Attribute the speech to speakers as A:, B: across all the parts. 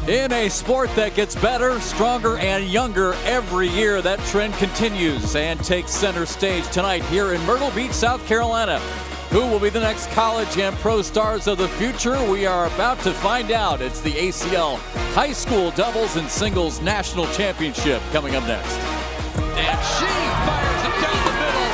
A: In a sport that gets better, stronger, and younger every year, that trend continues and takes center stage tonight here in Myrtle Beach, South Carolina. Who will be the next college and pro stars of the future? We are about to find out. It's the ACL High School Doubles and Singles National Championship coming up next. And she fires it down the middle.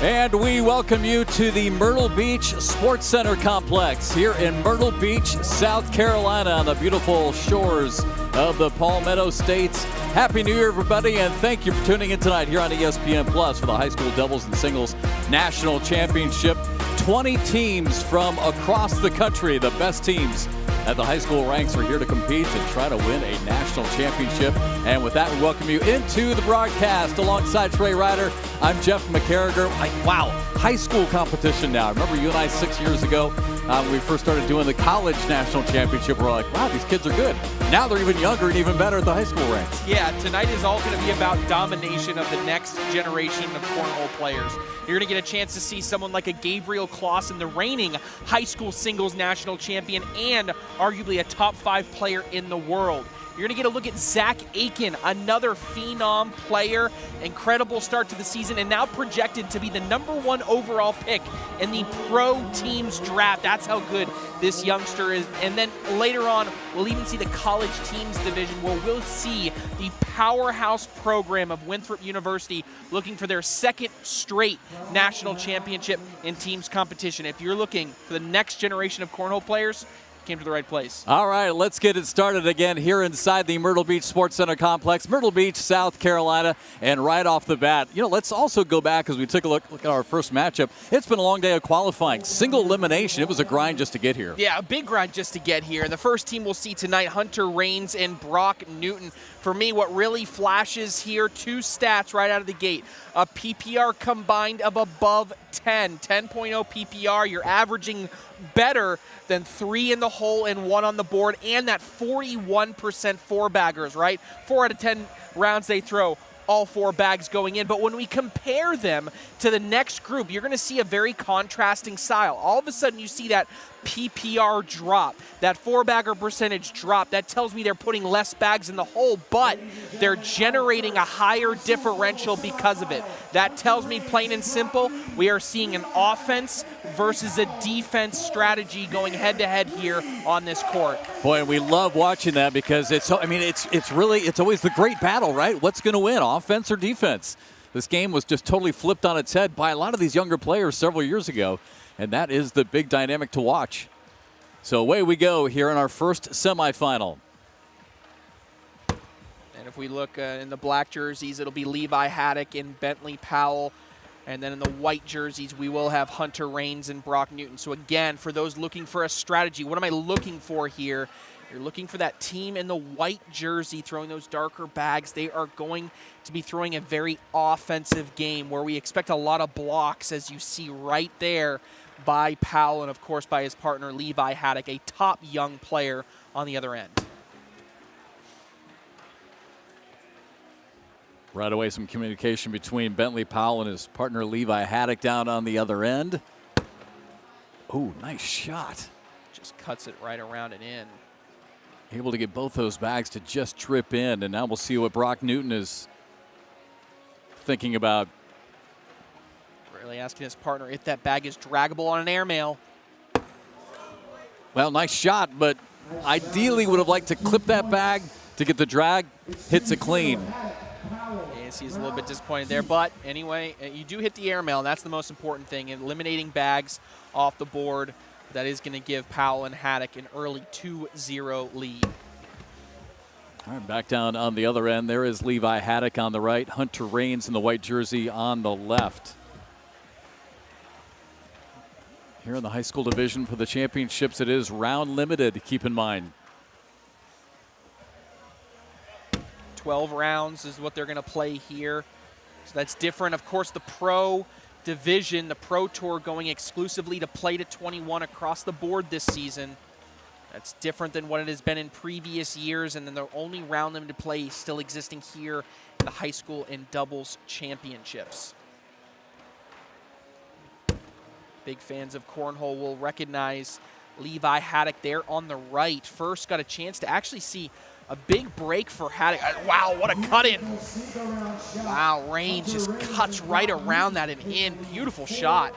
A: And we welcome you to the Myrtle Beach Sports Center Complex here in Myrtle Beach, South Carolina, on the beautiful shores of the Palmetto States. Happy New Year, everybody, and thank you for tuning in tonight here on ESPN Plus for the High School Doubles and Singles National Championship. 20 teams from across the country, the best teams at the high school ranks, are here to compete and try to win a national championship. And with that, we welcome you into the broadcast alongside Trey Ryder. I'm Jeff McCarriger. Wow, high school competition now. I remember you and I 6 years ago when we first started doing the college national championship. We're like, wow, these kids are good. Now they're even younger and even better at the high school ranks.
B: Yeah, tonight is all going to be about domination of the next generation of cornhole players. You're going to get a chance to see someone like a Gabriel Clawson, the reigning high school singles national champion and arguably a top 5 player in the world. You're going to get a look at Zach Aken, another phenom player. Incredible start to the season and now projected to be the #1 overall pick in the pro teams draft. That's how good this youngster is. And then later on, we'll even see the college teams division where we'll see the powerhouse program of Winthrop University looking for their second straight national championship in teams competition. If you're looking for the next generation of cornhole players, came to the right place.
A: All right, let's get it started again here inside the Myrtle Beach Sports Center Complex, Myrtle Beach, South Carolina. And right off the bat, let's also go back as we took a look at our first matchup. It's been a long day of qualifying. Single elimination. It was a grind just to get here.
B: Yeah, a big grind just to get here. The first team we'll see tonight, Hunter Raines and Brock Newton. For me, what really flashes here, 2 stats right out of the gate. A PPR combined of above 10, 10.0 PPR. You're averaging better than 3 in the hole and 1 on the board, and that 41% 4-baggers, right? 4 out of 10 rounds they throw, all 4 bags going in. But when we compare them to the next group, you're going to see a very contrasting style. All of a sudden, you see that PPR drop, that 4-bagger percentage drop. That tells me they're putting less bags in the hole, but they're generating a higher differential because of it. That tells me, plain and simple, we are seeing an offense versus a defense strategy going head-to-head here on this court.
A: Boy, we love watching that because it's always the great battle, right? What's going to win, offense or defense? This game was just totally flipped on its head by a lot of these younger players several years ago. And that is the big dynamic to watch. So away we go here in our first semifinal.
B: And if we look in the black jerseys, it'll be Levi Hatock and Bentley Powell. And then in the white jerseys, we will have Hunter Raines and Brock Newton. So again, for those looking for a strategy, what am I looking for here? You're looking for that team in the white jersey throwing those darker bags. They are going to be throwing a very offensive game where we expect a lot of blocks, as you see right there, by Powell and, of course, by his partner Levi Hatock, a top young player on the other end.
A: Right away, some communication between Bentley Powell and his partner Levi Hatock down on the other end. Oh, nice shot.
B: Just cuts it right around and in.
A: Able to get both those bags to just trip in, and now we'll see what Brock Newton is thinking about.
B: Really asking his partner if that bag is draggable on an airmail.
A: Well, nice shot, but ideally would have liked to clip that bag to get the drag. Hits it clean.
B: Yes, he's a little bit disappointed there, but anyway, you do hit the airmail, and that's the most important thing. Eliminating bags off the board, that is going to give Powell and Hatock an early 2-0 lead.
A: All right, back down on the other end. There is Levi Hatock on the right, Hunter Raines in the white jersey on the left. Here in the high school division for the championships, it is round limited, keep in mind.
B: 12 rounds is what they're going to play here. So that's different. Of course, the pro division, the pro tour going exclusively to play to 21 across the board this season. That's different than what it has been in previous years, and then the only round limited play still existing here in the high school and doubles championships. Big fans of cornhole will recognize Levi Hatock there on the right. First got a chance to actually see a big break for Hatock. Wow, what a cut in. Wow, Rains just cuts right around that and in. Beautiful shot.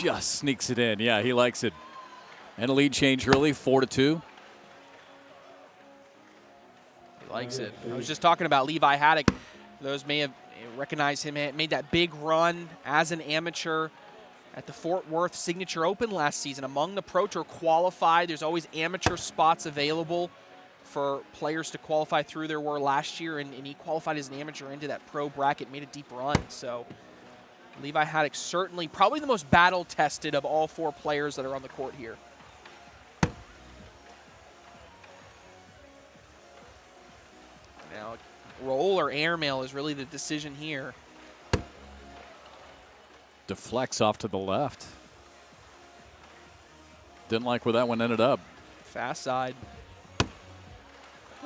A: Just sneaks it in. Yeah, he likes it. And a lead change early, 4-2.
B: He likes it. I was just talking about Levi Hatock. Those may have recognized him. Made that big run as an amateur at the Fort Worth Signature Open last season. Among the Pro Tour qualified, there's always amateur spots available for players to qualify through. There were last year, and he qualified as an amateur into that pro bracket, made a deep run. So Levi Hatock certainly probably the most battle-tested of all 4 players that are on the court here. Now, roll or airmail is really the decision here.
A: Deflects off to the left. Didn't like where that one ended up.
B: Fast side.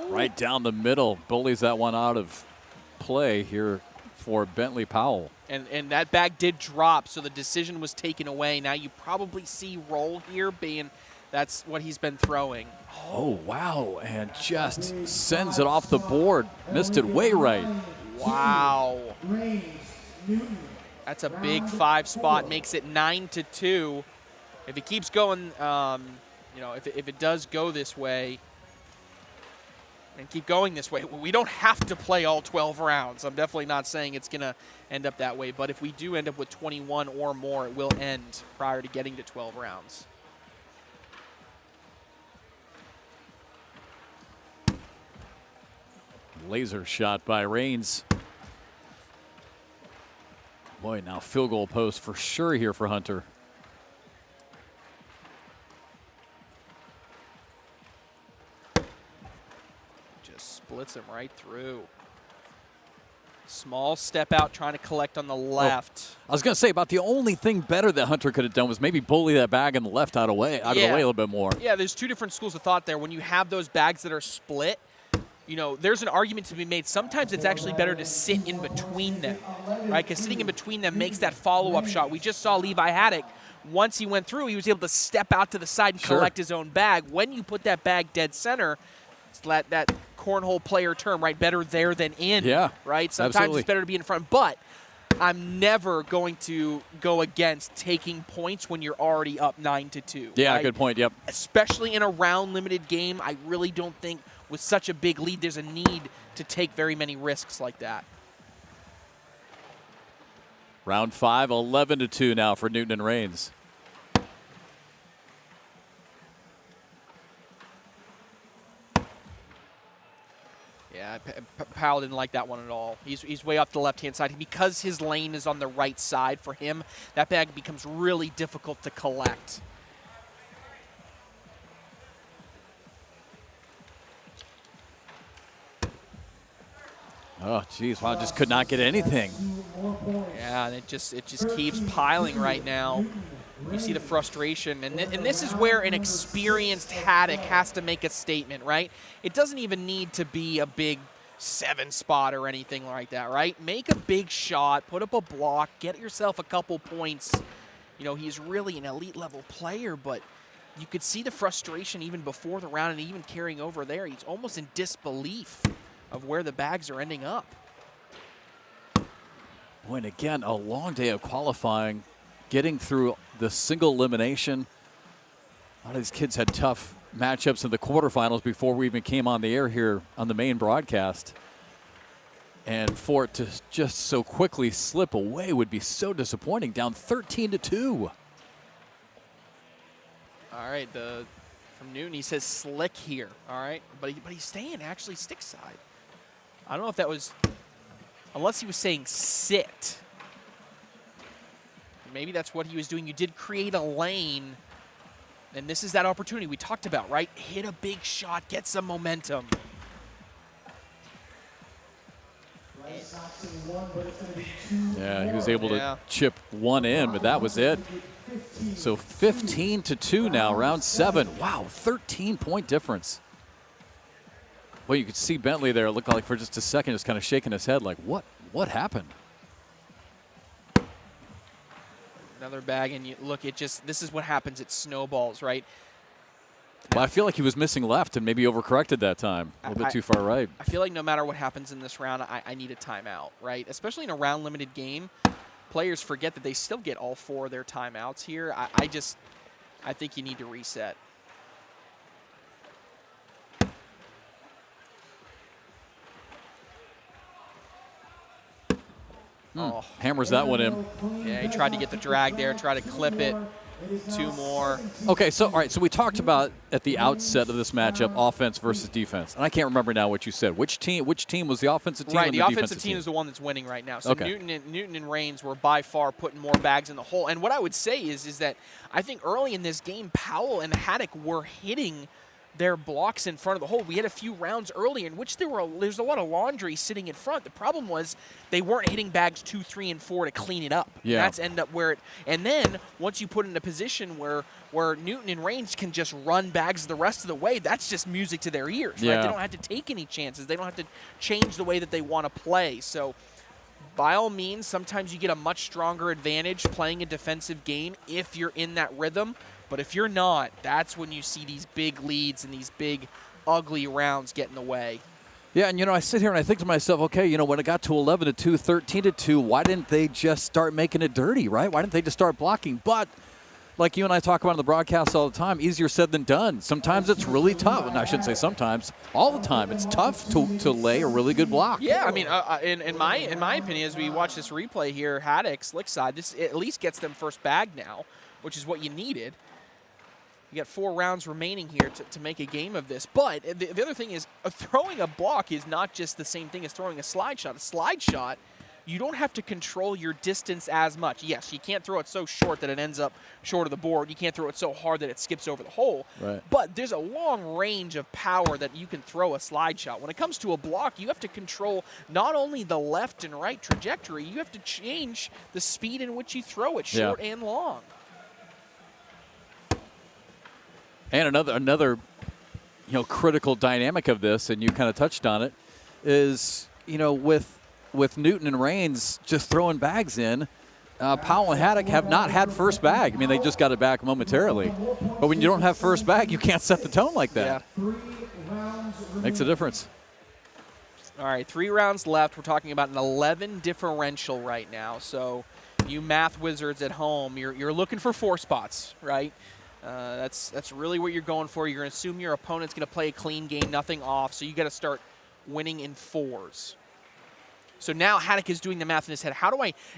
A: Right down the middle. Bullies that one out of play here for Bentley Powell.
B: And that bag did drop, so the decision was taken away. Now you probably see roll here being that's what he's been throwing.
A: Oh, wow. And just sends it off the board. Missed it way right.
B: Wow. That's a big 5 spot, makes it 9-2. If it keeps going, you know, if it does go this way and keep going this way, we don't have to play all 12 rounds. I'm definitely not saying it's going to end up that way, but if we do end up with 21 or more, it will end prior to getting to 12 rounds.
A: Laser shot by Rains. Boy, now field goal post for sure here for Hunter.
B: Just splits him right through. Small step out, trying to collect on the left.
A: Oh, I was going to say about the only thing better that Hunter could have done was maybe bully that bag in the left out of the way a little bit more.
B: Yeah, there's 2 different schools of thought there. When you have those bags that are split, you know, there's an argument to be made. Sometimes it's actually better to sit in between them, right? Because sitting in between them makes that follow-up shot. We just saw Levi Hatock. Once he went through, he was able to step out to the side and collect his own bag. When you put that bag dead center, it's that cornhole player term, right? Better there than in, right? Sometimes it's better to be in front. But I'm never going to go against taking points when you're already up 9-2.
A: Yeah,
B: right?
A: Good point, yep.
B: Especially in a round-limited game, I really don't think with such a big lead, there's a need to take very many risks like that.
A: Round 5, 11-2 now for Newton and Rains.
B: Yeah, Powell didn't like that one at all. He's way off the left-hand side. Because his lane is on the right side for him, that bag becomes really difficult to collect.
A: Oh, geez, wow, just could not get anything.
B: Yeah, and it just keeps piling right now. You see the frustration, and this is where an experienced Hatock has to make a statement, right? It doesn't even need to be a big 7 spot or anything like that, right? Make a big shot, put up a block, get yourself a couple points. You know, he's really an elite level player, but you could see the frustration even before the round and even carrying over there. He's almost in disbelief of where the bags are ending up.
A: Boy, and again, a long day of qualifying, getting through the single elimination. A lot of these kids had tough matchups in the quarterfinals before we even came on the air here on the main broadcast. And for it to just so quickly slip away would be so disappointing, down 13-2.
B: All right, from Newton, he says slick here, all right? But he's staying actually stick side. I don't know if that was, unless he was saying sit. Maybe that's what he was doing. You did create a lane, and this is that opportunity we talked about, right? Hit a big shot, get some momentum.
A: Yeah, he was able to chip one in, but that was it. So 15-2 now, round 7. Wow, 13-point difference. Well, you could see Bentley there. It looked like for just a second, just kind of shaking his head like, what happened?
B: Another bag, and you look, this is what happens. It snowballs, right?
A: Well, I feel like he was missing left and maybe overcorrected that time. A little bit too far right.
B: I feel like no matter what happens in this round, I need a timeout, right? Especially in a round-limited game, players forget that they still get all 4 of their timeouts here. I think you need to reset.
A: Oh. Hammers that one in.
B: Yeah, he tried to get the drag there, try to clip it. 2 more.
A: Okay, so all right, so we talked about at the outset of this matchup offense versus defense. And I can't remember now what you said. Which team was the offensive team?
B: Right,
A: and
B: the offensive team
A: team
B: is the one that's winning right now. So
A: okay.
B: Newton and Rains were by far putting more bags in the hole. And what I would say is that I think early in this game, Powell and Hatock were hitting their blocks in front of the hole. We had a few rounds early in which there's a lot of laundry sitting in front. The problem was they weren't hitting bags 2, 3, and 4 to clean it up.
A: Yeah.
B: That's end up where it. And then once you put in a position where Newton and Rains can just run bags the rest of the way, that's just music to their ears.
A: Yeah.
B: Right? They don't have to take any chances. They don't have to change the way that they want to play. So by all means, sometimes you get a much stronger advantage playing a defensive game if you're in that rhythm. But if you're not, that's when you see these big leads and these big, ugly rounds get in the way.
A: Yeah, and, I sit here and I think to myself, okay, when it got to 11-2, 13-2, why didn't they just start making it dirty, right? Why didn't they just start blocking? But like you and I talk about on the broadcast all the time, easier said than done. Sometimes it's really tough. And I shouldn't say sometimes. All the time. It's tough to lay a really good block.
B: Yeah, I mean, in my opinion, as we watch this replay here, Hatock, slick side, this at least gets them first bag now, which is what you needed. You got 4 rounds remaining here to make a game of this. But the other thing is, throwing a block is not just the same thing as throwing a slide shot. A slide shot, you don't have to control your distance as much. Yes, you can't throw it so short that it ends up short of the board. You can't throw it so hard that it skips over the hole.
A: Right.
B: But there's a long range of power that you can throw a slide shot. When it comes to a block, you have to control not only the left and right trajectory, you have to change the speed in which you throw it, short and long.
A: And another critical dynamic of this, and you kind of touched on it, is, with Newton and Rains just throwing bags in, Powell and Hatock have not had first bag. I mean, they just got it back momentarily. But when you don't have first bag, you can't set the tone like that.
B: Yeah.
A: Makes a difference.
B: All right, 3 rounds left. We're talking about an 11 differential right now. So you math wizards at home, you're looking for 4 spots, right? That's really what you're going for. You're going to assume your opponent's going to play a clean game, nothing off, so you got to start winning in 4s. So now Hatock is doing the math in his head.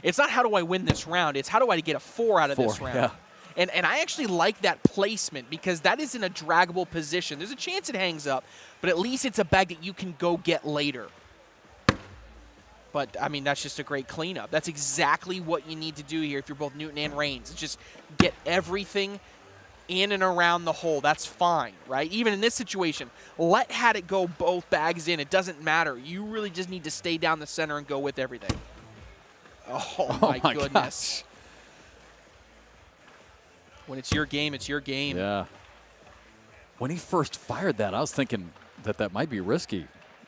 B: It's not how do I win this round, it's how do I get a 4 out of this round.
A: Yeah.
B: And I actually like that placement because that is in a draggable position. There's a chance it hangs up, but at least it's a bag that you can go get later. But, I mean, that's just a great cleanup. That's exactly what you need to do here if you're both Newton and Rains. It's just get everything in and around the hole. That's fine, right? Even in this situation, let Hatock go both bags in. It doesn't matter. You really just need to stay down the center and go with everything. Oh my goodness.
A: Gosh.
B: When it's your game, it's your game.
A: Yeah. When he first fired that, I was thinking that might be risky.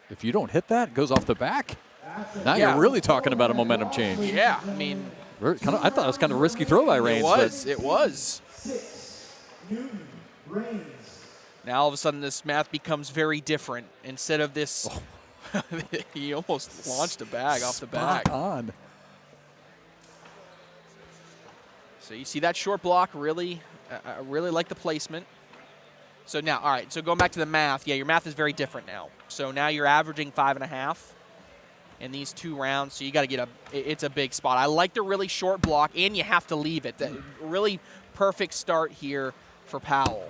A: If you don't hit that, it goes off the back. Now you're really talking about a momentum change.
B: Yeah, I mean.
A: I thought it was kind of a risky throw by Rains.
B: It was. Now all of a sudden this math becomes very different. Instead of this, he almost launched a bag off the back.
A: Spot on.
B: So you see that short block, really, I really like the placement. So now, all right, so going back to the math, yeah, your math is very different now. So now you're averaging 5.5 in these 2 rounds, so you got to get it's a big spot. I like the really short block, and you have to leave it. That really perfect start here for Powell.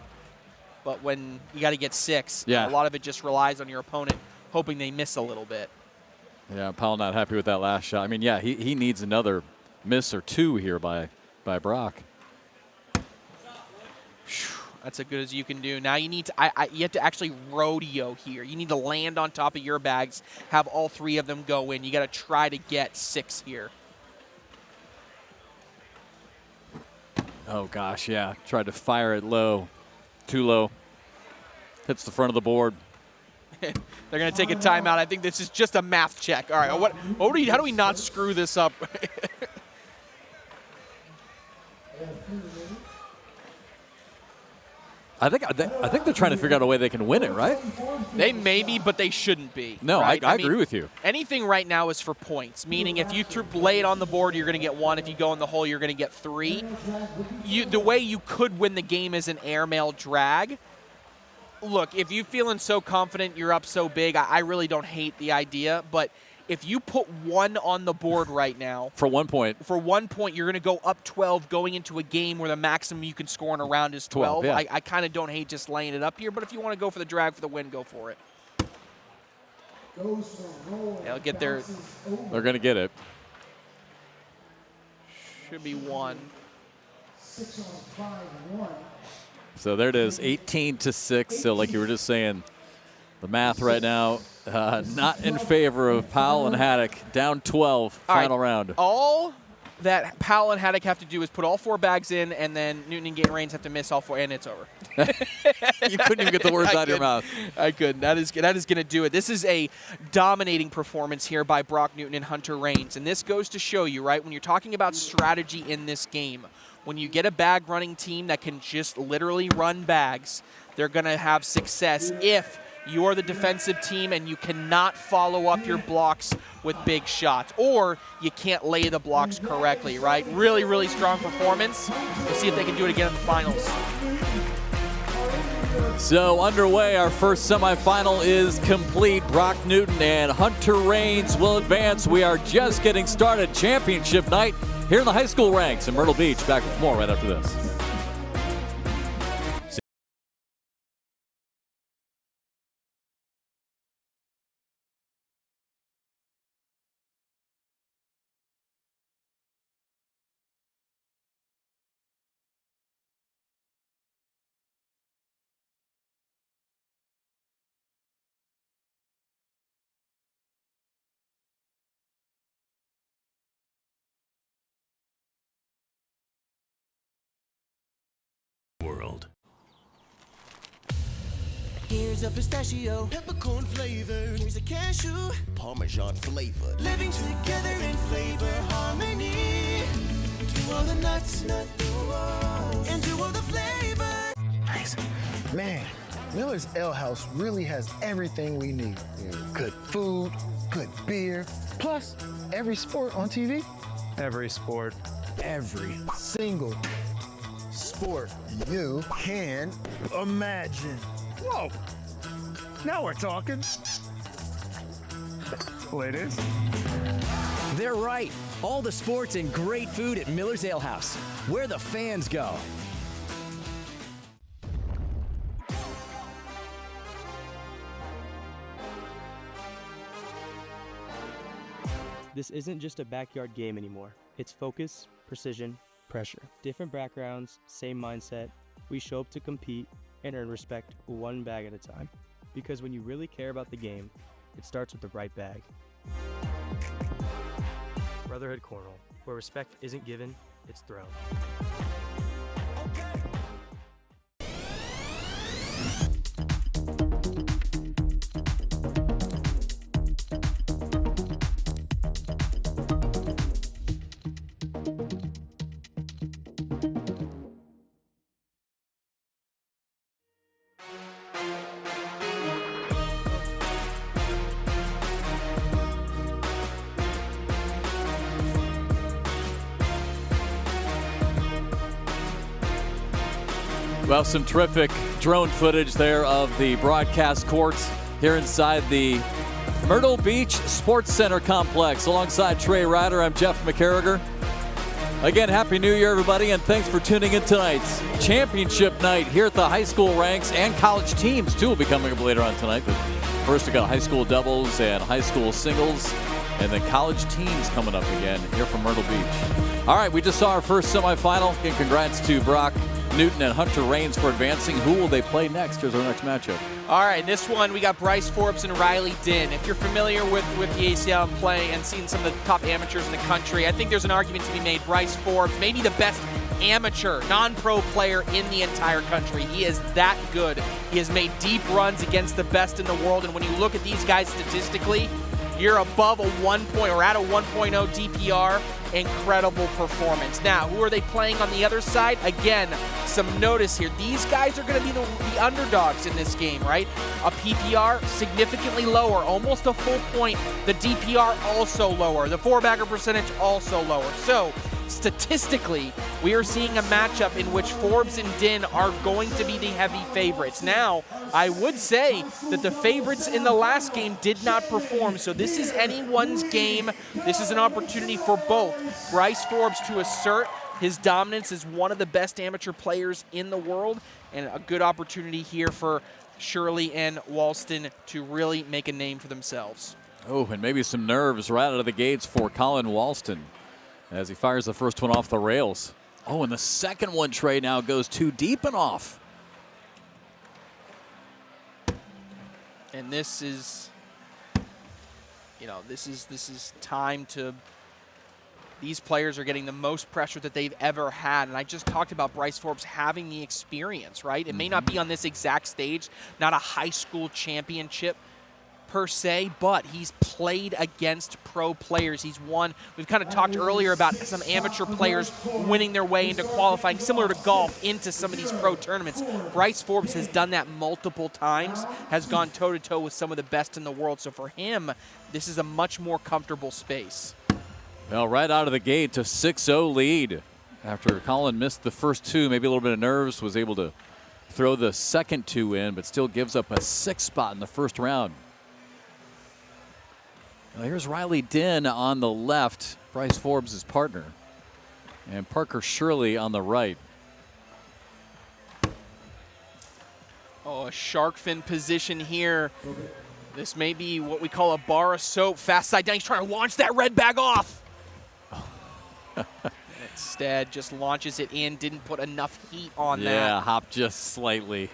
B: But when you got to get 6,
A: yeah,
B: a lot of it just relies on your opponent hoping they miss a little bit.
A: Yeah, Powell not happy with that last shot. I mean, yeah, he needs another miss or two here by Brock.
B: That's as good as you can do. Now you need to you have to actually rodeo here. You need to land on top of your bags, have all 3 of them go in. You got to try to get 6 here.
A: Oh gosh, yeah. Tried to fire it low, too low. Hits the front of the board.
B: They're going to take a timeout. I think this is just a math check. All right, how do we not screw this up?
A: I think they're trying to figure out a way they can win it, right?
B: They may be, but they shouldn't be.
A: No,
B: right?
A: I agree with you.
B: Anything right now is for points, meaning if you lay it on the board, you're going to get 1. If you go in the hole, you're going to get 3. The way you could win the game is an airmail drag. Look, if you're feeling so confident you're up so big, I really don't hate the idea, but if you put 1 on the board right now.
A: For 1 point.
B: For 1 point, you're going to go up 12 going into a game where the maximum you can score in a round is 12.
A: Yeah.
B: I kind of don't hate just laying it up here, but if you want to go for the drag for the win, go for it. They'll get their.
A: They're going to get it.
B: Should be 1.
C: 6 on 5 and 1.
A: So there it is, 18-6. So like you were just saying, the math right now not in favor of Powell and Hatock. Down 12, final round.
B: All that Powell and Hatock have to do is put all 4 bags in, and then Newton and Gaines have to miss all 4, and it's over.
A: You couldn't even get the words out of your mouth.
B: I couldn't. That is going to do it. This is a dominating performance here by Brock Newton and Hunter Raines, and this goes to show you, right, when you're talking about strategy in this game, when you get a bag running team that can just literally run bags, they're going to have success if you're the defensive team and you cannot follow up your blocks with big shots, or you can't lay the blocks correctly, right? Really, really strong performance. We'll see if they can do it again in the finals.
A: So underway, our first semifinal is complete. Brock Newton and Hunter Raines will advance. We are just getting started. Championship night here in the high school ranks in Myrtle Beach. Back with more right after this.
D: Here's a pistachio, peppercorn flavor. Here's a cashew, Parmesan flavor. Living together in flavor harmony. Do all the nuts, and do all the flavor.
C: Nice. Man, Miller's Ale House really has everything we need. Good food, good beer, plus every sport on TV.
E: Every sport.
C: Every single sport you can imagine.
E: Whoa! Now we're talking. Ladies.
F: They're right. All the sports and great food at Miller's Ale House, where the fans go.
G: This isn't just a backyard game anymore. It's focus, precision, pressure. Different backgrounds, same mindset. We show up to compete and earn respect 1 bag at a time. Because when you really care about the game, it starts with the right bag. Brotherhood Cornhole, where respect isn't given, it's thrown.
A: Well, some terrific drone footage there of the broadcast courts here inside the Myrtle Beach Sports Center complex. Alongside Trey Ryder, I'm Jeff McCarriger. Again, Happy New Year, everybody, and thanks for tuning in tonight's championship night here at the high school ranks, and college teams, too, will be coming up later on tonight. But first, we got high school doubles and high school singles And then college teams coming up again here from Myrtle Beach. All right, we just saw our first semifinal. Again, congrats to Brock Newton and Hunter Raines for advancing. Who will they play next? Here's our next matchup.
B: All right, this one we got Bryce Forbes and Riley Dinh. If you're familiar with the ACL and play and seeing some of the top amateurs in the country, I think there's an argument to be made. Bryce Forbes, maybe the best amateur, non-pro player in the entire country. He is that good. He has made deep runs against the best in the world, and when you look at these guys statistically, you're above a 1 point or at a 1.0 DPR. Incredible performance. Now, who are they playing on the other side? Again, some notice here. These guys are going to be the underdogs in this game, right? A PPR significantly lower, almost a full point. The DPR also lower. The four-bagger percentage also lower. So, statistically, we are seeing a matchup in which Forbes and Dinh are going to be the heavy favorites. Now, I would say that the favorites in the last game did not perform, so this is anyone's game. This is an opportunity for both Bryce Forbes to assert his dominance as one of the best amateur players in the world, and a good opportunity here for Shirley and Walston to really make a name for themselves.
A: Oh, and maybe some nerves right out of the gates for Colin Walston as he fires the first one off the rails. Oh, and the second one, Trey, now goes too deep and off.
B: And this is, you know, this is time to, these players are getting the most pressure that they've ever had. And I just talked about Bryce Forbes having the experience, right? It may not be on this exact stage, not a high school championship per se, but he's played against pro players. He's won. We've kind of talked earlier about some amateur players winning their way into qualifying, similar to golf, into some of these pro tournaments. Bryce Forbes has done that multiple times, has gone toe-to-toe with some of the best in the world. So for him, this is a much more comfortable space.
A: Well, right out of the gate, a 6-0 lead. After Colin missed the first two, maybe a little bit of nerves, was able to throw the second two in, but still gives up a 6th spot in the first round. Well, here's Riley Dinh on the left, Bryce Forbes' partner, and Parker Shirley on the right.
B: Oh, a shark fin position here. This may be what we call a bar of soap. Fast side down. He's trying to launch that red bag off. Instead, just launches it in. Didn't put enough heat on that.
A: Yeah, hopped just slightly.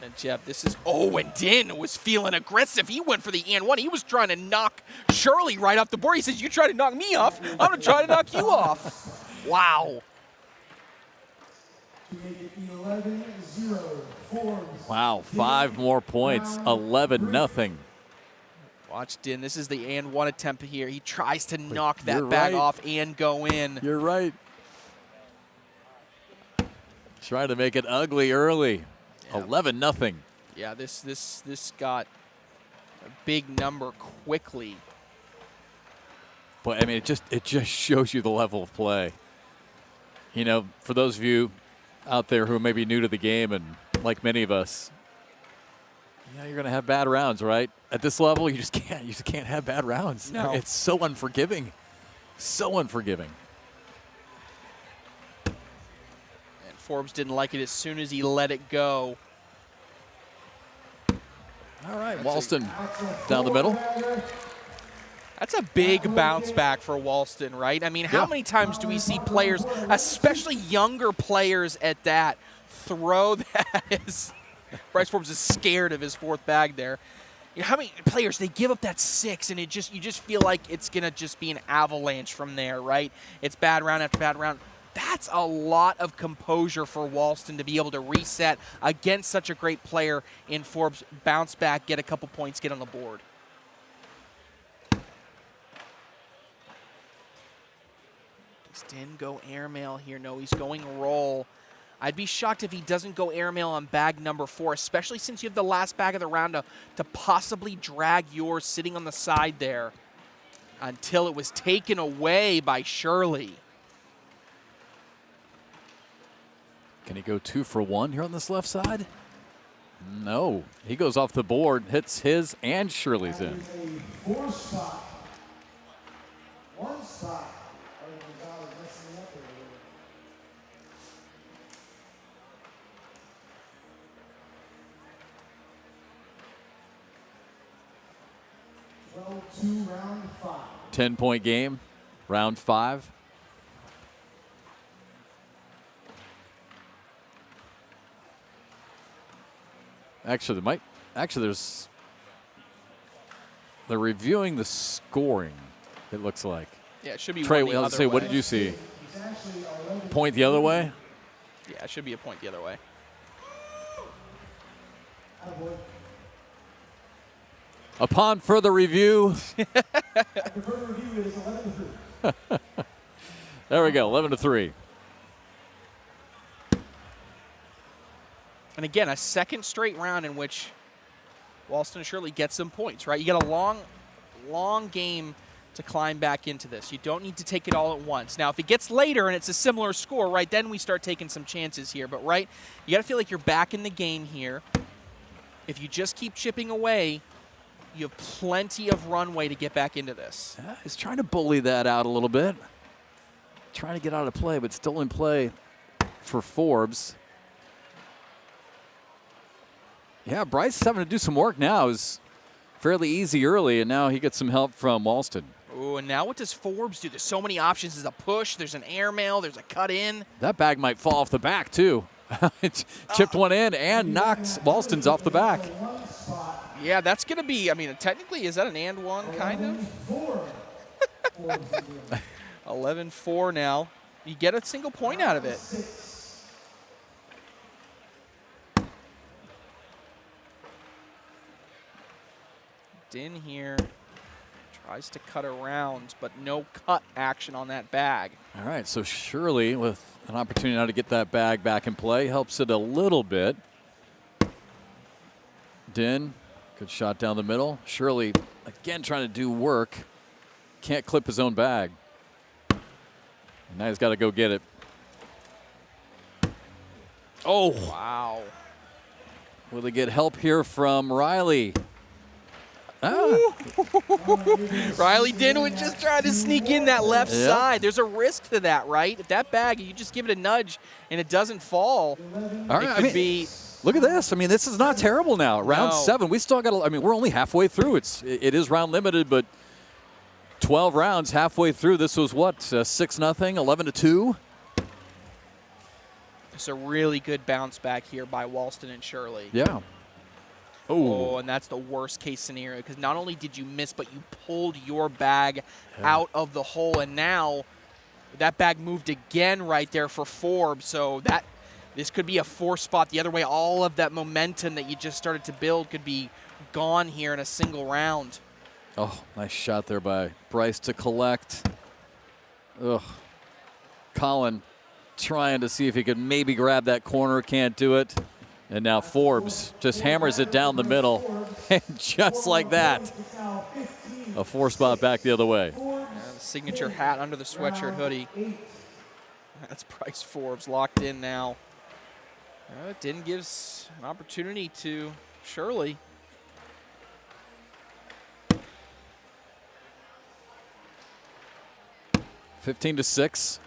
B: And Jeff, this is, oh, and Dinh was feeling aggressive. He went for the and one. He was trying to knock Shirley right off the board. He says, you try to knock me off, I'm going to try to knock you off. Wow.
A: Wow, 5 more points, 11-0.
B: Watch Dinh. This is the and one attempt here. He tries to knock that bag off and go in.
A: You're right. Trying to make it ugly early. 11-0.
B: Yeah, this got a big number quickly.
A: But I mean, it just shows you the level of play. You know, for those of you out there who are maybe new to the game, and like many of us, yeah, you're gonna have bad rounds, right? At this level, you just can't have bad rounds.
B: No.
A: It's so unforgiving, so unforgiving.
B: Forbes didn't like it as soon as he let it go.
A: All right, Walston down the middle.
B: That's a big bounce back for Walston, right? I mean, how many times do we see players, especially younger players at that, throw that? Bryce Forbes is scared of his 4th bag there. You know, how many players, they give up that 6, and you just feel like it's going to just be an avalanche from there, right? It's bad round after bad round. That's a lot of composure for Walston to be able to reset against such a great player in Forbes, bounce back, get a couple points, get on the board. Does Dinh go airmail here? No, he's going roll. I'd be shocked if he doesn't go airmail on bag number 4, especially since you have the last bag of the round to possibly drag yours sitting on the side there until it was taken away by Shirley.
A: Can he go 2 for 1 here on this left side? No. He goes off the board, hits his and Shirley's in.
H: 4 spot. 1 spot. Well, 2 round 5.
A: 10-point game, round 5. Actually, they're reviewing the scoring, it looks like.
B: Yeah, it should be
A: Trey,
B: one the
A: let's
B: other
A: say,
B: way.
A: what did you see? Point the other way?
B: Yeah, it should be a point the other way.
A: Upon further review. There we go, 11-3.
B: And again, a second straight round in which Walston and Shirley gets some points, right? You got a long game to climb back into this. You don't need to take it all at once. Now, if it gets later and it's a similar score, right, then we start taking some chances here. But, right, you got to feel like you're back in the game here. If you just keep chipping away, you have plenty of runway to get back into this.
A: Yeah, he's trying to bully that out a little bit. Trying to get out of play, but still in play for Forbes. Yeah, Bryce is having to do some work now. It was fairly easy early, and now he gets some help from Walston.
B: Oh, and now what does Forbes do? There's so many options. There's a push, there's an airmail, there's a cut in.
A: That bag might fall off the back, too. It chipped one in and knocked Walston's off the back.
B: Yeah, that's going to be, I mean, technically, is that an and one, kind of? 11-4 now. You get a single point out of it. Dinh here tries to cut around, but no cut action on that bag.
A: All right, so Shirley with an opportunity now to get that bag back in play. Helps it a little bit. Dinh, good shot down the middle. Shirley, again, trying to do work. Can't clip his own bag. And now he's got to go get it. Oh.
B: Wow.
A: Will they get help here from Riley?
B: Riley Dinh was just trying to sneak in that left side. There's a risk to that, right? If that bag, you just give it a nudge and it doesn't fall,
A: All right,
B: it could be.
A: Look at this. I mean, this is not terrible now. Round 7. We still got. I mean, we're only halfway through. It is round limited, but 12 rounds halfway through. This was what 6-0, 11-2.
B: It's a really good bounce back here by Walston and Shirley.
A: Yeah.
B: Oh, and that's the worst case scenario because not only did you miss, but you pulled your bag out of the hole, and now that bag moved again right there for Forbes. So this could be a 4 spot the other way. All of that momentum that you just started to build could be gone here in a single round.
A: Oh, nice shot there by Bryce to collect. Ugh. Colin trying to see if he could maybe grab that corner. Can't do it. And now Forbes just hammers it down the middle. And just like that, a 4 spot back the other way.
B: And signature hat under the sweatshirt hoodie. That's Bryce Forbes locked in now. Dinh gives an opportunity to Shirley.
A: (15-6).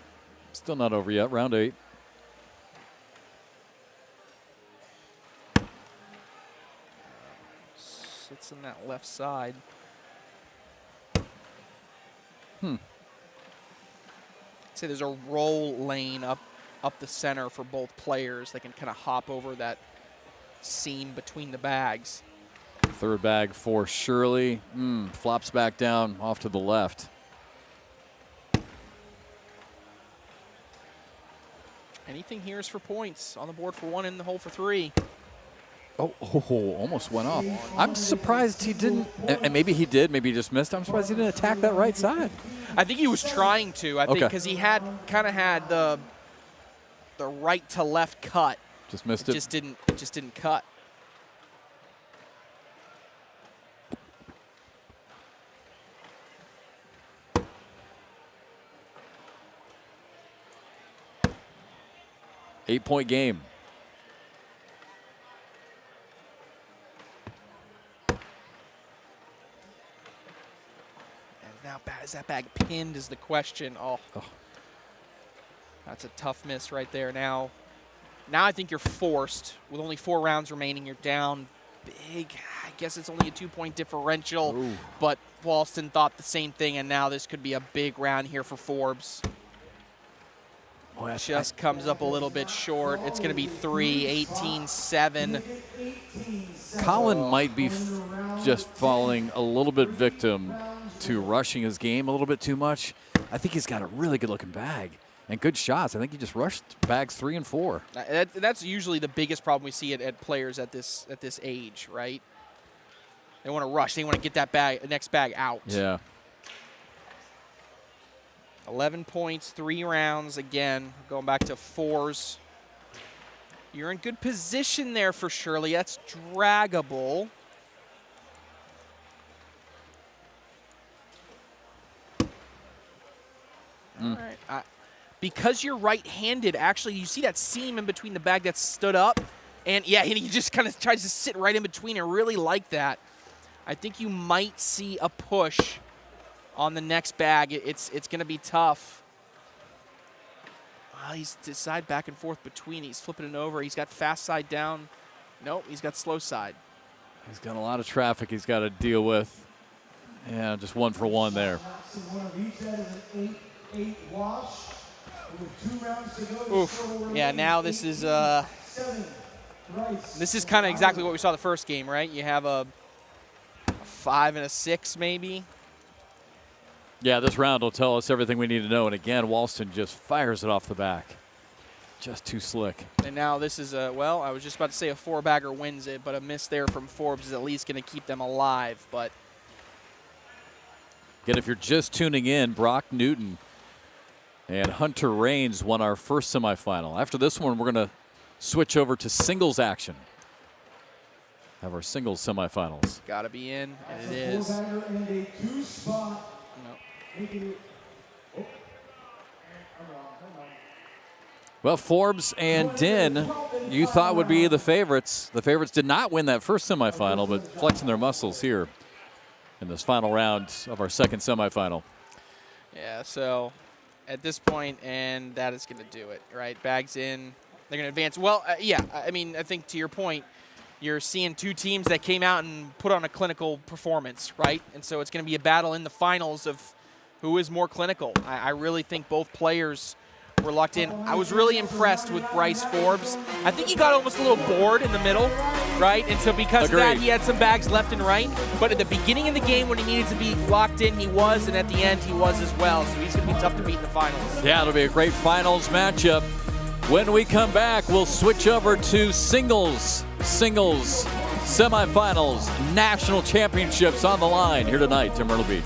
A: Still not over yet. Round 8.
B: Sits in that left side. Say there's a roll lane up the center for both players. They can kind of hop over that seam between the bags.
A: Third bag for Shirley. Flops back down off to the left.
B: Anything here is for points. On the board for 1, in the hole for 3.
A: Oh, almost went off. I'm surprised he didn't, and maybe he did, maybe he just missed. I'm surprised he didn't attack that right side.
B: I think he was trying to. I think because he had the right to left cut.
A: Just missed it.
B: It just didn't cut.
A: Eight-point game.
B: Now, is that bag pinned is the question. Oh. That's a tough miss right there. Now I think you're forced. With only 4 rounds remaining, you're down big. guess it's only a 2-point differential.
A: Ooh.
B: But Walston thought the same thing, and now this could be a big round here for Forbes.
A: Boy,
B: Just comes up a little bit short. It's going to be 18-7.
A: Colin might be just falling a little bit victim to rushing his game a little bit too much. I think he's got a really good-looking bag and good shots. I think he just rushed bags 3 and 4.
B: That's usually the biggest problem we see at players at this age, right? They want to rush. They want to get that next bag out.
A: Yeah.
B: 11 points, 3 rounds. Again, going back to 4s. You're in good position there for Shirley. That's draggable. All right. Because you're right-handed, actually, you see that seam in between the bag that stood up? And, yeah, he just kind of tries to sit right in between. I really like that. I think you might see a push on the next bag. It's going to be tough. He's decide back and forth between. He's flipping it over. He's got fast side down. Nope, he's got slow side.
A: He's got a lot of traffic he's got to deal with. Yeah, just 1 for 1 there.
B: Oof. Yeah, now this is kind of exactly what we saw the first game, right? You have a 5 and a 6 maybe.
A: Yeah, this round will tell us everything we need to know. And again, Walston just fires it off the back. Just too slick.
B: And now this is well, I was just about to say a 4-bagger wins it, but a miss there from Forbes is at least going to keep them alive. But
A: again, if you're just tuning in, Brock Newton and Hunter Raines won our first semifinal. After this one, we're going to switch over to singles action. Have our singles semifinals.
B: Got to be in, and it is.
A: Well, Forbes and Dinh, you thought would be the favorites. The favorites did not win that first semifinal, but flexing their muscles here in this final round of our second semifinal.
B: Yeah, so at this point, and that is going to do it, right? Bags in, they're going to advance. Well, yeah, I mean, I think to your point, you're seeing 2 teams that came out and put on a clinical performance, right? And so it's going to be a battle in the finals of who is more clinical. I really think both players were locked in. I was really impressed with Bryce Forbes. I think he got almost a little bored in the middle, right? And so because of that, he had some bags left and right. But at the beginning of the game when he needed to be locked in, he was. And at the end, he was as well. So he's going to be tough to beat in the finals.
A: Yeah, it'll be a great finals matchup. When we come back, we'll switch over to singles semifinals, national championships on the line here tonight to Myrtle Beach.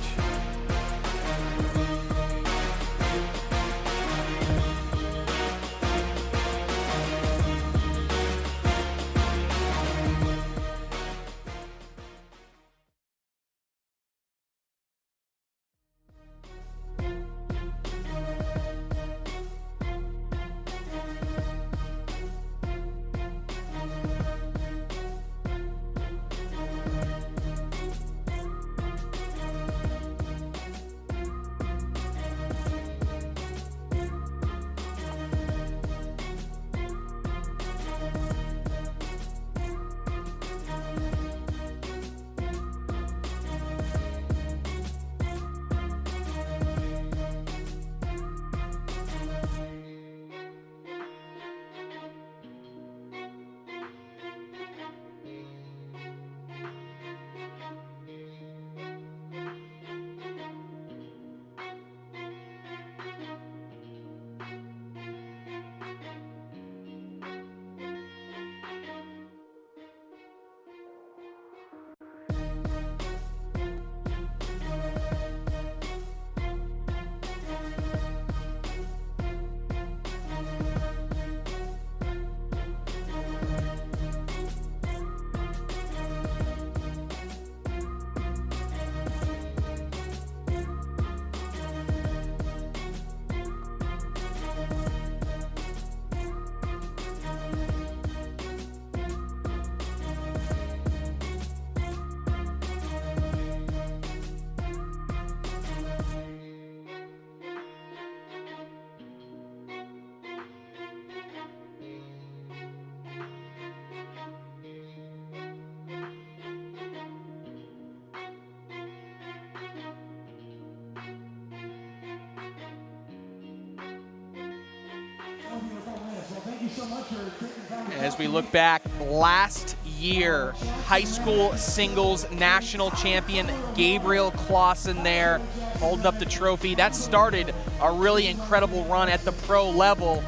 H: so much for taking time.
B: As we look back, last year, high school singles national champion Gabriel Clawson there, holding up the trophy. That started a really incredible run at the pro level.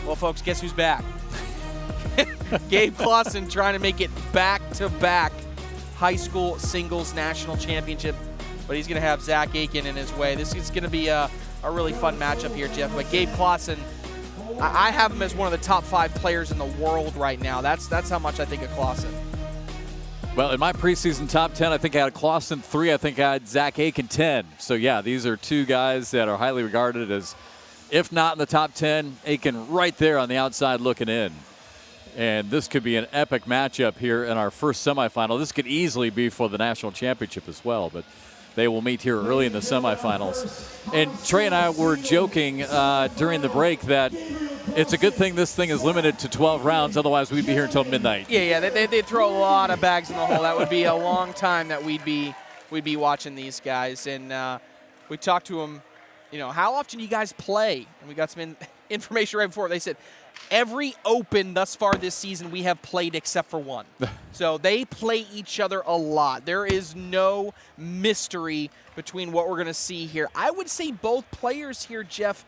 B: Well, folks, guess who's back? Gabe Clawson trying to make it back-to-back high school singles national championship, but he's going to have Zach Aken in his way. This is going to be a really fun matchup here, Jeff. But Gabe Clawson, I have him as one of the top 5 players in the world right now. That's how much I think of Clawson.
A: Well, in my preseason top 10, I think I had Clawson 3. I think I had Zach Aken 10. So, yeah, these are two guys that are highly regarded as, if not in the top 10, Aken right there on the outside looking in. And this could be an epic matchup here in our first semifinal. This could easily be for the national championship as well, but they will meet here early in the semifinals. And Trey and I were joking during the break that it's a good thing this thing is limited to 12 rounds, otherwise we'd be here until midnight.
B: Yeah, they'd throw a lot of bags in the hole. That would be a long time that we'd be watching these guys. And we talked to them, how often do you guys play? And we got some information right before. They said, every Open thus far this season we have played except for one. So they play each other a lot. There is no mystery between what we're going to see here. I would say both players here, Jeff,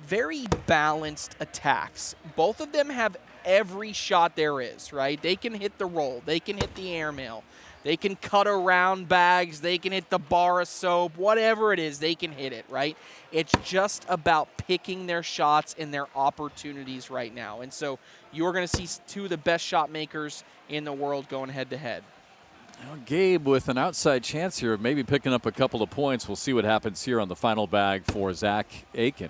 B: very balanced attacks. Both of them have every shot there is, right? They can hit the roll. They can hit the airmail. They can cut around bags. They can hit the bar of soap. Whatever it is, they can hit it, right? It's just about picking their shots and their opportunities right now. And so you're going to see two of the best shot makers in the world going head-to-head.
A: Well, Gabe with an outside chance here of maybe picking up a couple of points. We'll see what happens here on the final bag for Zach Aken.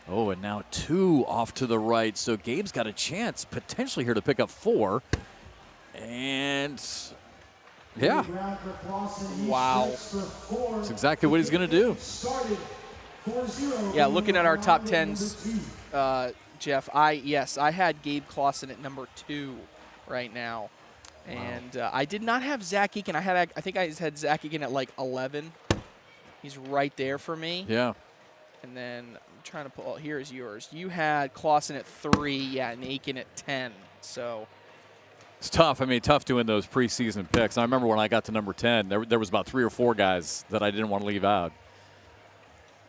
A: Oh, and now 2 off to the right. So Gabe's got a chance potentially here to pick up 4. And yeah.
B: Wow.
A: That's exactly what he's going to do.
B: Yeah, looking at our top 10s, Jeff, I had Gabe Clawson at number 2 right now. And I did not have Zach Aken. I think I had Zach Aken at like 11. He's right there for me.
A: Yeah.
B: And then I'm trying to pull, here's yours. You had Clawson at 3, yeah, and Aken at 10. So
A: it's tough. I mean, tough doing those preseason picks. I remember when I got to number 10, there was about 3 or 4 guys that I didn't want to leave out.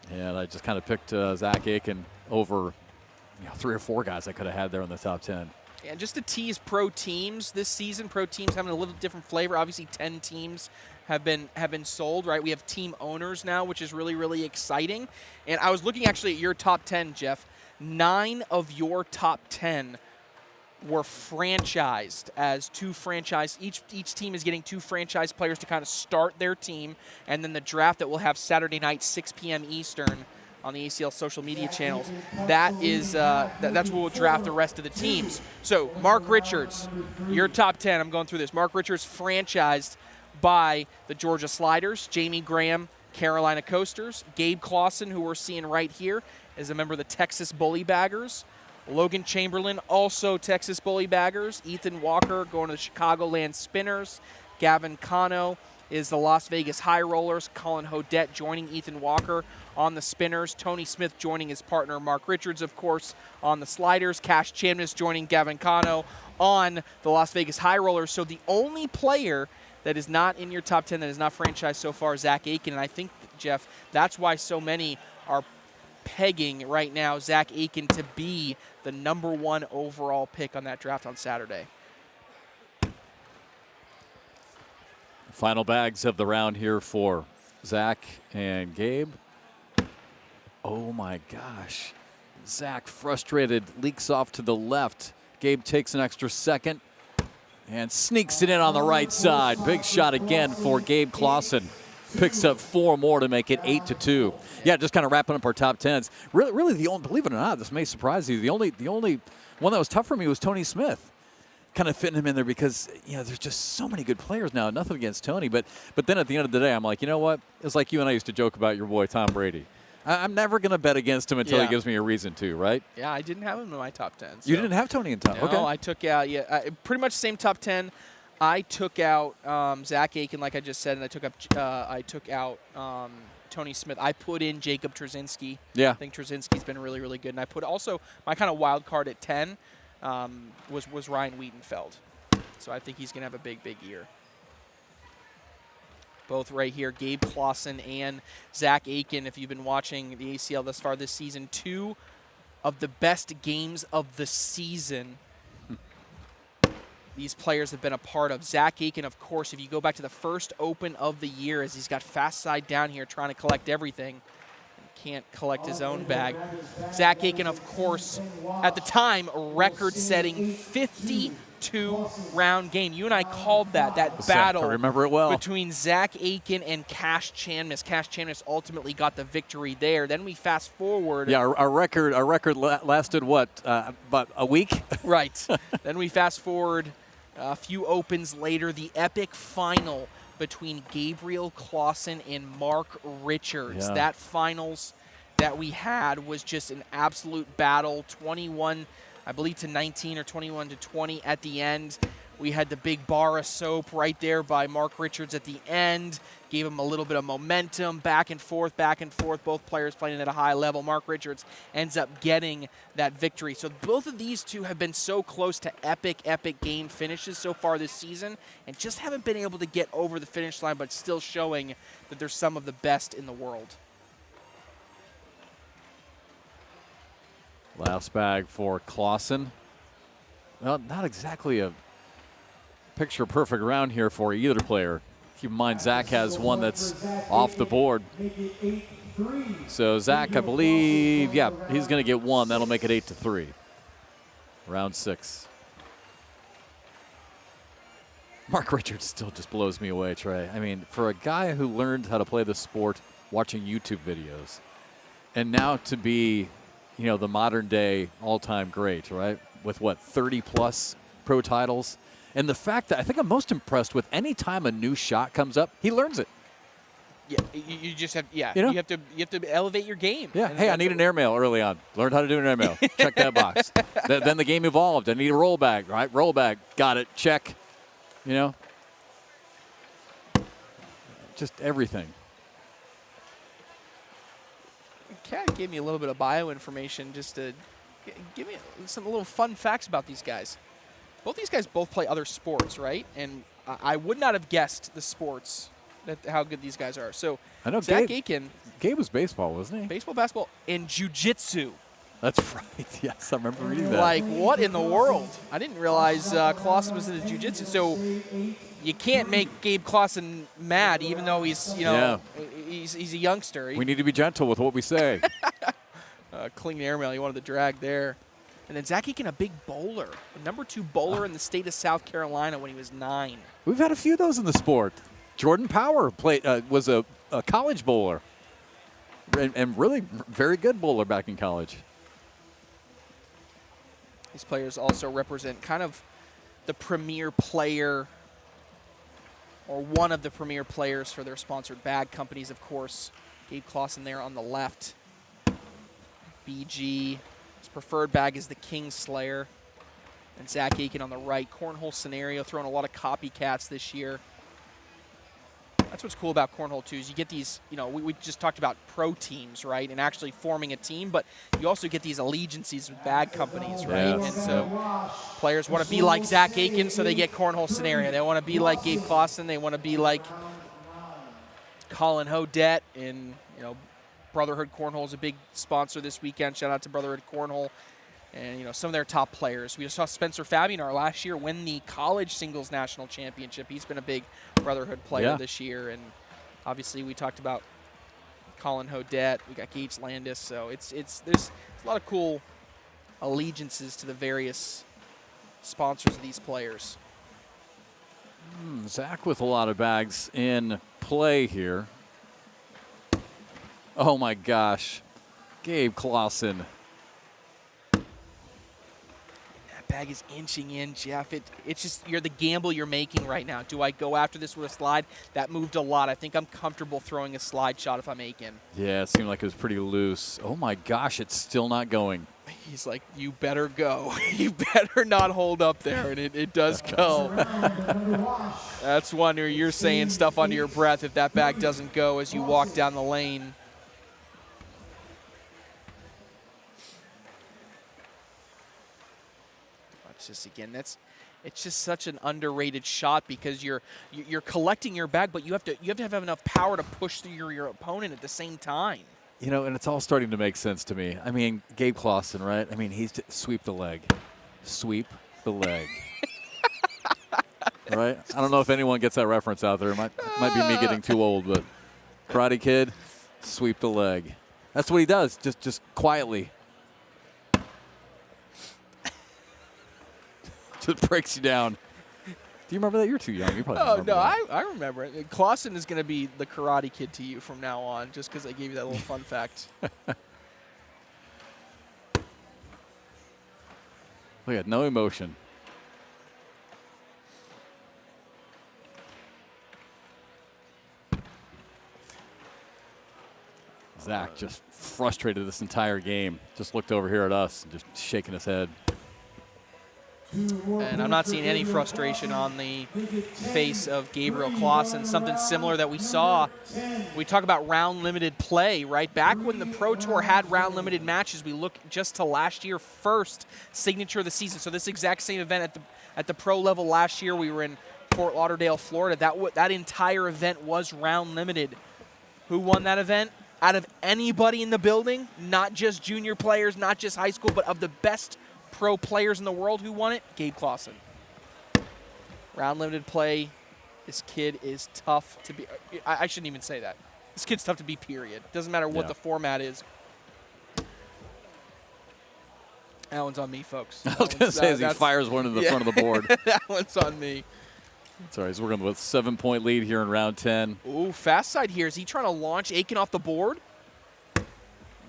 A: And I just kind of picked Zach Aken over 3 or 4 guys I could have had there in the top 10.
B: And just to tease pro teams this season, pro teams having a little different flavor. Obviously, 10 teams have been sold, right? We have team owners now, which is really, really exciting. And I was looking actually at your top 10, Jeff. 9 of your top 10 were franchised as 2 franchise. Each team is getting 2 franchise players to kind of start their team, and then the draft that we'll have Saturday night, 6 p.m. Eastern on the ACL social media channels. That is that's where we'll draft the rest of the teams. So Mark Richards, your top 10. I'm going through this. Mark Richards franchised by the Georgia Sliders. Jamie Graham, Carolina Coasters. Gabe Clawson, who we're seeing right here, is a member of the Texas Bully Baggers. Logan Chamberlain, also Texas Bully Baggers. Ethan Walker going to the Chicagoland Spinners. Gavin Cano is the Las Vegas High Rollers. Colin Hodette joining Ethan Walker on the Spinners. Tony Smith joining his partner Mark Richards, of course, on the Sliders. Cash Chamness joining Gavin Cano on the Las Vegas High Rollers. So the only player that is not in your top 10 that is not franchised so far is Zach Aken. And I think, Jeff, that's why so many are pegging right now Zach Aken to be the #1 overall pick on that draft on Saturday.
A: Final bags of the round here for Zach and Gabe. Oh my gosh. Zach frustrated, leaks off to the left. Gabe takes an extra second and sneaks it in on the right side. Big shot again for Gabe Clawson. Picks up 4 more to make it 8-2. Yeah, just kind of wrapping up our top 10s. Really the only, believe it or not, this may surprise you, the only one that was tough for me was Tony Smith. Kind of fitting him in there because, there's just so many good players now. Nothing against Tony, but then at the end of the day, I'm like, you know what? It's like you and I used to joke about your boy Tom Brady. I'm never going to bet against him until he gives me a reason to, right?
B: Yeah, I didn't have him in my top 10. So.
A: You didn't have Tony in top?
B: No,
A: okay.
B: I took out, pretty much same top 10. I took out Zach Aken, like I just said, and I took out Tony Smith. I put in Jacob Trzynski.
A: Yeah.
B: I think Trzynski's been really, really good. And I put also my kind of wild card at 10. was Ryan Wiedenfeld. So I think he's going to have a big, big year. Both right here, Gabe Clawson and Zach Aken, if you've been watching the ACL thus far this season, 2 of the best games of the season these players have been a part of. Zach Aken, of course, if you go back to the first Open of the year, as he's got fast side down here trying to collect everything, can't collect his own bag. Zach Aken, of course, at the time, a record-setting 52-round game. You and I called that battle.
A: I remember it well.
B: Between Zach Aken and Cash Chanmis. Cash Chanmis ultimately got the victory there. Then we fast forward.
A: Yeah, our record lasted what, about a week?
B: Right. Then we fast forward a few Opens later, the epic final between Gabriel Clawson and Mark Richards.
A: Yeah.
B: That finals that we had was just an absolute battle, 21, I believe, to 19 or 21 to 20 at the end. We had the big bar of soap right there by Mark Richards at the end. Gave him a little bit of momentum, back and forth, both players playing at a high level. Mark Richards ends up getting that victory. So both of these two have been so close to epic game finishes so far this season and just haven't been able to get over the finish line, but still showing that they're some of the best in the world.
A: Last bag for Clawson. Well, not exactly a picture-perfect round here for either player. Keep in mind, Zach has one that's off the board. So Zach, I believe, yeah, he's going to get one. That'll make it 8-3. Round 6. Mark Richards still just blows me away, Trey. I mean, for a guy who learned how to play the sport watching YouTube videos, and now to be, you know, the modern-day all-time great, right? With, what, 30-plus pro titles? And the fact that I think I'm most impressed with any time a new shot comes up, he learns it.
B: Yeah, you just have, you
A: know?
B: you have to elevate your game.
A: Yeah, hey, I need an airmail early on. Learned how to do an airmail. Check that box. Then the game evolved. I need a roll bag, right? Roll bag. Got it. Check. You know? Just everything.
B: Kat gave me a little bit of bio information just to give me some little fun facts about these guys. Both these guys play other sports, right? And I would not have guessed the sports, how good these guys are. So
A: I know
B: Zach Aken.
A: Gabe was baseball, wasn't he?
B: Baseball, basketball, and jiu-jitsu.
A: That's right. Yes, I remember reading that.
B: Like, what in the world? I didn't realize Clawson was into jiu-jitsu. So you can't make Gabe Clawson mad, even though he's, you know, he's a youngster.
A: We need to be gentle with what we say.
B: Clean airmail, you wanted to drag there. And then Zach Aken, a big bowler, the #2 bowler in the state of South Carolina when he was 9.
A: We've had a few of those in the sport. Jordan Powell was a college bowler and really very good bowler back in college.
B: These players also represent kind of the premier player, or one of the premier players for their sponsored bag companies, of course. Gabe Clawson there on the left. BG. His preferred bag is the Kingslayer. And Zach Aken on the right. Cornhole scenario, throwing a lot of copycats this year. That's what's cool about Cornhole, too, is you get these, you know, we just talked about pro teams, right, and actually forming a team, but you also get these allegiances with bag companies, right?
A: Yeah.
B: And so players want to be like Zach Aken, so they get Cornhole scenario. They want to be like Gabe Clawson. They want to be like Colin Hodette, and, you know, Brotherhood Cornhole is a big sponsor this weekend. Shout out to Brotherhood Cornhole. And, you know, some of their top players. We just saw Spencer Fabianar last year win the college singles national championship. He's been a big Brotherhood player this year. And obviously we talked about Colin Hodette. We got Gage Landis. So there's a lot of cool allegiances to the various sponsors of these players.
A: Zach with a lot of bags in play here. Oh, my gosh. Gabe Clawson.
B: Bag is inching in, Jeff. It's just, you're the gamble you're making right now. Do I go after this with a slide? That moved a lot. I think I'm comfortable throwing a slide shot if I'm Aken.
A: Yeah, it seemed like it was pretty loose. Oh, my gosh, it's still not going.
B: He's like, you better go. You better not hold up there, and it does go. That's one where you're saying stuff under your breath if that bag doesn't go as you walk down the lane. It's just such an underrated shot because you're collecting your bag, but you have to have enough power to push through your opponent at the same time.
A: You know, and it's all starting to make sense to me. I mean, Gabe Clawson, right? I mean, he's sweep the leg. Sweep the leg. Right? I don't know if anyone gets that reference out there. It might be me getting too old, but Karate Kid, sweep the leg. That's what he does, just quietly. Just breaks you down. Do you remember that? You're too young. You probably don't remember that.
B: I remember it. Clawson is going to be the Karate Kid to you from now on, just because I gave you that little fun fact.
A: Look at no emotion. Zach just frustrated this entire game. Just looked over here at us and just shaking his head.
B: And I'm not seeing any frustration on the face of Gabriel Clawson. Something similar that we saw. We talk about round limited play, right? Back when the Pro Tour had round limited matches, we look just to last year first signature of the season. So this exact same event at the pro level last year, we were in Fort Lauderdale, Florida. That entire event was round limited. Who won that event? Out of anybody in the building, not just junior players, not just high school, but of the best pro players in the world who won it, Gabe Clawson. Round limited play. This kid is tough to be. I shouldn't even say that. This kid's tough to be, period. Doesn't matter what the format is. That one's on me, folks.
A: I was going to say as he fires one to the front of the board.
B: That one's on me.
A: Sorry, he's working with a 7-point lead here in round 10.
B: Ooh, fast side here. Is he trying to launch Aken off the board?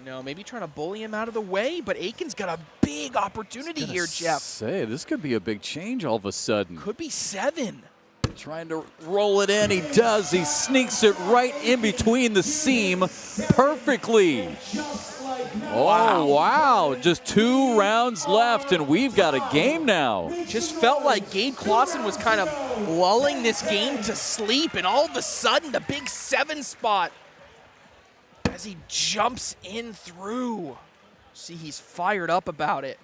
B: No, maybe trying to bully him out of the way, but Aken's got a big opportunity here, Jeff.
A: Say, this could be a big change all of a sudden.
B: Could be 7.
A: Trying to roll it in. He does. He sneaks it right in between the seam perfectly. Oh, wow. Just 2 rounds left, and we've got a game now.
B: Just felt like Gabe Clawson was kind of lulling this game to sleep, and all of a sudden, the big 7 spot as he jumps in through. See, he's fired up about it.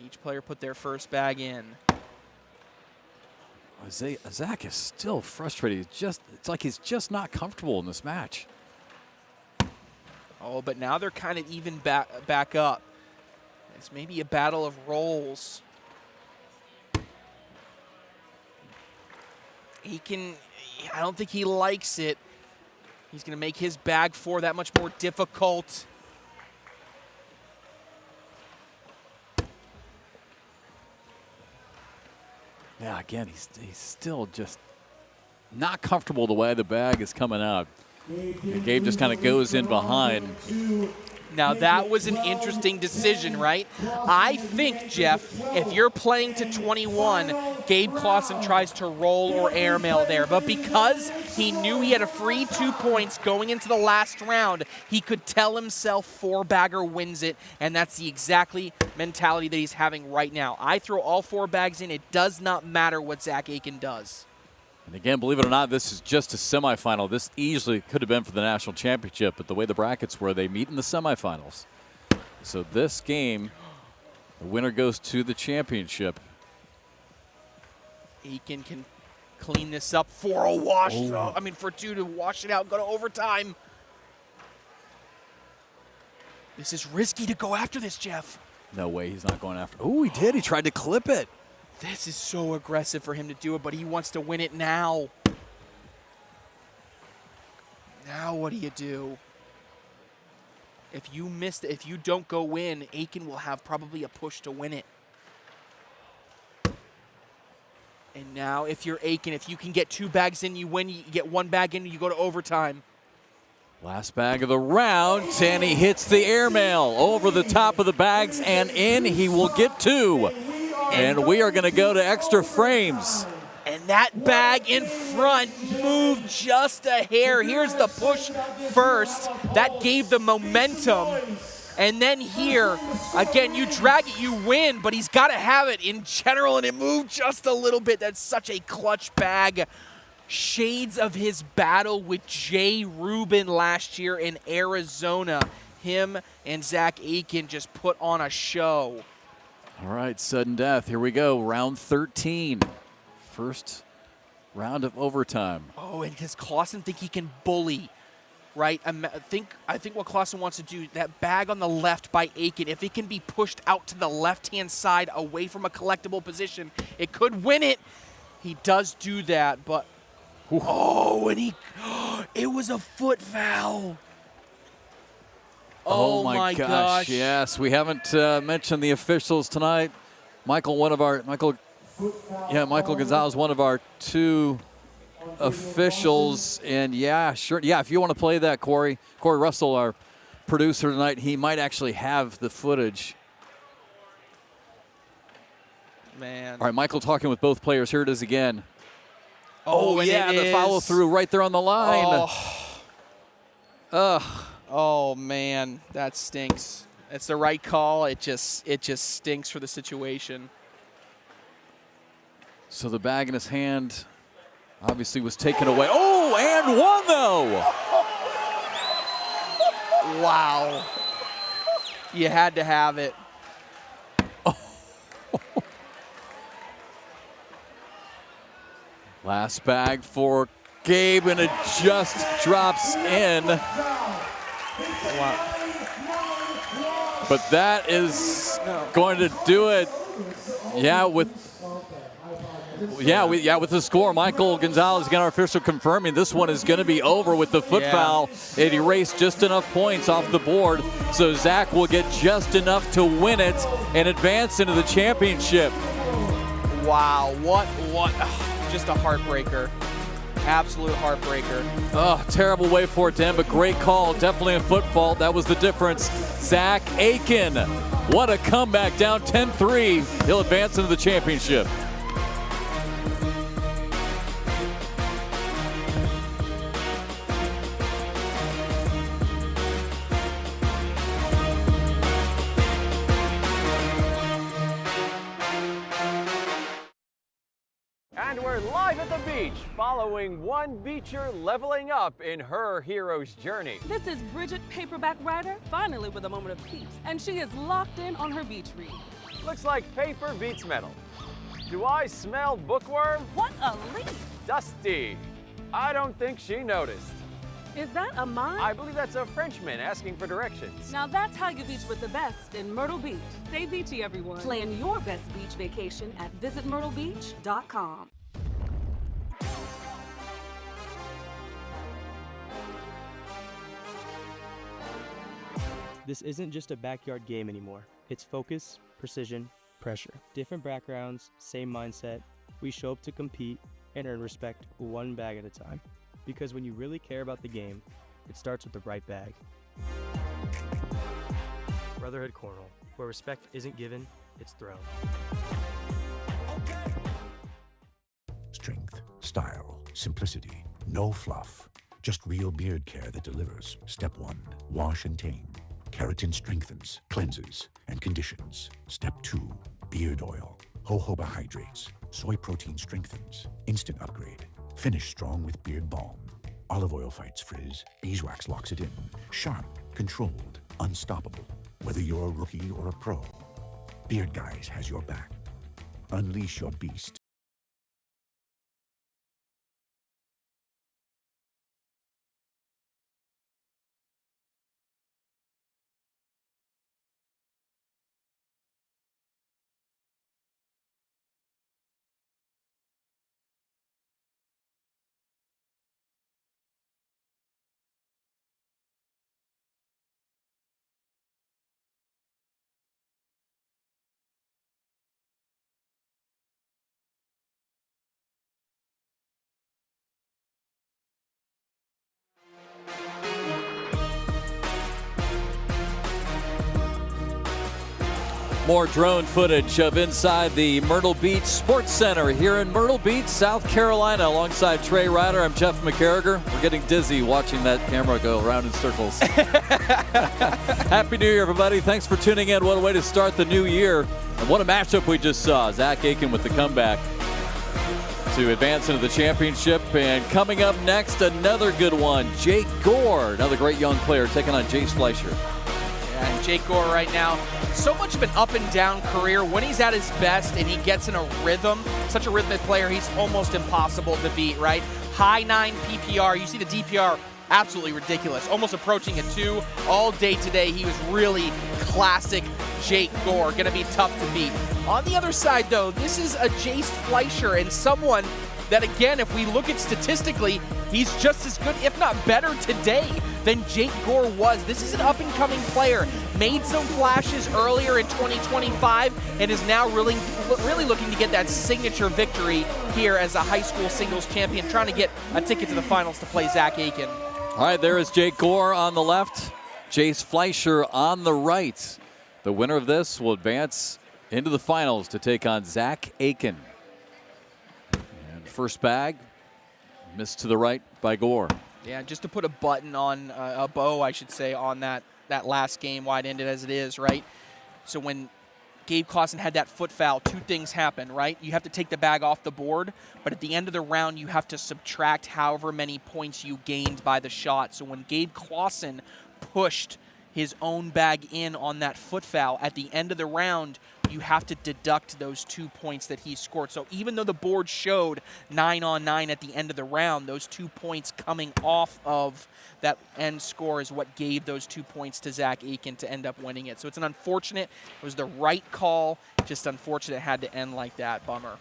B: Each player put their first bag in.
A: Zach is still frustrated. It's like he's just not comfortable in this match.
B: Oh, but now they're kind of even back up. It's maybe a battle of rolls. Aken, I don't think he likes it. He's going to make his bag 4 that much more difficult.
A: Yeah, again, he's still just not comfortable the way the bag is coming out. And Gabe just kind of goes in behind.
B: Now, that was an interesting decision, right? I think, Jeff, if you're playing to 21, Gabe Clawson tries to roll or airmail there. But because he knew he had a free 2 points going into the last round, he could tell himself 4-bagger wins it, and that's the exactly mentality that he's having right now. I throw all 4 bags in. It does not matter what Zach Aken does.
A: And again, believe it or not, this is just a semifinal. This easily could have been for the national championship, but the way the brackets were, they meet in the semifinals. So this game, the winner goes to the championship.
B: Aken can clean this up for a wash. Oh. I mean, for 2 to wash it out, go to overtime. This is risky to go after this, Jeff.
A: No way he's not going after. Oh, he did. He tried to clip it.
B: This is so aggressive for him to do it, but he wants to win it now. Now what do you do? If you miss, if you don't go in, Aken will have probably a push to win it. And now if you're Aken, if you can get 2 bags in, you win. You get 1 bag in, you go to overtime.
A: Last bag of the round, and he hits the airmail over the top of the bags and in. He will get 2. And we are going to go to extra frames.
B: And that bag in front moved just a hair. Here's the push first. That gave the momentum. And then here, again, you drag it, you win, but he's got to have it in general, and it moved just a little bit. That's such a clutch bag. Shades of his battle with Jay Rubin last year in Arizona. him and Zach Aken just put on a show.
A: All right, sudden death. Here we go. Round 13. First round of overtime.
B: Oh, and does Clawson think he can bully? Right? I think what Clawson wants to do, that bag on the left by Aken, if it can be pushed out to the left-hand side away from a collectible position, it could win it. He does do that, but oh, and it was a foot foul.
A: Oh my gosh. Yes, we haven't mentioned the officials tonight. Michael Gonzalez, one of our 2 officials, and yeah, sure. Yeah, if you want to play that, Corey Russell, our producer tonight, he might actually have the footage.
B: Man.
A: All right, Michael talking with both players. Here it is again.
B: Oh
A: yeah, the follow through right there on the line.
B: Oh.
A: Ugh.
B: Oh man, that stinks. It's the right call. It just stinks for the situation.
A: So the bag in his hand obviously was taken away. Oh, and one though.
B: Wow. You had to have it.
A: Last bag for Gabe, and it just drops in.
B: Wow.
A: But that is going to do it. Yeah, with the score, Michael Gonzalez, again, our official, confirming this one is going to be over with the foot foul. It erased just enough points off the board, so Zach will get just enough to win it and advance into the championship.
B: Wow, what? Just a heartbreaker. Absolute heartbreaker.
A: Oh, terrible way for it to end, but great call. Definitely a foot fault. That was the difference. Zach Aken, what a comeback, down 10-3. He'll advance into the championship.
I: And we're live at the beach, following one beacher leveling up in her hero's journey.
J: This is Bridget, paperback writer, finally with a moment of peace. And she is locked in on her beach read.
I: Looks like paper beats metal. Do I smell bookworm?
J: What a leap!
I: Dusty. I don't think she noticed.
J: Is that a mime?
I: I believe that's a Frenchman asking for directions.
J: Now that's how you beach with the best in Myrtle Beach. Stay beachy, everyone. Plan your best beach vacation at visitmyrtlebeach.com.
G: This isn't just a backyard game anymore. It's focus, precision, pressure. Different backgrounds, same mindset. We show up to compete and earn respect one bag at a time. Because when you really care about the game, it starts with the right bag. Brotherhood Cornhole, where respect isn't given, it's thrown.
K: Strength, style, simplicity, no fluff. Just real beard care that delivers. Step 1, wash and tame. Keratin strengthens, cleanses, and conditions. Step 2, beard oil. Jojoba hydrates. Soy protein strengthens. Instant upgrade. Finish strong with beard balm. Olive oil fights frizz. Beeswax locks it in. Sharp, controlled, unstoppable. Whether you're a rookie or a pro, Beard Guys has your back. Unleash your beast.
A: More drone footage of inside the Myrtle Beach Sports Center here in Myrtle Beach, South Carolina. Alongside Trey Ryder, I'm Jeff McCarriger. We're getting dizzy watching that camera go around in circles. Happy New Year, everybody. Thanks for tuning in. What a way to start the new year. And what a matchup we just saw. Zach Aken with the comeback to advance into the championship. And coming up next, another good one. Jake Gore, another great young player, taking on Jace Fleer.
B: And Jake Gore right now, so much of an up and down career. When he's at his best and he gets in a rhythm, such a rhythmic player, he's almost impossible to beat, right? High 9 PPR. You see the DPR, absolutely ridiculous, almost approaching a 2 all day today. He was really classic Jake Gore, gonna be tough to beat. On the other side though, this is a Jace Fleer and someone that, again, if we look at statistically, he's just as good, if not better today than Jake Gore was. This is an up-and-coming player. Made some flashes earlier in 2025 and is now really looking to get that signature victory here as a high school singles champion, trying to get a ticket to the finals to play Zach Aken.
A: All right, there is Jake Gore on the left, Jace Fleer on the right. The winner of this will advance into the finals to take on Zach Aken. And first bag, missed to the right by Gore.
B: Yeah, just to put a button on, a bow, I should say, on that last game, wide ended as it is, right? So when Gabe Clawson had that foot foul, 2 things happen, right? You have to take the bag off the board, but at the end of the round, you have to subtract however many points you gained by the shot. So when Gabe Clawson pushed his own bag in on that foot foul, at the end of the round, you have to deduct those 2 points that he scored. So even though the board showed 9 on 9 at the end of the round, those 2 points coming off of that end score is what gave those 2 points to Zach Aken to end up winning it. So it's an unfortunate, it was the right call, just unfortunate it had to end like that. Bummer.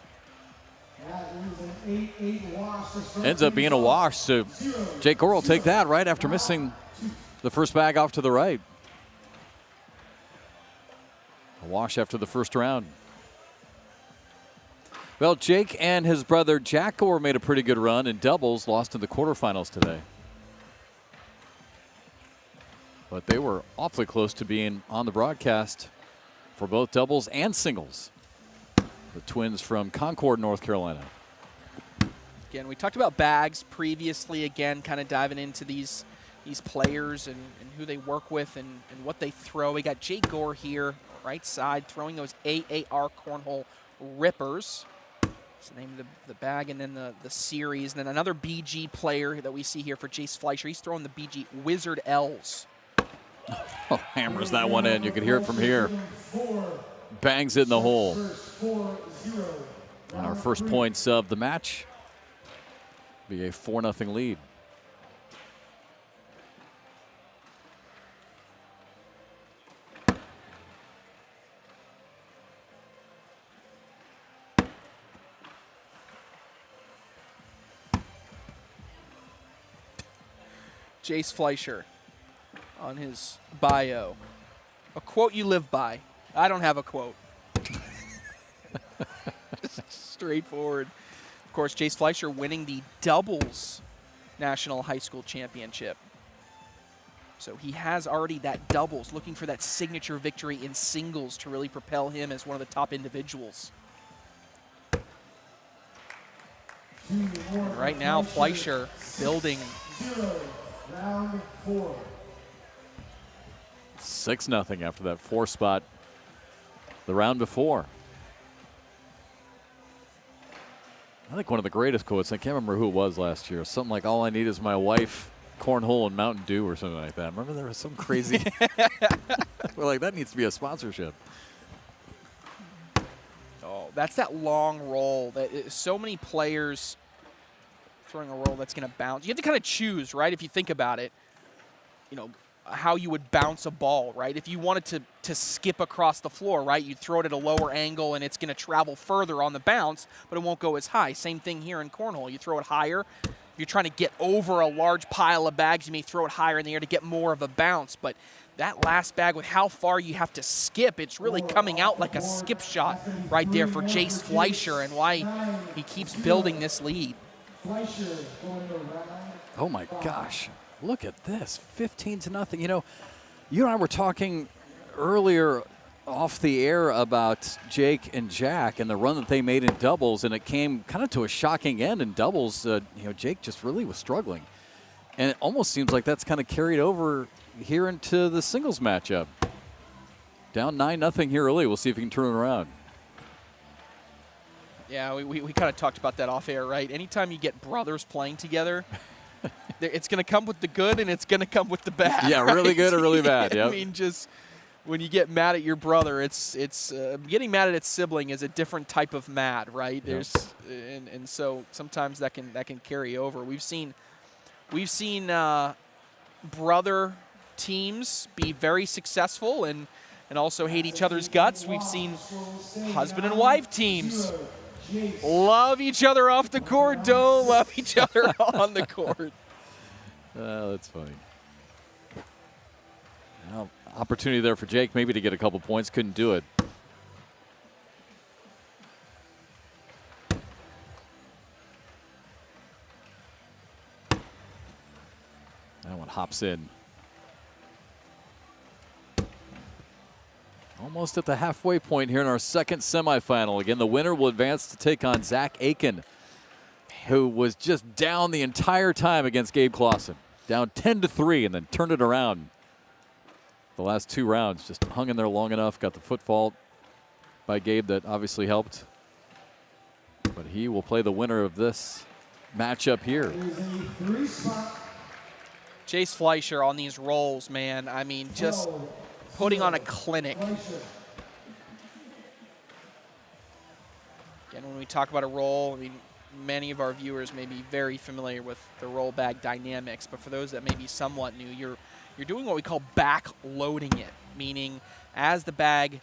A: Ends up being a wash, so Jake Gore will take that right after missing the first bag off to the right. A wash after the first round. Well, Jake and his brother Jack Gore made a pretty good run in doubles, lost in the quarterfinals today. But they were awfully close to being on the broadcast for both doubles and singles. The twins from Concord, North Carolina.
B: Again, we talked about bags previously, again, kind of diving into these players and who they work with and what they throw. We got Jake Gore here, right side, throwing those AAR cornhole rippers. That's the name of the bag, and then the series. And then another BG player that we see here for Jace Fleer. He's throwing the BG Wizard L's.
A: Oh, hammers that one in. You can hear it from here. Bangs it in the hole. And our first points of the match be a 4-0 lead.
B: Jace Fleer on his bio. A quote you live by. I don't have a quote. Straightforward. Of course, Jace Fleer winning the doubles national high school championship. So he has already that doubles, looking for that signature victory in singles to really propel him as one of the top individuals. And right now, Fleer building.
H: Round 4.
A: 6-0 after that 4 spot the round before. I think one of the greatest quotes, I can't remember who it was last year, something like, all I need is my wife, cornhole, and Mountain Dew or something like that. Remember there was some crazy, we're like, that needs to be a sponsorship.
B: Oh, that's that long roll that so many players throwing a roll that's going to bounce. You have to kind of choose, right, if you think about it, you know, how you would bounce a ball, right? If you wanted to skip across the floor, right, you throw it at a lower angle and it's going to travel further on the bounce, but it won't go as high. Same thing here in cornhole. You throw it higher. If you're trying to get over a large pile of bags, you may throw it higher in the air to get more of a bounce, but that last bag with how far you have to skip, it's really coming out like a skip shot right there for Jace Fleer and why he keeps building this lead.
A: Oh my gosh, look at this, 15-0. You know, you and I were talking earlier off the air about Jake and Jack and the run that they made in doubles, and it came kind of to a shocking end in doubles. You know, Jake just really was struggling. And it almost seems like that's kind of carried over here into the singles matchup. Down 9-0 here early. We'll see if he can turn it around.
B: Yeah, we kind of talked about that off air, right? Anytime you get brothers playing together, it's going to come with the good and it's going to come with the bad.
A: Yeah, really
B: right?
A: good or really bad.
B: I
A: Yep.
B: mean, just when you get mad at your brother, it's getting mad at its sibling is a different type of mad, right?
A: Yeah.
B: And so sometimes that can carry over. We've seen brother teams be very successful and also hate each other's guts. We've seen husband and wife teams love each other off the court, don't love each other on the court.
A: That's funny. Well, opportunity there for Jake maybe to get a couple points. Couldn't do it. That one hops in. Almost at the halfway point here in our second semifinal. Again, the winner will advance to take on Zach Aken, who was just down the entire time against Gabe Clawson. Down 10-3 and then turned it around. The last 2 rounds just hung in there long enough. Got the foot fault by Gabe that obviously helped. But he will play the winner of this matchup here.
B: Jace Fleer on these rolls, man. I mean, just putting on a clinic. Again, when we talk about a roll, I mean, many of our viewers may be very familiar with the roll bag dynamics, but for those that may be somewhat new, you're doing what we call back loading it, meaning as the bag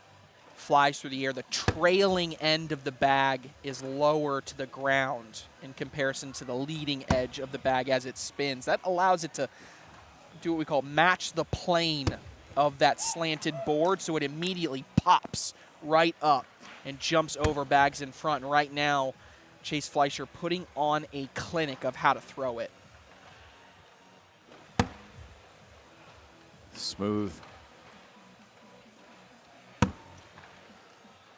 B: flies through the air, the trailing end of the bag is lower to the ground in comparison to the leading edge of the bag as it spins. That allows it to do what we call match the plane of that slanted board, so it immediately pops right up and jumps over bags in front. And right now, Jace Fleer putting on a clinic of how to throw it.
A: Smooth.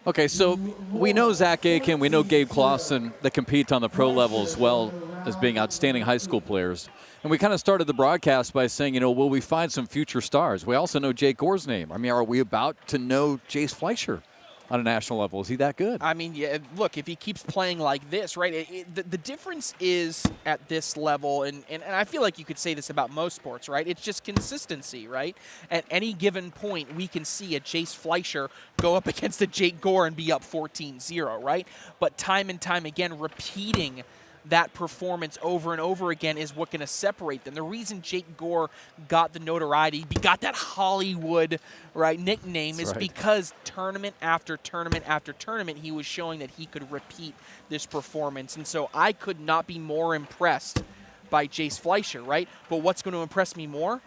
A: Okay, so we know Zach Aken, we know Gabe Clawson that compete on the pro level as well as being outstanding high school players. And we kind of started the broadcast by saying, you know, will we find some future stars? We also know Jake Gore's name. I mean, are we about to know Jace Fleer on a national level? Is he that good?
B: I mean, yeah, look, if he keeps playing like this, right, the difference is at this level, and I feel like you could say this about most sports, right? It's just consistency, right? At any given point, we can see a Jace Fleer go up against a Jake Gore and be up 14-0, right? But time and time again, repeating that performance over and over again is what going to separate them. The reason Jake Gore got the notoriety, got that Hollywood nickname, is because tournament after tournament after tournament, he was showing that he could repeat this performance. And so I could not be more impressed by Jace Fleer, right? But what's going to impress me more?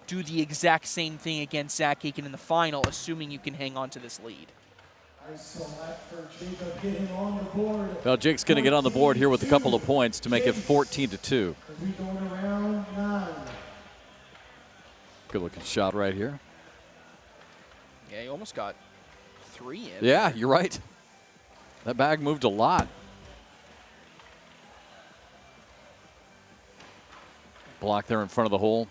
B: Do the exact same thing against Zach Aken in the final, assuming you can hang on to this lead.
A: Well, Jake's going to get on the board here with a couple of points to make it 14-2. Good looking shot right here.
B: Yeah, he almost got 3 in.
A: Yeah, you're right. That bag moved a lot. Block there in front of the hole.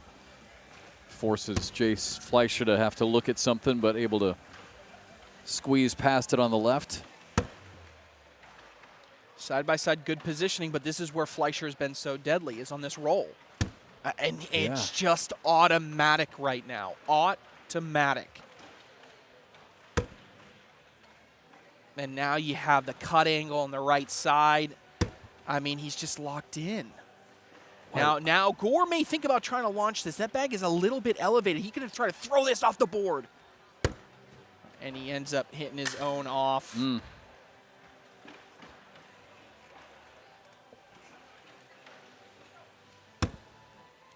A: Forces Jace Fleer to have to look at something, but able to squeeze past it on the left.
B: Side-by-side good positioning, but this is where Fleer has been so deadly, is on this roll. And it's just automatic right now. Automatic. And now you have the cut angle on the right side. I mean, he's just locked in. Now Gore may think about trying to launch this. That bag is a little bit elevated. He could try to throw this off the board. And he ends up hitting his own off.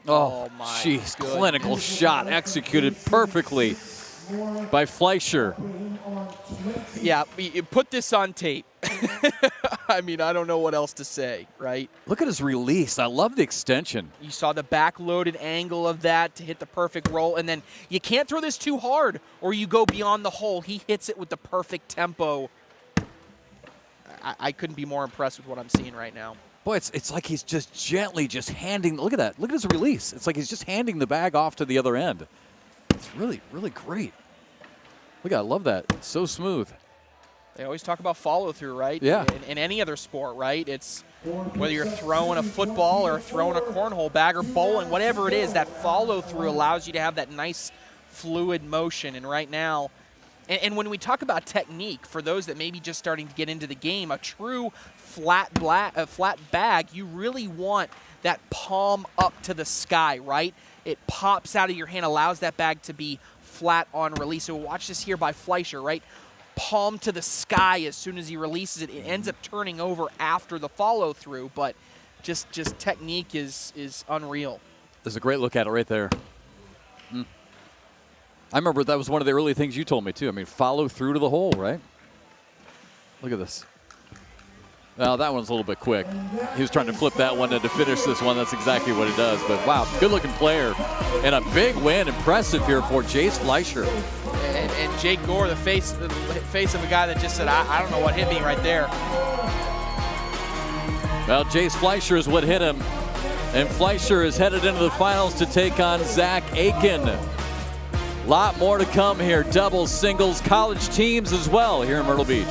A: Oh, my jeez. Clinical shot executed perfectly by Fleer.
B: Yeah, you put this on tape. I mean, I don't know what else to say, right?
A: Look at his release. I love the extension.
B: You saw the back-loaded angle of that to hit the perfect roll, and then you can't throw this too hard or you go beyond the hole. He hits it with the perfect tempo. I couldn't be more impressed with what I'm seeing right now.
A: Boy, it's like he's just gently just handing. Look at that. Look at his release. It's like he's just handing the bag off to the other end. It's really, really great. Look, I love that. It's so smooth.
B: They always talk about follow-through, right?
A: Yeah.
B: In any other sport, right? It's whether you're throwing a football or throwing a cornhole bag or bowling, whatever it is, that follow-through allows you to have that nice fluid motion. And right now, and when we talk about technique, for those that may be just starting to get into the game, a true flat bag, you really want that palm up to the sky, right? It pops out of your hand, allows that bag to be flat on release. So watch this here by Fleischer, right? Palm to the sky as soon as he releases it. It ends up turning over after the follow through, but just technique is unreal.
A: There's a great look at it right there. I remember that was one of the early things you told me too. I mean, follow through to the hole, right? Look at this. Well, that one's a little bit quick. He was trying to flip that one and to finish this one. That's exactly what he does. But wow, good-looking player. And a big win. Impressive here for Jace Fleischer.
B: And Jake Gore, the face of a guy that just said, I don't know what hit me right there.
A: Well, Jace Fleischer is what hit him. And Fleischer is headed into the finals to take on Zach Aken. Lot more to come here. Doubles, singles, college teams as well here in Myrtle Beach.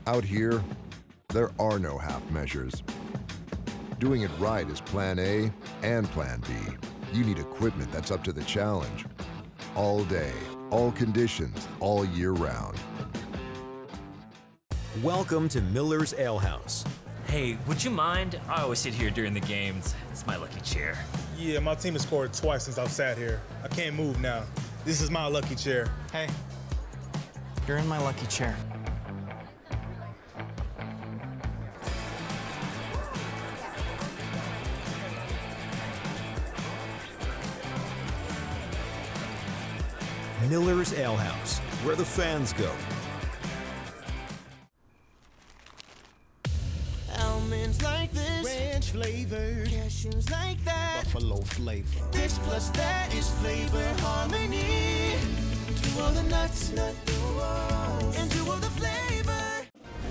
L: Out here, there are no half measures. Doing it right is plan A and plan B. You need equipment that's up to the challenge. All day, all conditions, all year round.
M: Welcome to Miller's Ale House.
N: Hey, would you mind? I always sit here during the games. It's my lucky chair.
O: Yeah, my team has scored twice since I've sat here. I can't move now. This is my lucky chair.
P: Hey, you're in my lucky chair.
M: Miller's Ale House, where the fans go.
D: Almonds like this, ranch flavor. Cashews like that, buffalo flavor. This plus that is flavor harmony. Do all the nuts, and do all the flavor.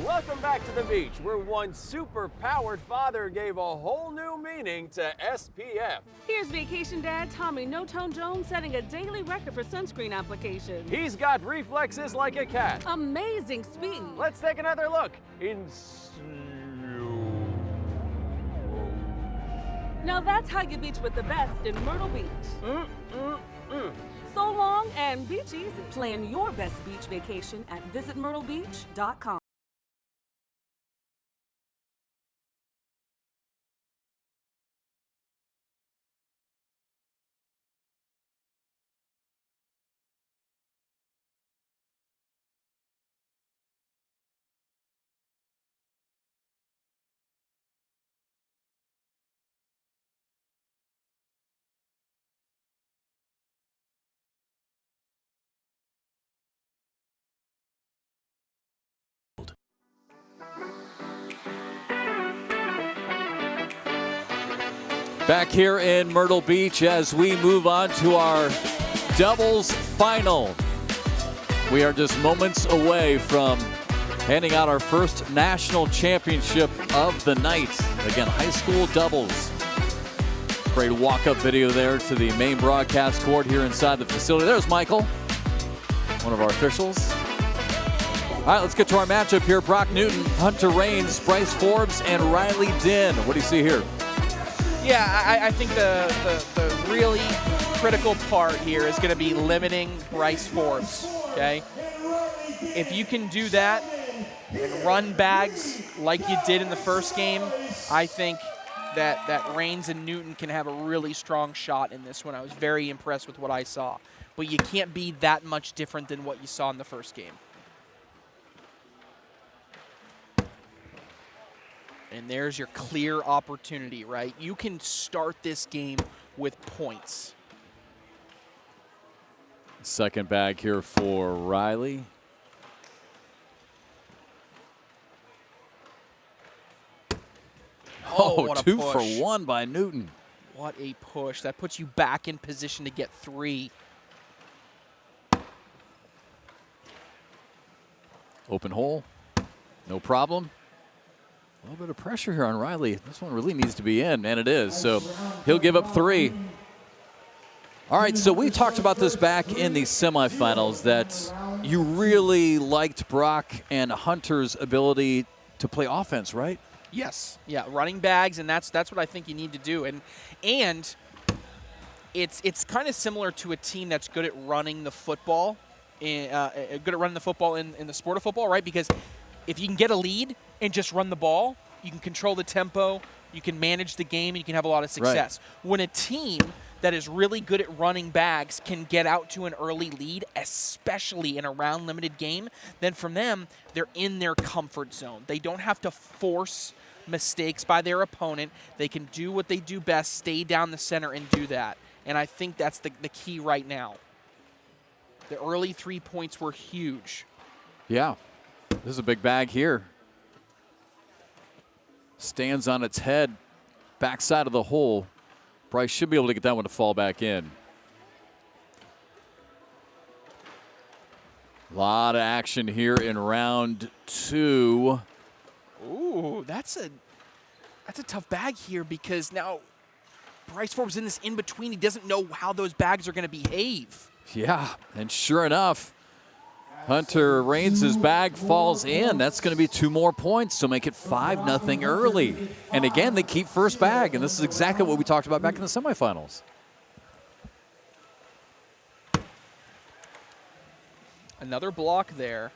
I: Welcome back to the beach, where one super-powered father gave a whole new meaning to SPF.
J: Here's Vacation Dad Tommy No-Tone Jones setting a daily record for sunscreen application.
I: He's got reflexes like a cat.
J: Amazing speed.
I: Let's take another look in
J: Now that's how you beach with the best in Myrtle Beach. So long and beach easy. Plan your best beach vacation at visitmyrtlebeach.com.
A: Back here in Myrtle Beach as we move on to our doubles final. We are just moments away from handing out our first national championship of the night. Again, high school doubles. Great walk-up video there to the main broadcast court here inside the facility. There's Michael, one of our officials. All right, let's get to our matchup here. Brock Newton, Hunter Raines, Bryce Forbes, and Riley Dinh. What do you see here?
B: Yeah, I think the really critical part here is going to be limiting Bryce Forbes, okay? If you can do that and run bags like you did in the first game, I think that Raines and Newton can have a really strong shot in this one. I was very impressed with what I saw. But you can't be that much different than what you saw in the first game. And there's your clear opportunity, right? You can start this game with points.
A: Second bag here for Riley.
B: Oh,
A: 2 for 1 by Newton.
B: What a push. That puts you back in position to get 3.
A: Open hole. No problem. A little bit of pressure here on Riley. This one really needs to be in, and it is. So he'll give up 3. All right, so we talked about this back in the semifinals, that you really liked Brock and Hunter's ability to play offense, right?
B: Yes. Yeah, running bags, and that's what I think you need to do. And it's kind of similar to a team that's good at running the football, in the sport of football, right? Because if you can get a lead and just run the ball, you can control the tempo, you can manage the game, and you can have a lot of success. Right. When a team that is really good at running bags can get out to an early lead, especially in a round-limited game, then from them, they're in their comfort zone. They don't have to force mistakes by their opponent. They can do what they do best, stay down the center and do that. And I think that's the key right now. The early 3 points were huge.
A: Yeah. This is a big bag here. Stands on its head, backside of the hole. Bryce should be able to get that one to fall back in. A lot of action here in round 2.
B: Ooh, that's a tough bag here, because now Bryce Forbes in this in-between. He doesn't know how those bags are going to behave.
A: Yeah, and sure enough, Hunter Raines' bag falls in. That's going to be 2 more points, so make it 5-0 early. And again, they keep first bag, and this is exactly what we talked about back in the semifinals.
B: Another block there.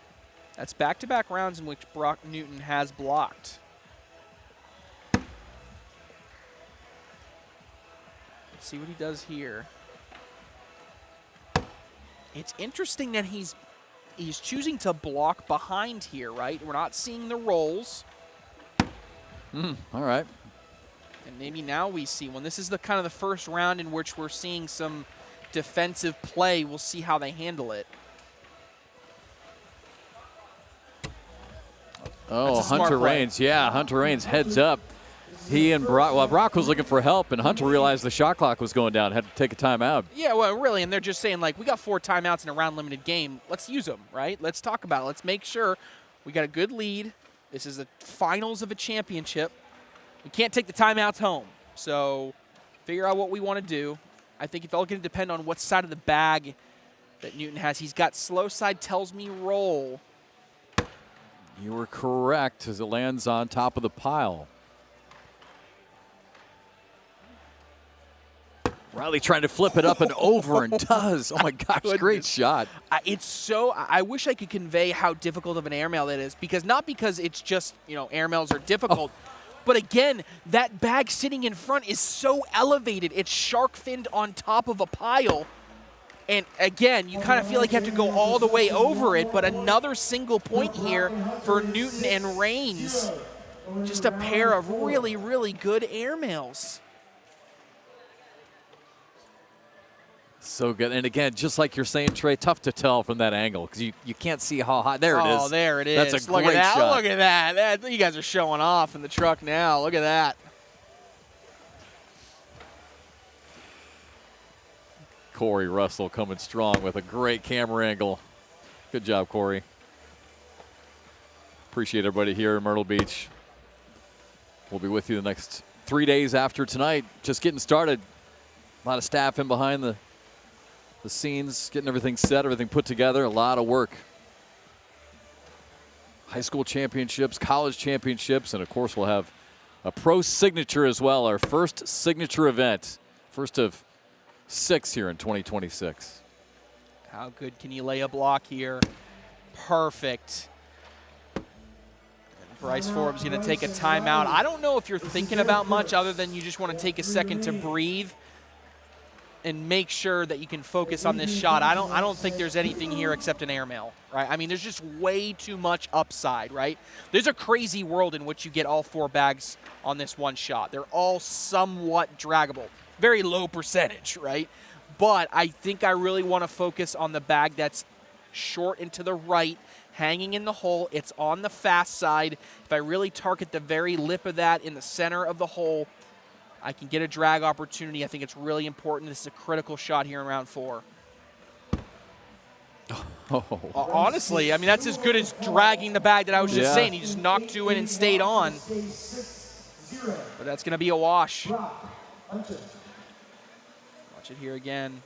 B: That's back-to-back rounds in which Brock Newton has blocked. Let's see what he does here. It's interesting that he's choosing to block behind here, right? We're not seeing the rolls.
A: All right.
B: And maybe now we see one. This is the kind of the first round in which we're seeing some defensive play. We'll see how they handle it.
A: Oh, Hunter Raines. Yeah, Hunter Raines heads up. He and Brock, well, Brock was looking for help, and Hunter realized the shot clock was going down, had to take a timeout.
B: Yeah, well, really, and they're just saying, like, we got 4 timeouts in a round-limited game. Let's use them, right? Let's talk about it. Let's make sure we got a good lead. This is the finals of a championship. We can't take the timeouts home. So figure out what we want to do. I think it's all going to depend on what side of the bag that Newton has. He's got slow side, tells me roll.
A: You were correct as it lands on top of the pile. Riley trying to flip it up and over and does. Oh my gosh, great shot.
B: It's so, I wish I could convey how difficult of an airmail it is, because not because it's just, you know, airmails are difficult, but again, that bag sitting in front is so elevated. It's shark finned on top of a pile. And again, you kind of feel like you have to go all the way over it, but another single point here for Newton and Raines. Just a pair of really, really good airmails.
A: So good. And again, just like you're saying, Trey, tough to tell from that angle because you can't see how high. There it is.
B: Oh, there it is.
A: That's a
B: Look
A: great
B: at that.
A: shot.
B: Look at that. You guys are showing off in the truck now. Look at that.
A: Corey Russell coming strong with a great camera angle. Good job, Corey. Appreciate everybody here in Myrtle Beach. We'll be with you the next 3 days after tonight. Just getting started. A lot of staff in behind the scenes, getting everything set, everything put together. A lot of work. High school championships, college championships, and of course we'll have a pro signature as well, our first signature event. First of 6 here in 2026.
B: How good can you lay a block here? Perfect. And Bryce Forbes going to take a timeout. I don't know if you're thinking about much other than you just want to take a second to breathe and make sure that you can focus on this shot. I don't think there's anything here except an airmail, right? I mean, there's just way too much upside, right? There's a crazy world in which you get all 4 bags on this one shot. They're all somewhat draggable. Very low percentage, right? But I think I really want to focus on the bag that's short and to the right, hanging in the hole. It's on the fast side. If I really target the very lip of that in the center of the hole, I can get a drag opportunity. I think it's really important. This is a critical shot here in round 4. Honestly, I mean, that's as good as dragging the bag that I was just saying. He just knocked 2 in and stayed on. But that's going to be a wash. Watch it here again.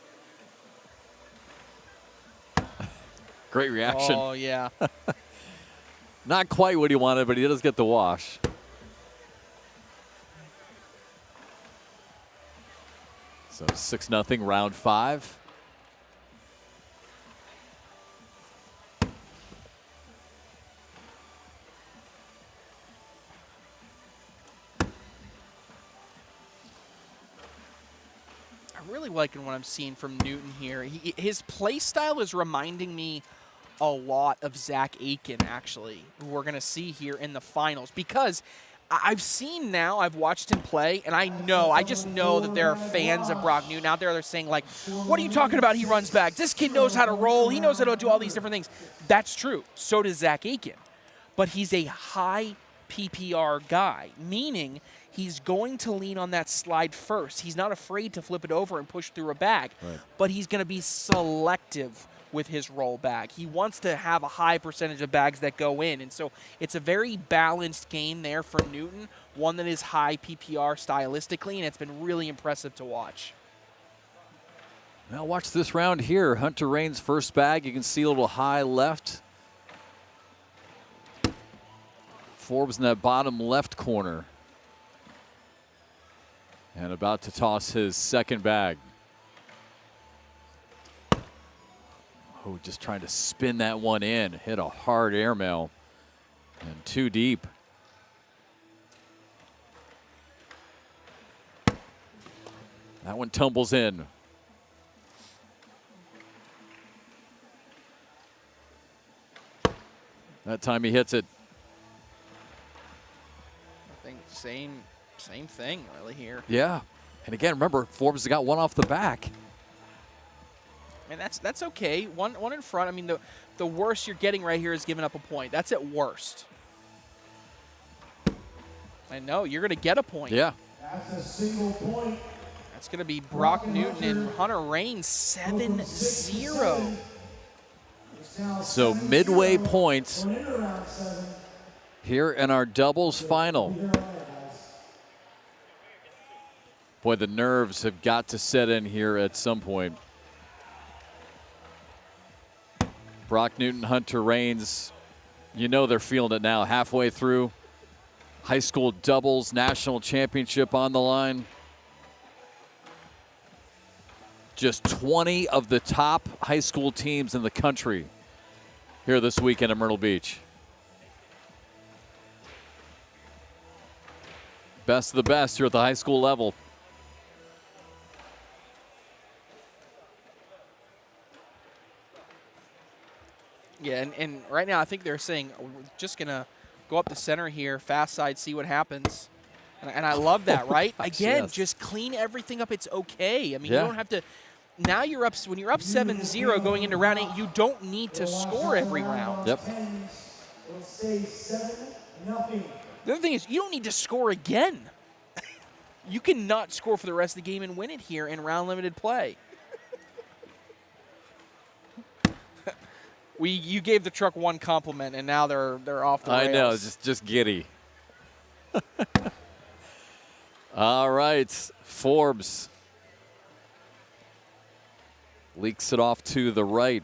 A: Great reaction.
B: Oh, yeah.
A: Not quite what he wanted, but he does get the wash. So 6-0, round 5.
B: I'm really liking what I'm seeing from Newton here. His play style is reminding me a lot of Zach Aken, actually, who we're going to see here in the finals. Because I've watched him play, and I just know that there are fans of Brock Newton out there that are saying, like, what are you talking about? He runs back. This kid knows how to roll. He knows how to do all these different things. That's true. So does Zach Aken. But he's a high PPR guy, meaning he's going to lean on that slide first. He's not afraid to flip it over and push through a bag, but he's going to be selective with his roll bag. He wants to have a high percentage of bags that go in, and so it's a very balanced game there for Newton, one that is high PPR stylistically, and it's been really impressive to watch.
A: Now watch this round here. Hunter Rain's first bag. You can see a little high left. Forbes in that bottom left corner. And about to toss his second bag. Oh, just trying to spin that one in. Hit a hard airmail. And too deep. That one tumbles in. That time he hits it.
B: I think same thing really here.
A: Yeah. And again, remember, Forbes got one off the back.
B: And that's okay. One in front. I mean, the worst you're getting right here is giving up a point. That's at worst. I know you're going to get a point.
A: Yeah.
H: That's a single point.
B: That's going to be Brock Newton and Hunter Rain 7-0.
A: So midway points here in our doubles final. Boy, the nerves have got to set in here at some point. Brock Newton, Hunter Rains, you know they're feeling it now. Halfway through, high school doubles national championship on the line. Just 20 of the top high school teams in the country here this weekend at Myrtle Beach. Best of the best here at the high school level.
B: Yeah, and right now I think they're saying we're just going to go up the center here, fast side, see what happens. And I love that, right? Again,
A: yes.
B: Just clean everything up. It's okay. I mean, you don't have to. Now you're up. When you're up 7-0 going into round 8, you don't need to score every round.
A: Yep.
H: It'll stay 7-0.
B: The other thing is you don't need to score again. You cannot score for the rest of the game and win it here in round limited play. You gave the truck one compliment, and now they're off the rails.
A: I know, just giddy. All right, Forbes leaks it off to the right.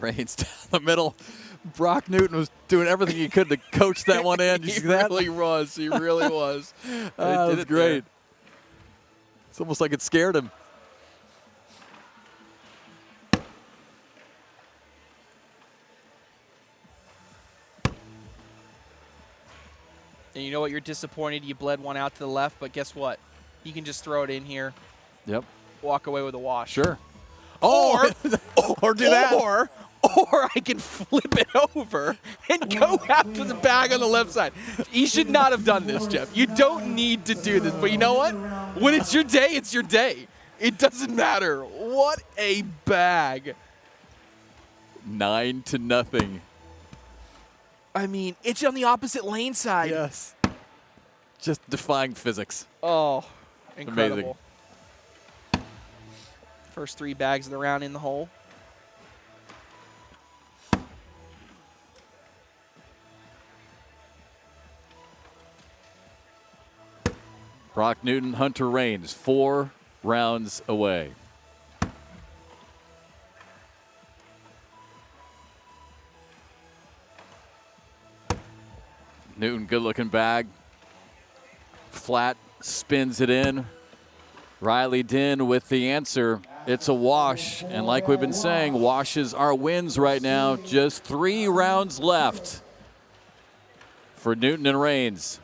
A: Rains down the middle. Brock Newton was doing everything he could to coach that one in. Did you see that?
B: He really was. He really was.
A: That was great. It's almost like it scared him.
B: And you know what? You're disappointed you bled one out to the left, but guess what? You can just throw it in here.
A: Yep.
B: Walk away with a wash.
A: Sure.
B: Or
A: do that.
B: Or I can flip it over and go after the bag on the left side. You should not have done this, Jeff. You don't need to do this. But you know what? When it's your day, it's your day. It doesn't matter. What a bag.
A: 9-0.
B: I mean, it's on the opposite lane side.
A: Yes. Just defying physics.
B: Oh, incredible.
A: Amazing.
B: First 3 bags of the round in the hole.
A: Brock Newton, Hunter Rains, 4 rounds away. Newton, good-looking bag. Flat, spins it in. Riley Dinh with the answer. It's a wash, and like we've been saying, washes are wins right now. Just 3 rounds left for Newton and Rains.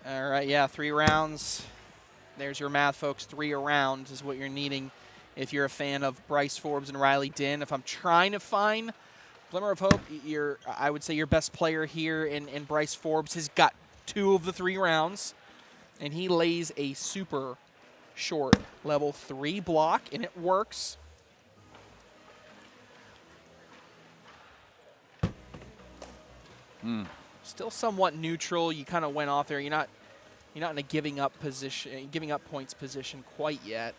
B: All right, yeah, 3 rounds. There's your math, folks. 3 rounds is what you're needing if you're a fan of Bryce Forbes and Riley Dinh. If I'm trying to find glimmer of hope, I would say your best player here in Bryce Forbes has got 2 of the 3 rounds, and he lays a super short level 3 block, and it works. Still somewhat neutral. You kind of went off there. You're not in a giving up points position quite yet.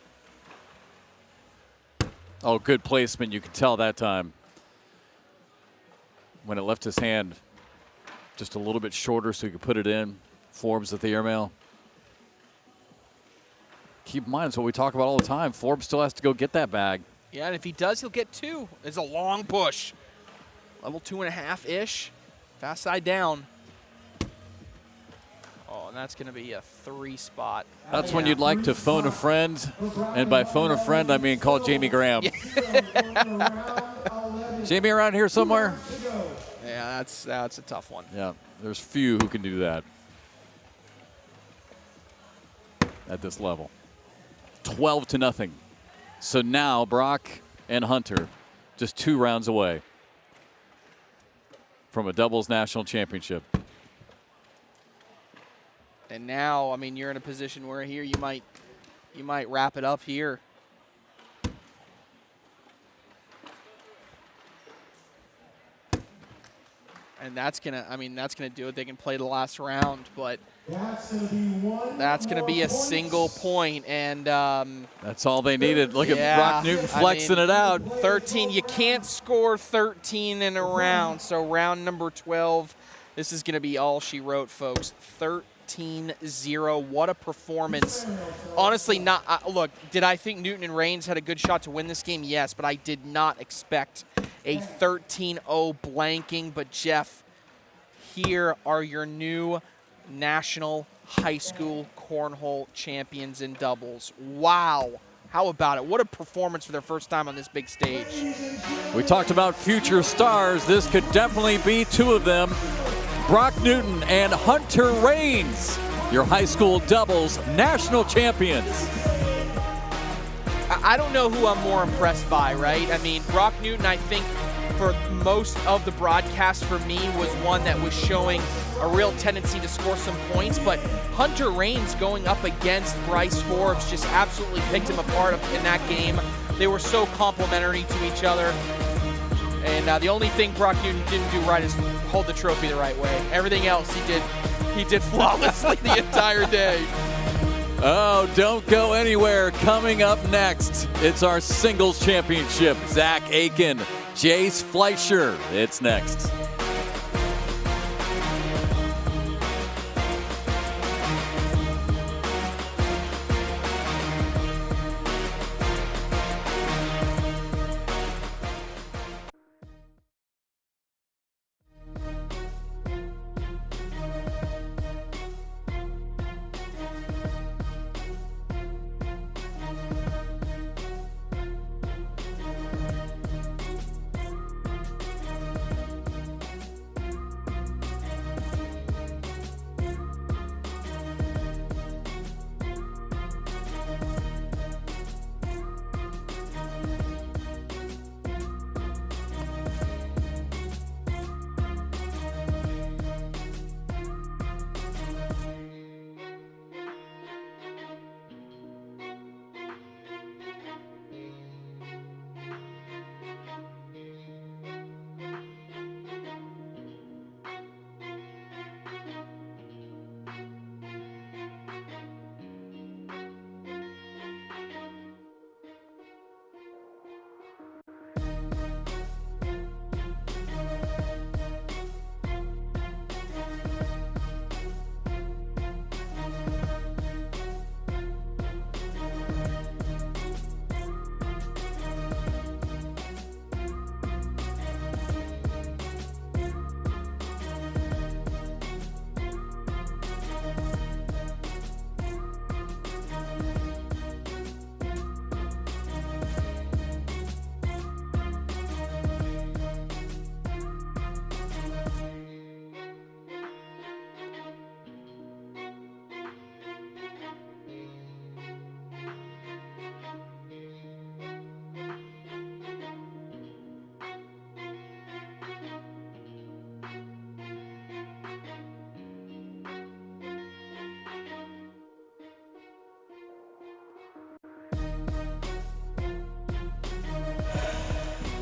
A: Oh, good placement. You could tell that time when it left his hand just a little bit shorter so he could put it in. Forbes at the airmail. Keep in mind, it's what we talk about all the time. Forbes still has to go get that bag.
B: Yeah, and if he does, he'll get 2. It's a long push. Level 2.5-ish. Fast side down. Oh, and that's going to be a 3 spot.
A: That's when you'd like to phone a friend. And by phone a friend, I mean call Jamie Graham. Jamie around here somewhere?
B: Yeah, that's a tough one.
A: Yeah, there's few who can do that at this level. 12-0. So now Brock and Hunter just 2 rounds away from a doubles national championship.
B: And now, I mean, you're in a position where here you might wrap it up here. And that's gonna do it. They can play the last round, but that's gonna be a single point, and
A: that's all they needed. Look at Brock Newton flexing it out.
B: 13. You can't score 13 in a round. So round number 12, this is gonna be all she wrote, folks. 13-0. What a performance! Honestly, look. Did I think Newton and Rains had a good shot to win this game? Yes, but I did not expect a 13-0 blanking. But Jeff, here are your new national high school cornhole champions in doubles. Wow. How about it? What a performance for their first time on this big stage.
A: We talked about future stars. This could definitely be 2 of them. Brock Newton and Hunter Rains, your high school doubles national champions.
B: I don't know who I'm more impressed by, right? I mean, Brock Newton, I think, for most of the broadcast for me was one that was showing a real tendency to score some points, but Hunter Rains going up against Bryce Forbes just absolutely picked him apart in that game. They were so complimentary to each other. And the only thing Brock Newton didn't do right is hold the trophy the right way. Everything else he did flawlessly the entire day.
A: Oh, don't go anywhere. Coming up next, it's our singles championship. Zach Aken, Jace Fleer. It's next.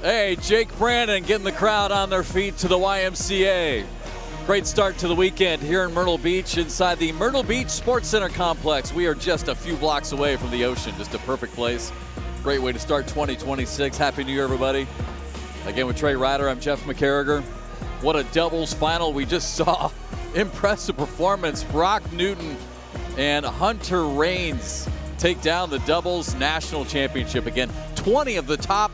A: Hey, Jake Brandon getting the crowd on their feet to the YMCA. Great start to the weekend here in Myrtle Beach inside the Myrtle Beach Sports Center complex. We are just a few blocks away from the ocean. Just a perfect place. Great way to start 2026. Happy New Year, everybody. Again with Trey Ryder, I'm Jeff McCarriger. What a doubles final we just saw. Impressive performance. Brock Newton and Hunter Raines take down the doubles national championship again. 20 of the top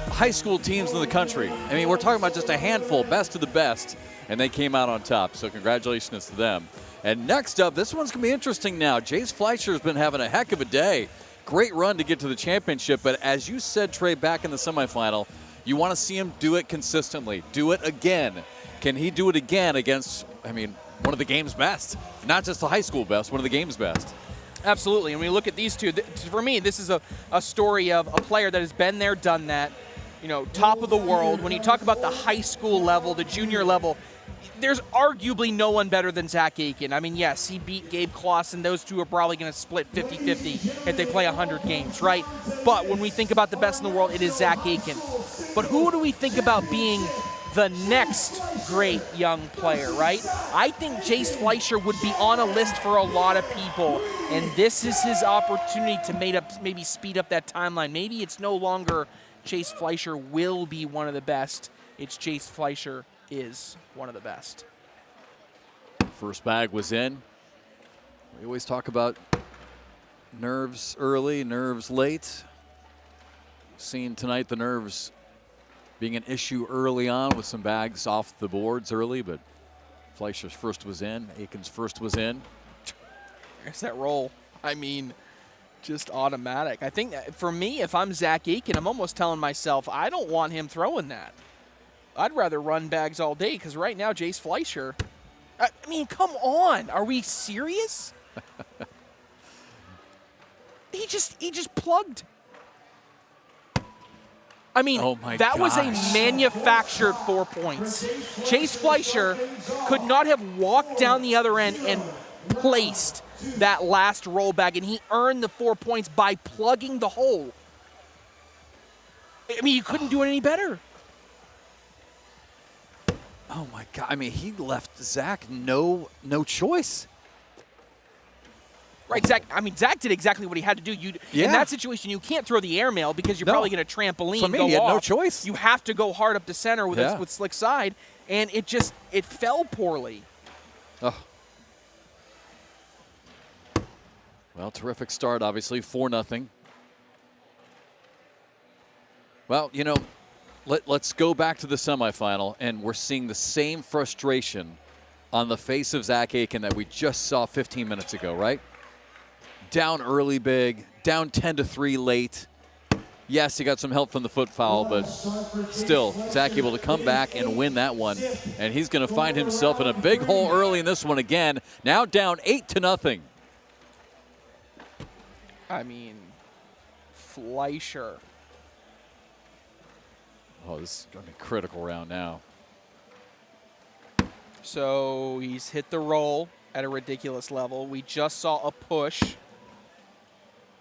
A: high school teams in the country. I mean, we're talking about just a handful, best of the best, and they came out on top. So congratulations to them. And next up, this one's going to be interesting now. Jace Fleischer has been having a heck of a day. Great run to get to the championship, but as you said, Trey, back in the semifinal, you want to see him do it consistently. Do it again. Can he do it again against, I mean, one of the game's best? Not just the high school best, one of the game's best.
B: Absolutely. And when you look at these two, for me, this is a story of a player that has been there, done that, you know, top of the world. When you talk about the high school level, the junior level, there's arguably no one better than Zach Aken. I mean, yes, he beat Gabe Clawson. Those two are probably going to split 50-50 if they play 100 games, right? But when we think about the best in the world, it is Zach Aken. But who do we think about being the next great young player, right? I think Jace Fleischer would be on a list for a lot of people, and this is his opportunity to maybe speed up that timeline. Maybe it's no longer Jace Fleischer will be one of the best. It's Jace Fleischer is one of the best.
A: First bag was in. We always talk about nerves early, nerves late. Seen tonight the nerves being an issue early on with some bags off the boards early, but Fleischer's first was in. Aken's first was in.
B: There's that roll. I mean, just automatic. I think that for me, if I'm Zach Aken, I'm almost telling myself, I don't want him throwing that. I'd rather run bags all day, because right now, Jace Fleischer, I mean, come on. Are we serious? He just plugged. I mean, that was a manufactured 4 points. Jace Fleischer could not have walked down the other end and placed that last roll bag, and he earned the 4 points by plugging the hole. I mean, you couldn't do it any better.
A: Oh my God! I mean, he left Zach no choice.
B: Right, Zach. I mean, Zach did exactly what he had to do. In that situation, you can't throw the airmail because you're probably going to trampoline.
A: For me,
B: go
A: he had
B: off.
A: no choice.
B: You have to go hard up the center with slick side, and it fell poorly.
A: Oh. Well, terrific start, obviously, 4-0. Well, you know, let's go back to the semifinal, and we're seeing the same frustration on the face of Zach Aken that we just saw 15 minutes ago, right? Down early big, down 10-3 late. Yes, he got some help from the foot foul, but still, Zach able to come back and win that one. And he's going to find himself in a big hole early in this one again. Now down 8-0.
B: I mean, Fleischer.
A: Oh, this is going to be a critical round now.
B: So he's hit the roll at a ridiculous level. We just saw a push.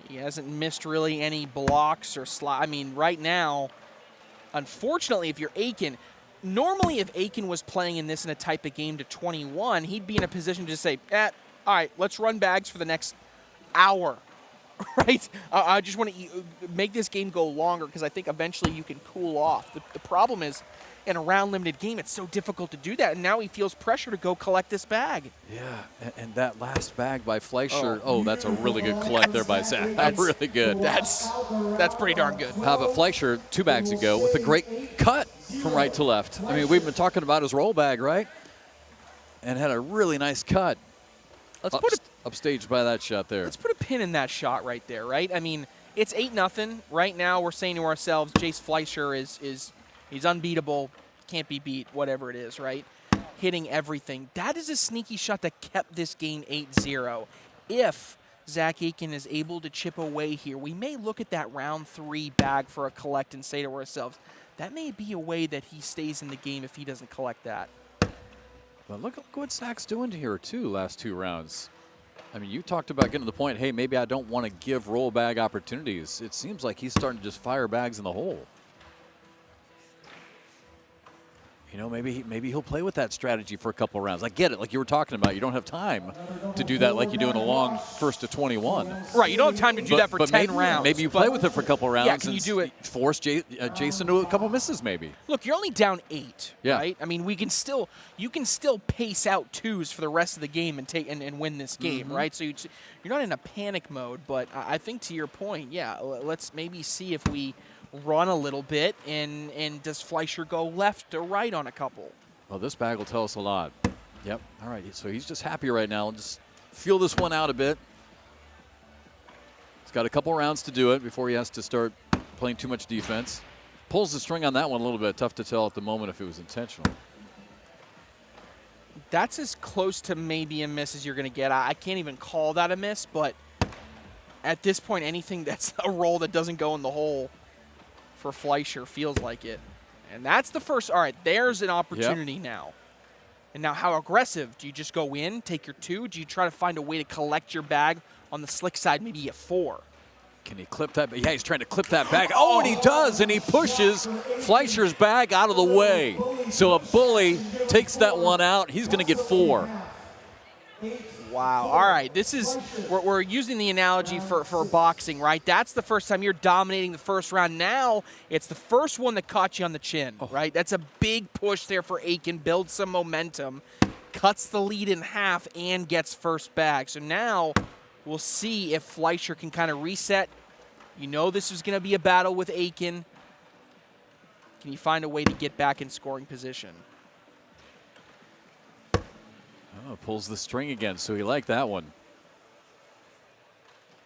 B: He hasn't missed really any blocks or I mean, right now, unfortunately, if you're Aken, normally if Aken was playing in this in a type of game to 21, he'd be in a position to just say, all right, let's run bags for the next hour, right? I just want to make this game go longer because I think eventually you can cool off. The problem is, in a round-limited game, it's so difficult to do that, and now he feels pressure to go collect this bag.
A: Yeah, and that last bag by Fleischer, that's a really good collect there by Zach. That's really good.
B: That's pretty darn good.
A: How about Fleischer 2 bags ago with a great cut from right to left? I mean, we've been talking about his roll bag, right? And had a really nice cut.
B: Let's
A: upstaged by that shot there.
B: Let's put a pin in that shot right there, right? I mean, it's 8-0. Right now, we're saying to ourselves, Jace Fleischer he's unbeatable, can't be beat, whatever it is, right? Hitting everything. That is a sneaky shot that kept this game 8-0. If Zach Aken is able to chip away here, we may look at that round 3 bag for a collect and say to ourselves, that may be a way that he stays in the game if he doesn't collect that.
A: But look what Zach's doing here, too, last 2 rounds. I mean, you talked about getting to the point, hey, maybe I don't want to give roll bag opportunities. It seems like he's starting to just fire bags in the hole. You know, maybe he'll play with that strategy for a couple rounds. I get it, like you were talking about. You don't have time to do that like you do in a long first to 21.
B: Right, you don't have time to do that for 10 rounds.
A: Maybe you play with it for a couple rounds.
B: Yeah, can you do it?
A: Force Jason to a couple misses, maybe.
B: Look, you're only down 8,
A: yeah.
B: right? I mean, you can still pace out 2s for the rest of the game and win this game, right? So you're not in a panic mode. But I think to your point, yeah, let's maybe see if we run a little bit, and does Fleischer go left or right on a couple?
A: Well, this bag will tell us a lot. Yep. All right. So he's just happy right now. Just feel this one out a bit. He's got a couple rounds to do it before he has to start playing too much defense. Pulls the string on that one a little bit. Tough to tell at the moment if it was intentional.
B: That's as close to maybe a miss as you're going to get. I can't even call that a miss, but at this point, anything that's a roll that doesn't go in the hole for Fleischer feels like it. And that's the first. All right, there's an opportunity now. And now how aggressive? Do you just go in, take your 2? Do you try to find a way to collect your bag on the slick side, maybe at 4?
A: Can he clip that? Yeah, he's trying to clip that bag. Oh, and he does, and he pushes Fleischer's bag out of the way. So a bully takes that one out. He's going to get 4.
B: Wow. All right. This is, we're using the analogy for boxing, right? That's the first time you're dominating the first round. Now it's the first one that caught you on the chin, right? That's a big push there for Aken. Builds some momentum, cuts the lead in half, and gets first bag. So now we'll see if Fleischer can kind of reset. You know this is going to be a battle with Aken. Can you find a way to get back in scoring position?
A: Oh, pulls the string again, so he liked that one.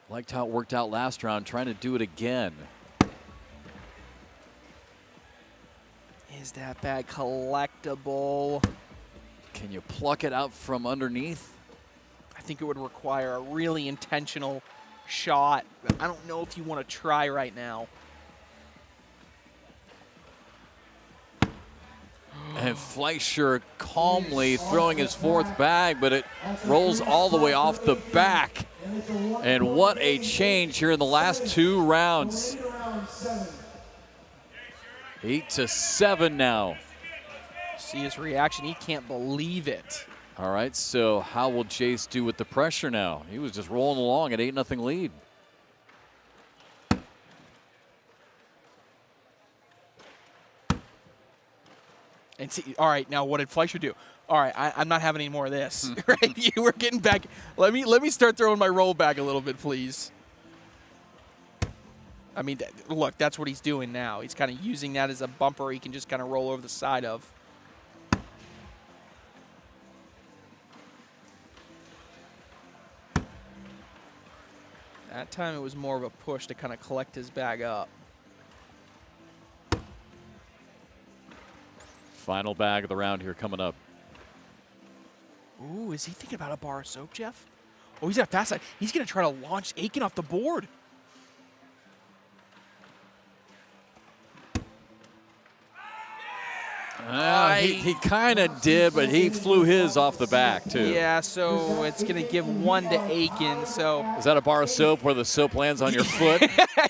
A: Liked how it worked out last round, trying to do it again.
B: Is that bag collectible?
A: Can you pluck it out from underneath?
B: I think it would require a really intentional shot. I don't know if you want to try right now.
A: And Fleischer calmly throwing his 4th bag, but it rolls all the way off the back. And what a change here in the last 2 rounds. 8-7 now.
B: See his reaction. He can't believe it.
A: All right, so how will Jace do with the pressure now? He was just rolling along at 8-0 lead.
B: And see, all right, now what did Fleischer do? All right, I'm not having any more of this. Right? You were getting back. Let me start throwing my roll back a little bit, please. I mean, look, that's what he's doing now. He's kind of using that as a bumper he can just kind of roll over the side of. That time it was more of a push to kind of collect his bag up.
A: Final bag of the round here coming up.
B: Ooh, is he thinking about a bar of soap, Jeff? Oh, he's at fast side. He's going to try to launch Aken off the board.
A: He kind of did, but he flew his off the back, too.
B: Yeah, so it's going to give 1 to Aken. So
A: is that a bar of soap where the soap lands on your foot?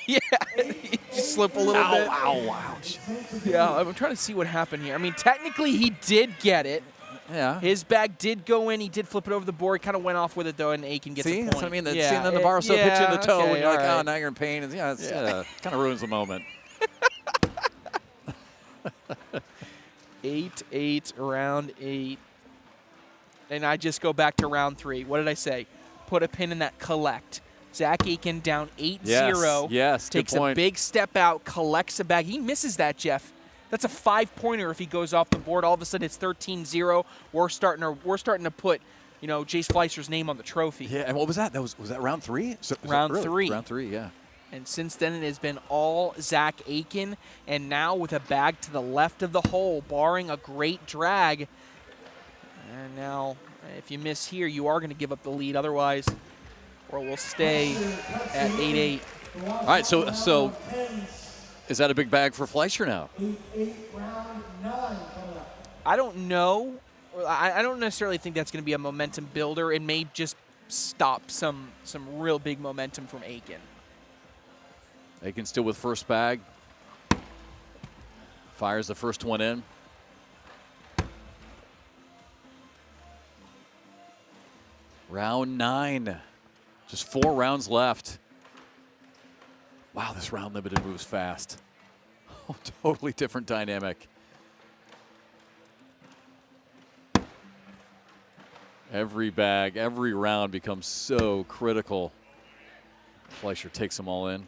B: Yeah, you just slip a little bit.
A: Ow, ouch.
B: Yeah, I'm trying to see what happened here. I mean, technically he did get it.
A: Yeah.
B: His bag did go in. He did flip it over the board. Kind of went off with it, though, and Aken gets a point.
A: That's what I mean. Seeing then the bar of soap hit you in the toe, and you're like, oh, now you're in pain. And yeah, it's kind of ruins the moment.
B: 8-8, round 8. And I just go back to round 3. What did I say? Put a pin in that collect. Zach Aken down 8-0.
A: Yes,
B: takes
A: good point.
B: A big step out, collects a bag. He misses that, Jeff. That's a 5-pointer if he goes off the board. All of a sudden it's 13-0. We're starting to put, you know, Jace Fleischer's name on the trophy.
A: Yeah, and what was that? Was that round 3?
B: Round 3.
A: Round 3, yeah.
B: And since then, it has been all Zach Aken. And now with a bag to the left of the hole, barring a great drag. And now, if you miss here, you are going to give up the lead. Otherwise, or we'll stay at 8-8.
A: All right, so is that a big bag for Fleischer now?
B: I don't know. I don't necessarily think that's going to be a momentum builder. It may just stop some real big momentum from Aken.
A: Aken still with first bag. Fires the first one in. Round 9. Just 4 rounds left. Wow, this round limited moves fast. Oh, totally different dynamic. Every bag, every round becomes so critical. Fleischer takes them all in.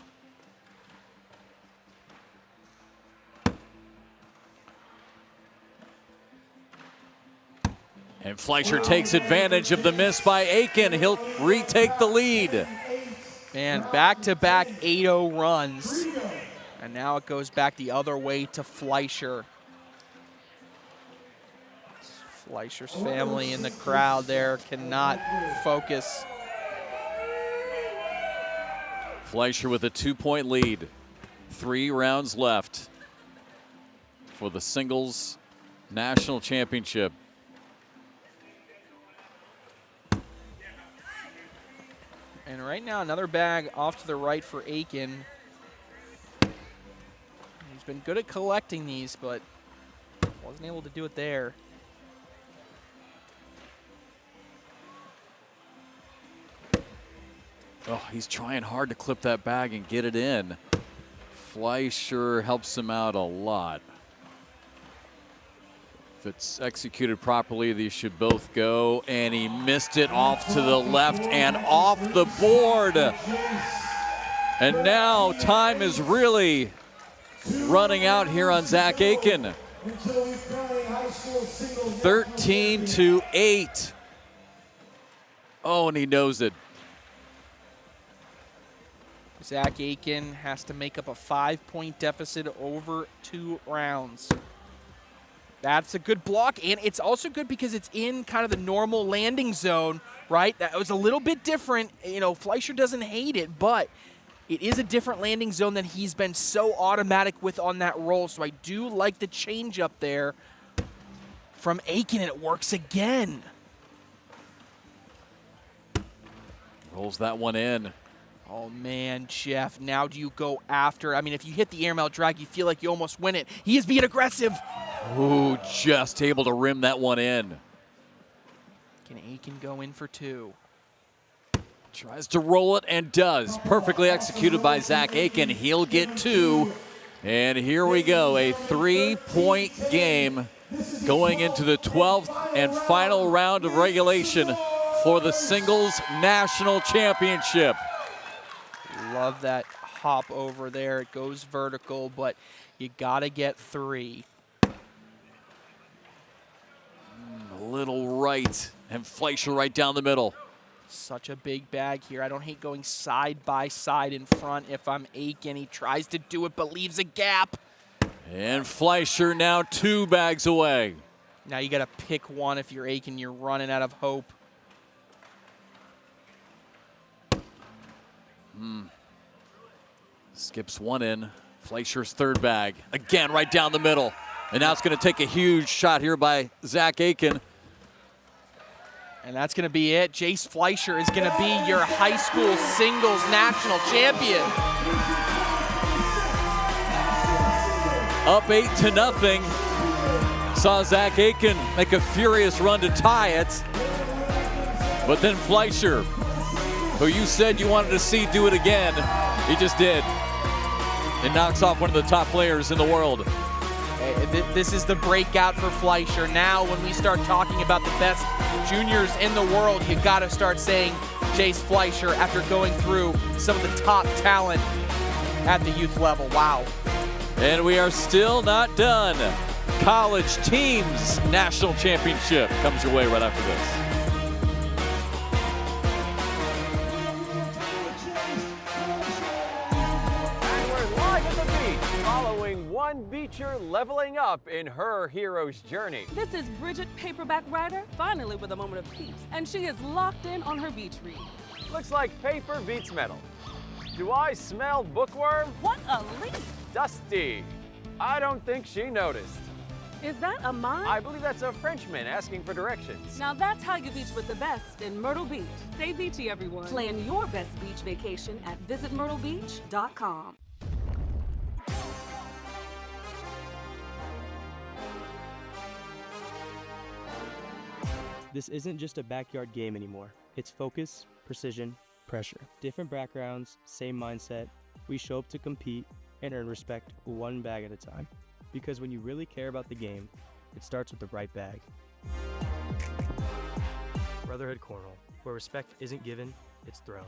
A: And Fleischer takes advantage of the miss by Aken. He'll retake the lead.
B: And back-to-back 8-0 runs. And now it goes back the other way to Fleischer. Fleischer's family in the crowd there cannot focus.
A: Fleischer with a 2-point lead. 3 rounds left for the singles national championship.
B: And right now, another bag off to the right for Aken. He's been good at collecting these, but wasn't able to do it there.
A: Oh, he's trying hard to clip that bag and get it in. Fleischer helps him out a lot. If it's executed properly, these should both go. And he missed it off to the left and off the board. And now time is really running out here on Zach Aken. 13-8. Oh, and he knows it.
B: Zach Aken has to make up a 5-point deficit over 2 rounds. That's a good block, and it's also good because it's in kind of the normal landing zone, right? That was a little bit different. You know, Fleischer doesn't hate it, but it is a different landing zone than he's been so automatic with on that roll. So I do like the change up there from Aken, and it works again.
A: Rolls that one in.
B: Oh, man, Jeff, now do you go after? I mean, if you hit the airmail drag, you feel like you almost win it. He is being aggressive.
A: Ooh, just able to rim that one in.
B: Can Aken go in for 2?
A: Tries to roll it and does. Perfectly executed by Zach Aken. He'll get 2. And here we go, a 3-point game going into the 12th and final round of regulation for the singles national championship.
B: Love that hop over there. It goes vertical, but you got to get 3.
A: A little right, and Fleischer right down the middle.
B: Such a big bag here. I don't hate going side by side in front if I'm Aken. He tries to do it, but leaves a gap.
A: And Fleischer now 2 bags away.
B: Now you got to pick one if you're Aken. You're running out of hope.
A: Skips one in. Fleischer's 3rd bag. Again, right down the middle. And now it's going to take a huge shot here by Zach Aken.
B: And that's going to be it. Jace Fleischer is going to be your high school singles national champion.
A: Up 8-0. Saw Zach Aken make a furious run to tie it. But then Fleischer, who you said you wanted to see do it again, he just did. And knocks off one of the top players in the world.
B: This is the breakout for Fleischer. Now when we start talking about the best juniors in the world, you got to start saying Jace Fleischer after going through some of the top talent at the youth level. Wow.
A: And we are still not done. College Teams National Championship comes your way right after this.
I: One beacher leveling up in her hero's journey.
J: This is Bridget, paperback writer, finally with a moment of peace, and she is locked in on her beach read.
I: Looks like paper beats metal. Do I smell bookworm?
J: What a leap!
I: Dusty. I don't think she noticed.
J: Is that a mime?
I: I believe that's a Frenchman asking for directions.
J: Now that's how you beach with the best in Myrtle Beach. Stay beachy, everyone. Plan your best beach vacation at visitmyrtlebeach.com.
G: This isn't just a backyard game anymore. It's focus, precision, pressure. Different backgrounds, same mindset. We show up to compete and earn respect one bag at a time. Because when you really care about the game, it starts with the right bag. Brotherhood Cornhole, where respect isn't given, it's thrown.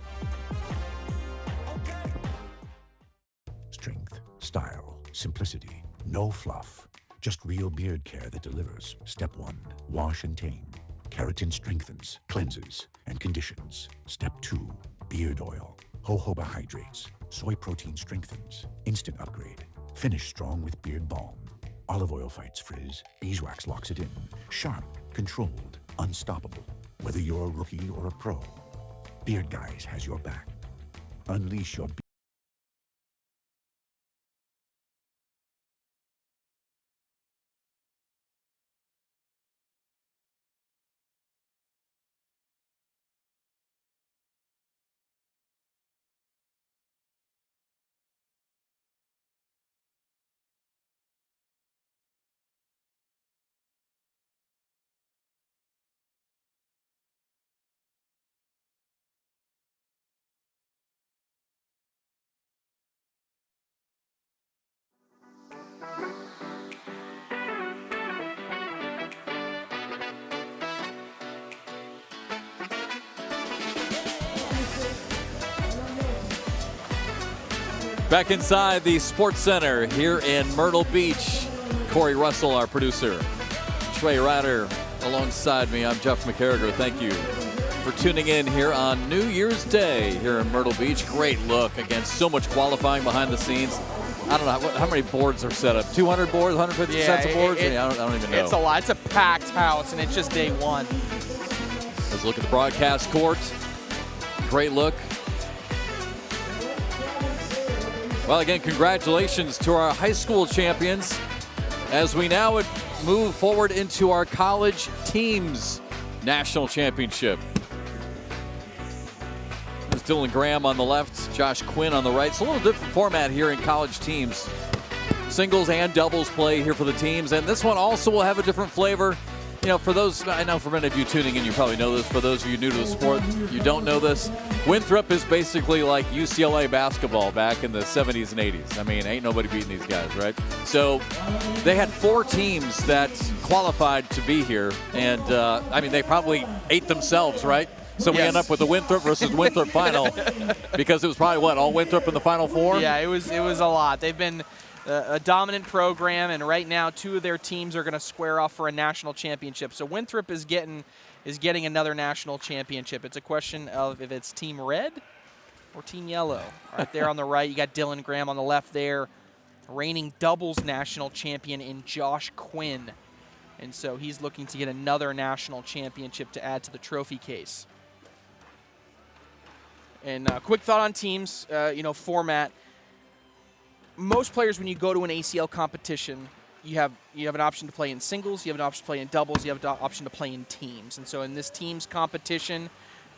K: Strength, style, simplicity, no fluff. Just real beard care that delivers. Step 1, wash and tame. Keratin strengthens, cleanses, and conditions. Step 2, beard oil. Jojoba hydrates. Soy protein strengthens. Instant upgrade. Finish strong with beard balm. Olive oil fights frizz. Beeswax locks it in. Sharp, controlled, unstoppable. Whether you're a rookie or a pro, Beard Guys has your back. Unleash your
A: Back inside the Sports Center here in Myrtle Beach. Corey Russell, our producer. Trey Ryder alongside me. I'm Jeff McCarriger. Thank you for tuning in here on New Year's Day here in Myrtle Beach. Great look. Again, so much qualifying behind the scenes. I don't know how many boards are set up. 200 boards, 150 sets of boards? I don't even know.
B: It's a lot. It's a packed house, and it's just day one.
A: Let's look at the broadcast court. Great look. Well, again, congratulations to our high school champions as we now would move forward into our college teams national championship. There's Dylan Graham on the left, Josh Quinn on the right. It's a little different format here in college teams. Singles and doubles play here for the teams, and this one also will have a different flavor. You know, for those, I know for many of you tuning in, you probably know this. For those of you new to the sport, you don't know this. Winthrop is basically like UCLA basketball back in the 70s and 80s. I mean, ain't nobody beating these guys, right? So they had 4 teams that qualified to be here, and I mean, they probably ate themselves, right? So we end up with the Winthrop versus Winthrop final because it was probably, what, all Winthrop in the Final Four?
B: Yeah, it was a lot. They've been a dominant program, and right now 2 of their teams are going to square off for a national championship. So Winthrop is getting another national championship. It's a question of if it's Team Red or Team Yellow. Right there on the right, you got Dylan Graham on the left there, reigning doubles national champion in Josh Quinn. And so he's looking to get another national championship to add to the trophy case. And quick thought on teams, format. Most players, when you go to an ACL competition, you have an option to play in singles, you have an option to play in doubles, you have an option to play in teams. And so in this teams competition,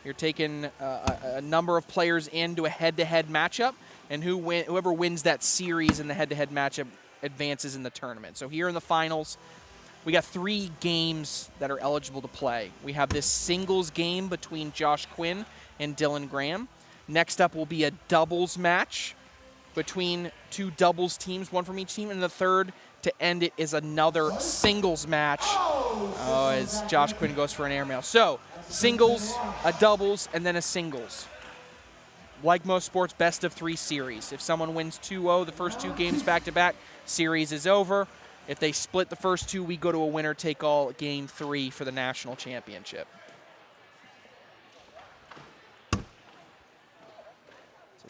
B: you're taking a number of players into a head-to-head matchup, and whoever wins that series in the head-to-head matchup advances in the tournament. So here in the finals, we got 3 games that are eligible to play. We have this singles game between Josh Quinn and Dylan Graham. Next up will be a doubles match between 2 doubles teams, 1 from each team, and the third to end it is another singles match. Oh, as Josh Quinn goes for an airmail. So, singles, a doubles, and then a singles. Like most sports, best of 3 series. If someone wins 2-0 the first 2 games back-to-back, series is over. If they split the first 2, we go to a winner-take-all game 3 for the national championship.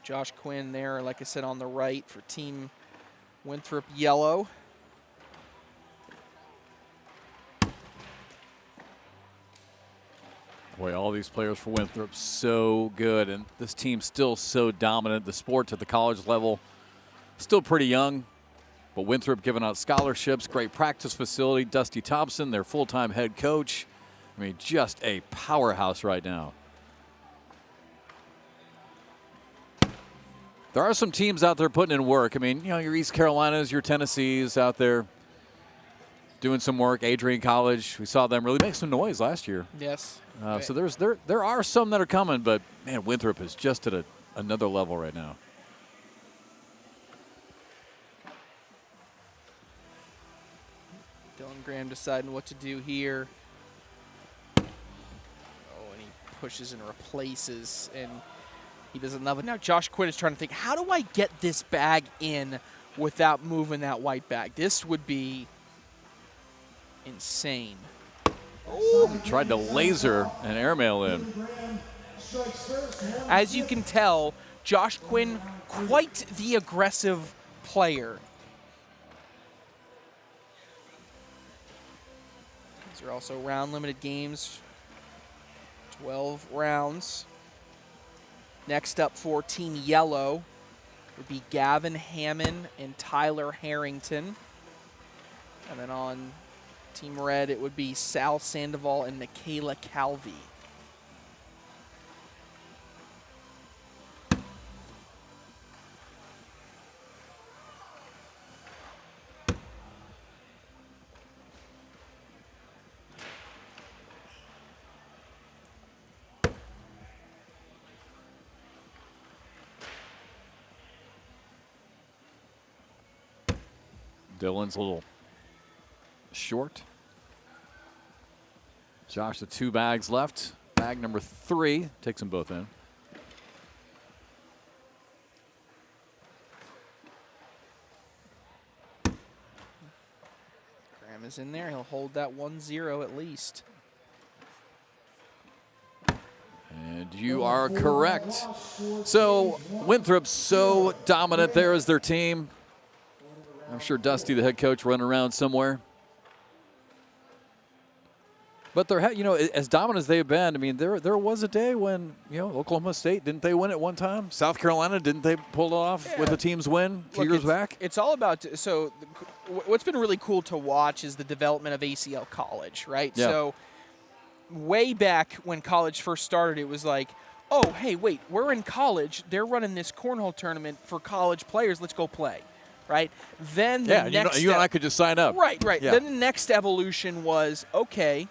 B: Josh Quinn there, like I said, on the right for Team Winthrop Yellow.
A: Boy, all these players for Winthrop, so good. And this team's still so dominant. The sports at the college level, still pretty young. But Winthrop giving out scholarships, great practice facility. Dusty Thompson, their full-time head coach. I mean, just a powerhouse right now. There are some teams out there putting in work. I mean, your East Carolinas, your Tennessees out there. doing some work. Adrian College, we saw them really make some noise last year.
B: Yes.
A: So there are some that are coming, but man, Winthrop is just at another level right now.
B: Dylan Graham deciding what to do here. Oh, and he pushes and replaces, and he doesn't love it. Now Josh Quinn is trying to think, how do I get this bag in without moving that white bag? This would be insane.
A: Oh, he tried to laser an airmail in.
B: As you can tell, Josh Quinn, quite the aggressive player. These are also round-limited games, 12 rounds. Next up for Team Yellow would be Gavin Hammond and Tyler Harrington. And then on Team Red, it would be Sal Sandoval and Michaela Calvi.
A: Dylan's a little short. Josh, the 2 bags left. Bag number 3 takes them both in.
B: Graham is in there. He'll hold that 1-0 at least.
A: And you are correct. So Winthrop's so dominant there as their team. I'm sure Dusty, the head coach, running around somewhere. But they're, as dominant as they've been, I mean, there was a day when, Oklahoma State, didn't they win at one time? South Carolina, didn't they pull it off with the team's win a few years back?
B: It's all about, so what's been really cool to watch is the development of ACL college, right?
A: Yeah.
B: So way back when college first started, it was like, oh, hey, wait, we're in college. They're running this cornhole tournament for college players. Let's go play. Right? Then the next
A: you and I could just sign up.
B: Right.
A: Yeah.
B: Then the next evolution was, okay,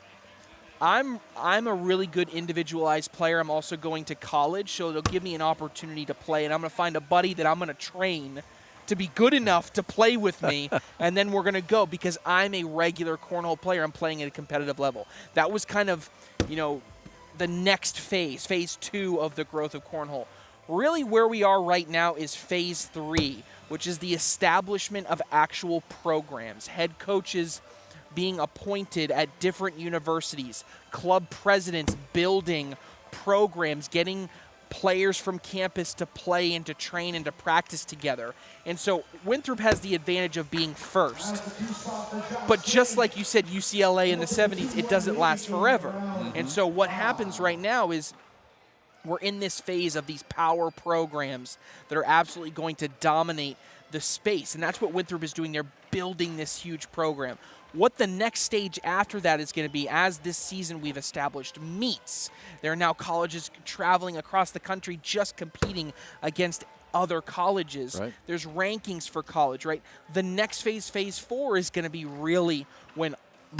B: I'm a really good individualized player. I'm also going to college, so it'll give me an opportunity to play, and I'm going to find a buddy that I'm going to train to be good enough to play with me, and then we're going to go because I'm a regular cornhole player. I'm playing at a competitive level. That was kind of, the next phase 2 of the growth of cornhole. Really where we are right now is phase 3, which is the establishment of actual programs, head coaches being appointed at different universities, club presidents building programs, getting players from campus to play and to train and to practice together. And so Winthrop has the advantage of being first. But just like you said, UCLA in the 70s, it doesn't last forever. And so what happens right now is we're in this phase of these power programs that are absolutely going to dominate the space. And that's what Winthrop is doing. They're building this huge program. What the next stage after that is going to be, as this season we've established meets. There are now colleges traveling across the country just competing against other colleges.
A: Right.
B: There's rankings for college, right? The next phase, phase 4, is going to be really when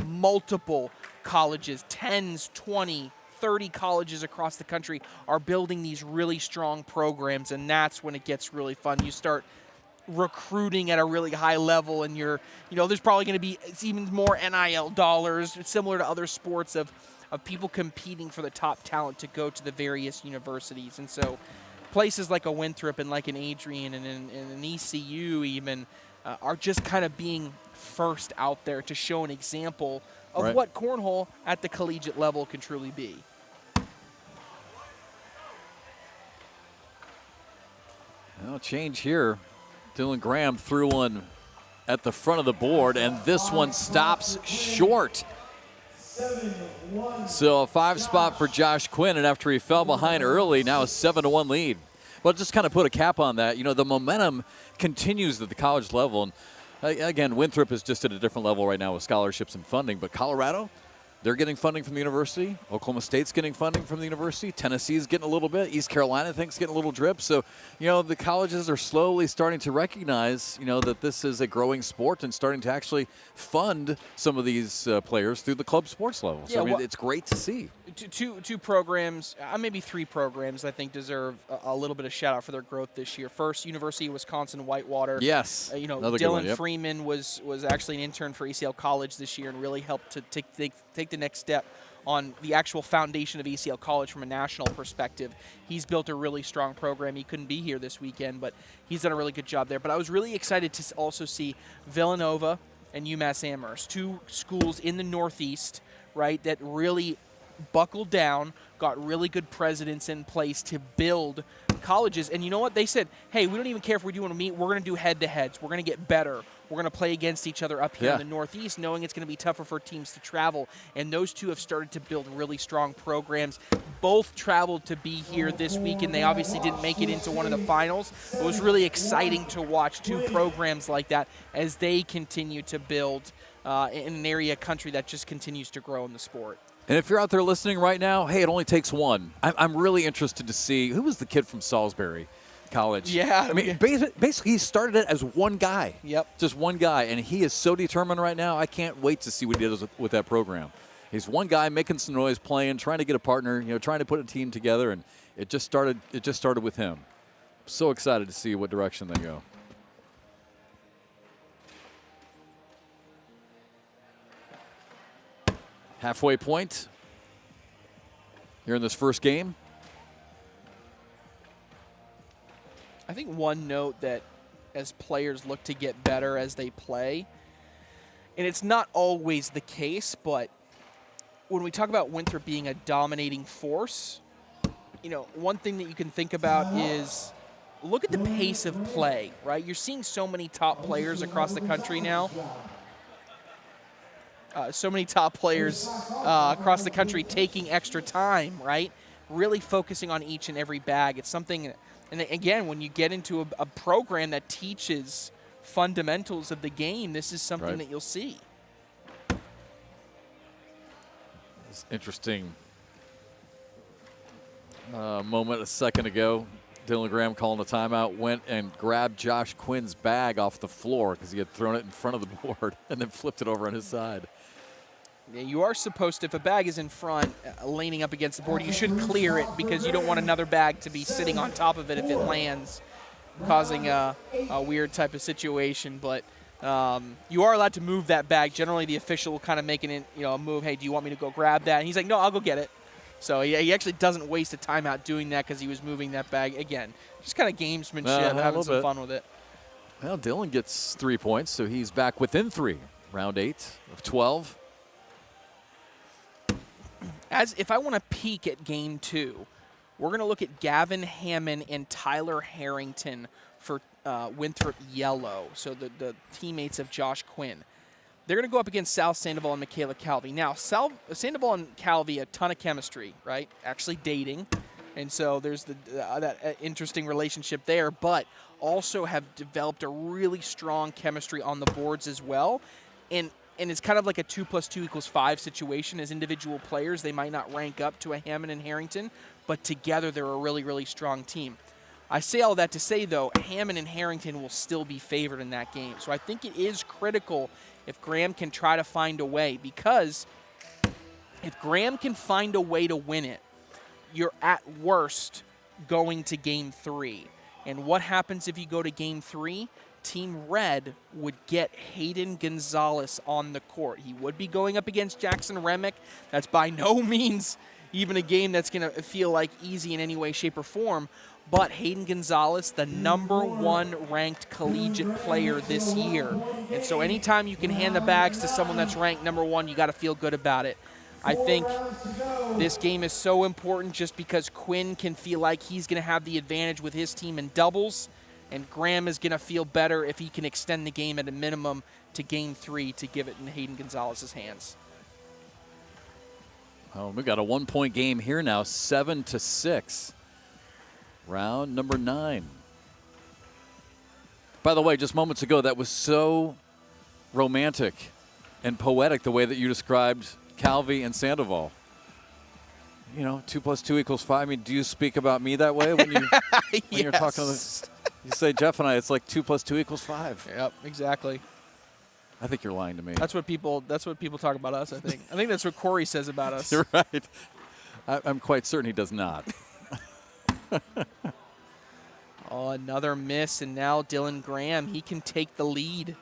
B: multiple colleges, 10s, 20, 30 colleges across the country are building these really strong programs, and that's when it gets really fun. You start recruiting at a really high level, and there's probably going to be even more NIL dollars, similar to other sports, of people competing for the top talent to go to the various universities. And so places like a Winthrop and like an Adrian and an ECU even are just kind of being first out there to show an example of what cornhole at the collegiate level can truly be.
A: No change here. Dylan Graham threw one at the front of the board, and this one stops short. So a 5 spot for Josh Quinn, and after he fell behind early, now a 7-1 lead. Well, just kind of put a cap on that. The momentum continues at the college level. And again, Winthrop is just at a different level right now with scholarships and funding, but Colorado, They're getting funding from the university. Oklahoma State's getting funding from the university. Tennessee's getting a little bit. East Carolina, I think, is getting a little drip. So, the colleges are slowly starting to recognize, that this is a growing sport and starting to actually fund some of these players through the club sports level. So, it's great to see.
B: Two programs, maybe three programs, I think deserve a little bit of shout out for their growth this year. First, University of Wisconsin Whitewater.
A: Yes.
B: Dylan Freeman was actually an intern for ACL College this year and really helped to take the next step on the actual foundation of ACL College from a national perspective. He's built a really strong program. He couldn't be here this weekend, but he's done a really good job there. But I was really excited to also see Villanova and UMass Amherst, two schools in the Northeast, right, that really buckled down, got really good presidents in place to build colleges. And you know what? They said, hey, we don't even care if we do want to meet. We're going to do head-to-heads. We're going to get better. We're going to play against each other up here in the Northeast, knowing it's going to be tougher for teams to travel. And those two have started to build really strong programs. Both traveled to be here this week, and they obviously didn't make it into one of the finals. It was really exciting to watch two programs like that as they continue to build in an area of country that just continues to grow in the sport.
A: And if you're out there listening right now, hey, it only takes one. I'm really interested to see who was the kid from Salisbury College.
B: Yeah.
A: I mean, basically, he started it as one guy.
B: Yep.
A: Just one guy. And he is so determined right now. I can't wait to see what he does with that program. He's one guy making some noise, playing, trying to get a partner, trying to put a team together. And it just started with him. So excited to see what direction they go. Halfway point here in this first game.
B: I think one note that as players look to get better as they play, and it's not always the case, but when we talk about Winthrop being a dominating force, one thing that you can think about is look at the pace of play, right? You're seeing so many top players across the country now. So many top players across the country taking extra time, right? Really focusing on each and every bag. It's something, and again, when you get into a program that teaches fundamentals of the game, this is something that you'll see.
A: It's interesting moment a second ago. Dylan Graham calling the timeout, went and grabbed Josh Quinn's bag off the floor because he had thrown it in front of the board and then flipped it over on his side.
B: You are supposed to, if a bag is in front, leaning up against the board, you should clear it because you don't want another bag to be sitting on top of it if it lands, causing a weird type of situation. But you are allowed to move that bag. Generally, the official will kind of make a move. Hey, do you want me to go grab that? And he's like, no, I'll go get it. So he actually doesn't waste a timeout doing that because he was moving that bag. Again, just kind of gamesmanship, having some fun with it.
A: Well, Dylan gets 3 points, so he's back within 3. Round 8 of 12.
B: If I want to peek at game 2, we're going to look at Gavin Hammond and Tyler Harrington for Winthrop Yellow, so the teammates of Josh Quinn. They're going to go up against Sal Sandoval and Michaela Calvi. Now, Sandoval and Calvi, a ton of chemistry, right? Actually dating. And so there's that interesting relationship there, but also have developed a really strong chemistry on the boards as well. And it's kind of like a 2 + 2 = 5 situation. As individual players, they might not rank up to a Hammond and Harrington, but together they're a really, really strong team. I say all that to say, though, Hammond and Harrington will still be favored in that game. So I think it is critical if Graham can try to find a way, because if Graham can find a way to win it, you're at worst going to game 3. And what happens if you go to game 3? Team Red would get Hayden Gonzalez on the court. He would be going up against Jackson Remick. That's by no means even a game that's going to feel like easy in any way, shape, or form. But Hayden Gonzalez, the #1 ranked collegiate player this year. And so anytime you can hand the bags to someone that's ranked #1, you got to feel good about it. I think this game is so important just because Quinn can feel like he's going to have the advantage with his team in doubles, and Graham is going to feel better if he can extend the game at a minimum to game 3 to give it in Hayden Gonzalez's hands.
A: Oh, we've got a 1-point game here now, 7-6. Round number 9. By the way, just moments ago, that was so romantic and poetic the way that you described Calvi, and Sandoval. 2 + 2 = 5. I mean, do you speak about me that way when you when you're talking to you say Jeff and I? It's like 2 + 2 = 5.
B: Yep, exactly.
A: I think you're lying to me.
B: That's what people talk about us. I think that's what Corey says about us.
A: You're right. I'm quite certain he does not.
B: Oh, another miss, and now Dylan Graham, he can take the lead.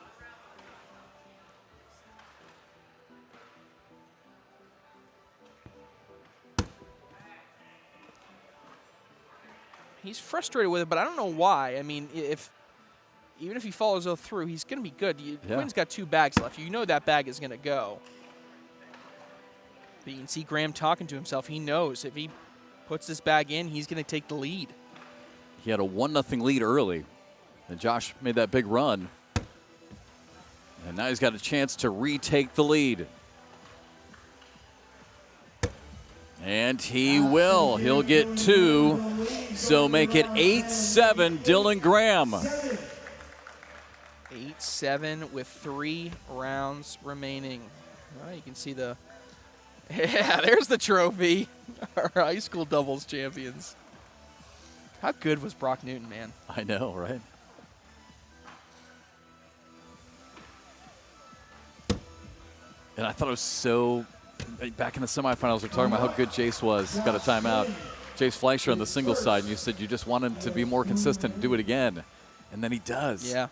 B: He's frustrated with it, but I don't know why. I mean, even if he follows through, he's going to be good. Quinn's got 2 bags left. You know that bag is going to go. But you can see Graham talking to himself. He knows if he puts this bag in, he's going to take the lead.
A: He had a 1-0 lead early, and Josh made that big run. And now he's got a chance to retake the lead. And he will. He'll get 2, so make it 8-7, Dylan Graham.
B: 8-7 with 3 rounds remaining. Well, you can see the, there's the trophy. Our high school doubles champions. How good was Brock Newton, man?
A: I know, right? And I thought it was so, back in the semifinals, we're talking about how good Jace was. He's got a timeout. Jace Fleischer on the single side, and you said you just want him to be more consistent and do it again. And then he does.
B: Yeah.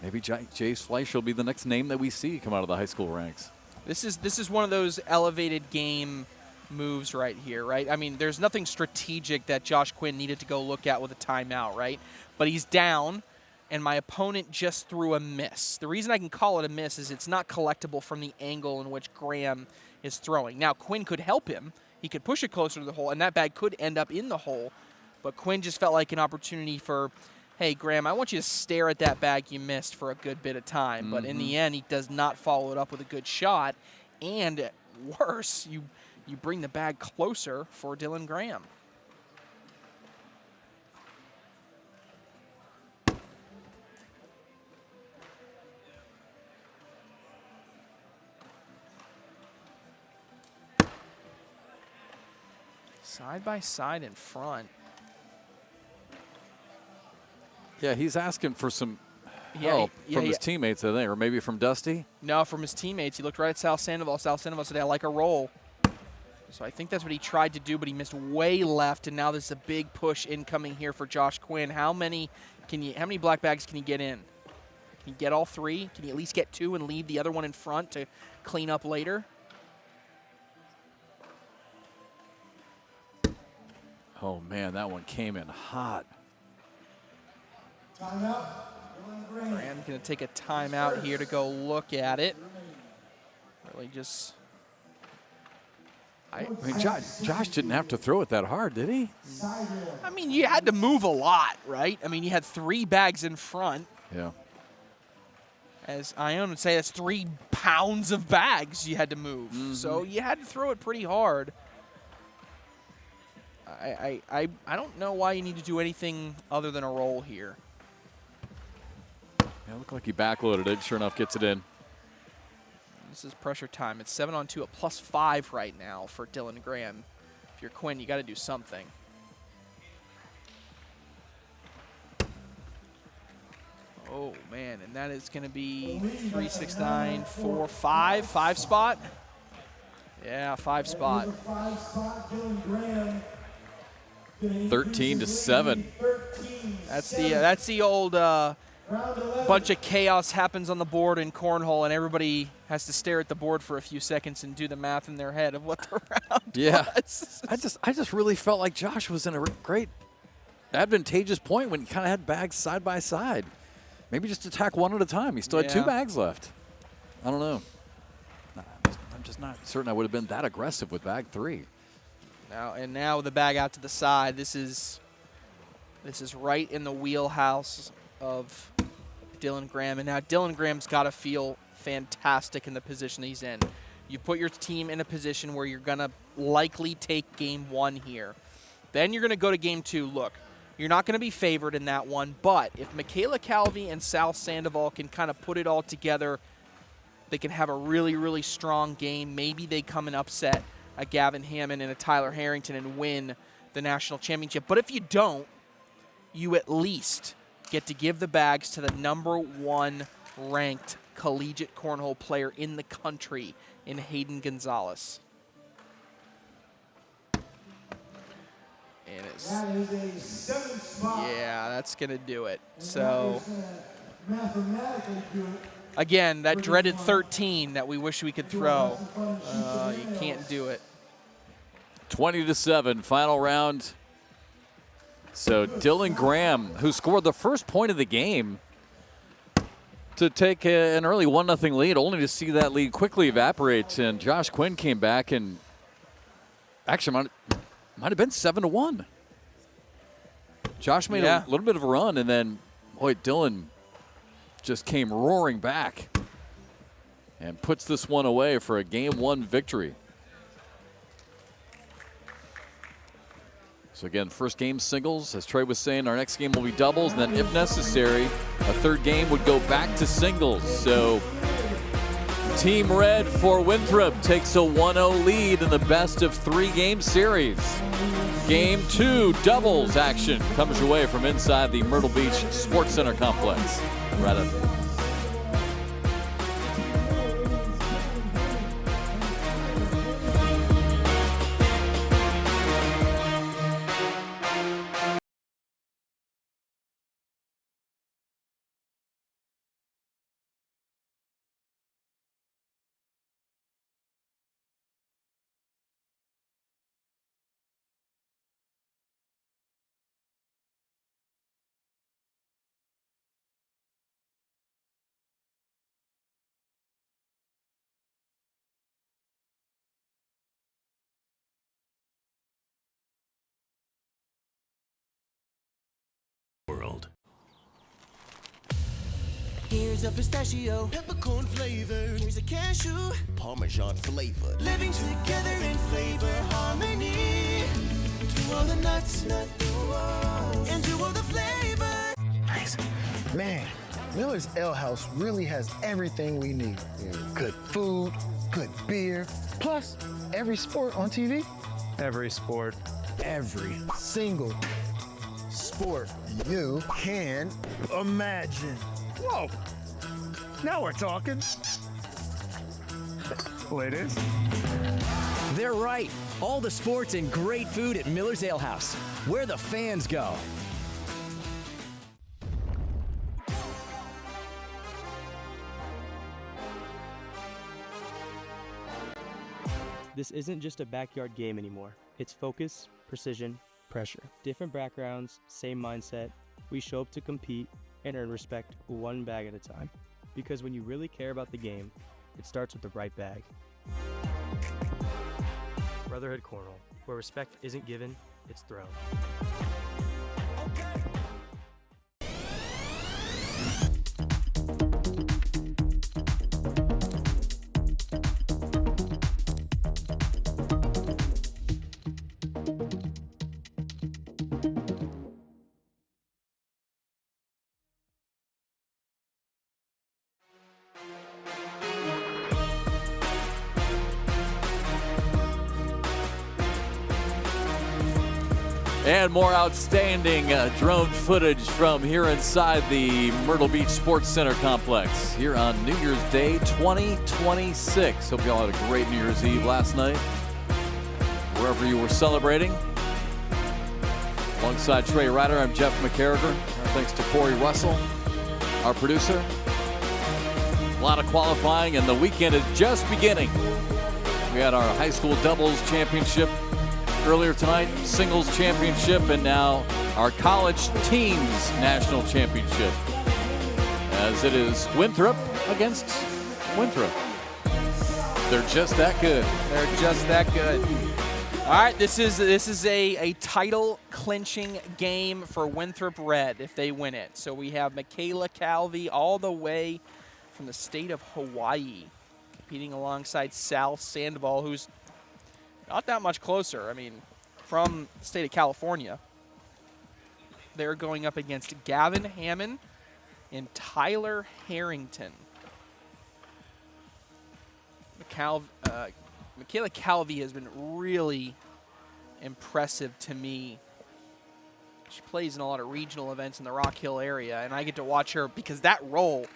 A: Maybe Jace Fleischer will be the next name that we see come out of the high school ranks.
B: This is one of those elevated game moves right here, right? I mean, there's nothing strategic that Josh Quinn needed to go look at with a timeout, right? But he's down, and my opponent just threw a miss. The reason I can call it a miss is it's not collectible from the angle in which Graham is throwing. Now, Quinn could help him. He could push it closer to the hole, and that bag could end up in the hole. But Quinn just felt like an opportunity for, hey, Graham, I want you to stare at that bag you missed for a good bit of time. Mm-hmm. But in the end, he does not follow it up with a good shot. And worse, you bring the bag closer for Dylan Graham. Side by side in front.
A: Yeah, he's asking for some help from his teammates, I think, or maybe from Dusty.
B: No, from his teammates. He looked right at Sal Sandoval. Sal Sandoval said, I like a roll. So I think that's what he tried to do, but he missed way left, and now there's a big push incoming here for Josh Quinn. How many black bags can he get in? Can he get all 3? Can he at least get 2 and leave the other one in front to clean up later?
A: Oh, man, that one came in hot.
H: Timeout.
B: Graham's going to take a timeout here to go look at it. Really just...
A: I mean, Josh didn't have to throw it that hard, did he?
B: I mean, you had to move a lot, right? I mean, you had 3 bags in front.
A: Yeah.
B: As Ione would say, that's 3 pounds of bags you had to move. Mm-hmm. So you had to throw it pretty hard. I don't know why you need to do anything other than a roll here.
A: Yeah, it looked like he backloaded it. Sure enough, gets it in.
B: This is pressure time. It's 7-on-2, a +5 right now for Dylan Graham. If you're Quinn, you got to do something. Oh, man, and that is going to be 3, 6, 9, 4, 5. 5 spot? Yeah, 5 spot.
A: 13-7.
B: That's the old bunch of chaos happens on the board in cornhole, and everybody has to stare at the board for a few seconds and do the math in their head of what the round was.
A: I just really felt like Josh was in a great, advantageous point when he kind of had bags side by side. Maybe just attack one at a time. He still had 2 bags left. I don't know. I'm just not certain I would have been that aggressive with bag 3.
B: Now with the bag out to the side, this is right in the wheelhouse of Dylan Graham. And now Dylan Graham's got to feel fantastic in the position he's in. You put your team in a position where you're going to likely take game 1 here. Then you're going to go to game 2. Look, you're not going to be favored in that one, but if Michaela Calvi and Sal Sandoval can kind of put it all together They can have a really, really strong game. Maybe they come and upset a Gavin Hammond and a Tyler Harrington and win the national championship. But if you don't, you at least get to give the bags to the #1 ranked collegiate cornhole player in the country in Hayden Gonzalez. And it's,
H: That is a 7 spot.
B: yeah, that's going to do it. So,
H: Mathematically do it.
B: again, that dreaded 13 that we wish we could throw, you can't do it.
A: 20-7, final round. So Dylan Graham, who scored the first point of the game to take an early 1-0 lead, only to see that lead quickly evaporate. And Josh Quinn came back and actually might have been 7-1. Josh made a little bit of a run, and then, boy, Dylan just came roaring back and puts this one away for a Game 1 victory. So again, first game singles. As Trey was saying, our next game will be doubles, and then if necessary, a third game would go back to singles. So Team Red for Winthrop takes a 1-0 lead in the best of 3 game series. Game 2 doubles action comes your way from inside the Myrtle Beach Sports Center complex. Right up.
D: Here's a pistachio, peppercorn flavor. Here's a cashew, Parmesan flavor. Living together in flavor harmony. To all the nuts, and to all the flavor.
C: Nice. Man, Miller's Ale House really has everything we need. Good food, good beer, plus every sport on TV.
E: Every sport.
C: Every single sport you can imagine.
E: Whoa! Now we're talking. Ladies.
F: They're right. All the sports and great food at Miller's Ale House, where the fans go.
G: This isn't just a backyard game anymore. It's focus, precision, pressure. Different backgrounds, same mindset. We show up to compete and earn respect one bag at a time. Because when you really care about the game, it starts with the right bag. Brotherhood Cornhole, where respect isn't given, it's thrown.
A: And more outstanding drone footage from here inside the Myrtle Beach Sports Center complex here on New Year's Day 2026. Hope you all had a great New Year's Eve last night, wherever you were celebrating. Alongside Trey Ryder, I'm Jeff McCarriger. Thanks to Corey Russell, our producer. A lot of qualifying, and the weekend is just beginning. We had our high school doubles championship earlier tonight, singles championship, and now our college teams national championship, as it is Winthrop against Winthrop. They're just that good.
B: They're just that good. All right, this is a title clinching game for Winthrop Red if they win it. So we have Michaela Calvi all the way from the state of Hawaii competing alongside Sal Sandoval, who's not that much closer. I mean, from the state of California. They're going up against Gavin Hammond and Tyler Harrington. Michaela Calvi has been really impressive to me. She plays in a lot of regional events in the Rock Hill area, and I get to watch her because that roll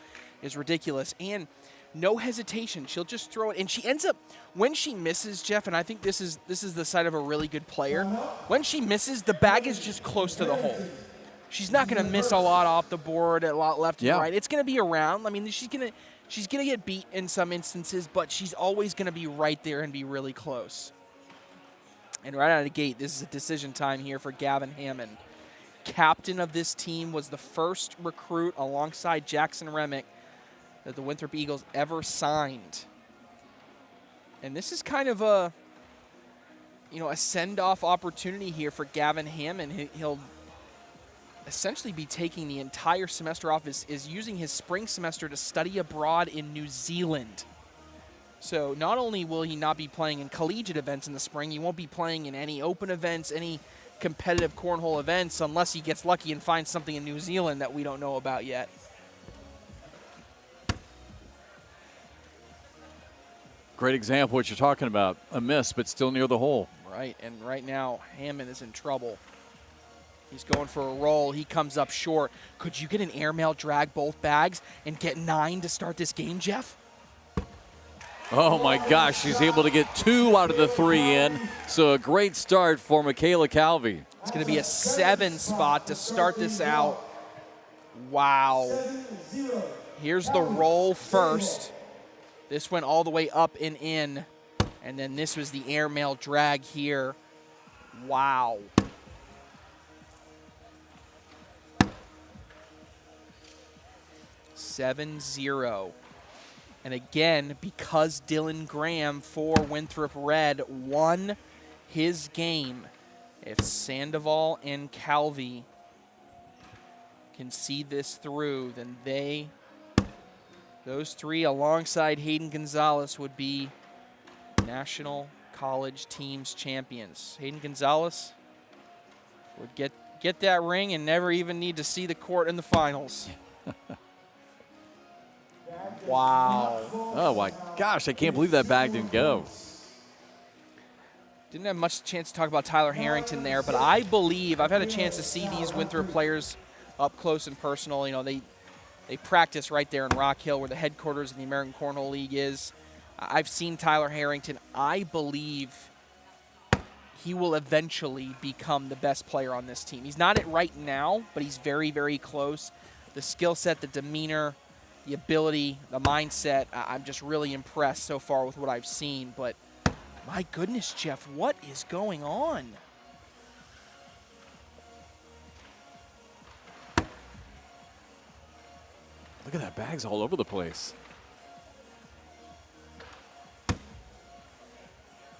B: is ridiculous. And no hesitation. She'll just throw it, and she ends up, when she misses, Jeff, and I think this is the side of a really good player, when she misses, the bag is just close to the hole. She's not going to miss a lot off the board, a lot left and right. It's going to be around. I mean, she's going to get beat in some instances, but she's always going to be right there and be really close. And right out of the gate, this is a decision time here for Gavin Hammond. Captain of this team, was the first recruit alongside Jackson Remick that the Winthrop Eagles ever signed. And this is kind of a send-off opportunity here for Gavin Hammond. He'll essentially be taking the entire semester off, is using his spring semester to study abroad in New Zealand. So not only will he not be playing in collegiate events in the spring, he won't be playing in any open events, any competitive cornhole events, unless he gets lucky and finds something in New Zealand that we don't know about yet.
A: Great example what you're talking about. A miss, but still near the hole.
B: Right, and right now Hammond is in trouble. He's going for a roll. He comes up short. Could you get an airmail drag both bags and get 9 to start this game, Jeff?
A: Oh my gosh, she's able to get 2 out of the 3 in. So a great start for Michaela Calvi.
B: It's going to be a 7 spot to start this out. Wow. Here's the roll first. This went all the way up and in. And then this was the airmail drag here. Wow. (7-0). And again, because Dylan Graham for Winthrop Red won his game, if Sandoval and Calvi can see this through, then those 3 alongside Hayden Gonzalez would be National College Teams champions. Hayden Gonzalez would get that ring and never even need to see the court in the finals. Wow.
A: Oh my gosh, I can't believe that bag didn't go.
B: Didn't have much chance to talk about Tyler Harrington there, but I believe I've had a chance to see these Winthrop players up close and personal. You know, they practice right there in Rock Hill where the headquarters of the American Cornhole League is. I've seen Tyler Harrington. I believe he will eventually become the best player on this team. He's not it right now, but he's very, very close. The skill set, the demeanor, the ability, the mindset, I'm just really impressed so far with what I've seen. But my goodness, Jeff, what is going on?
A: Look at that, bags all over the place.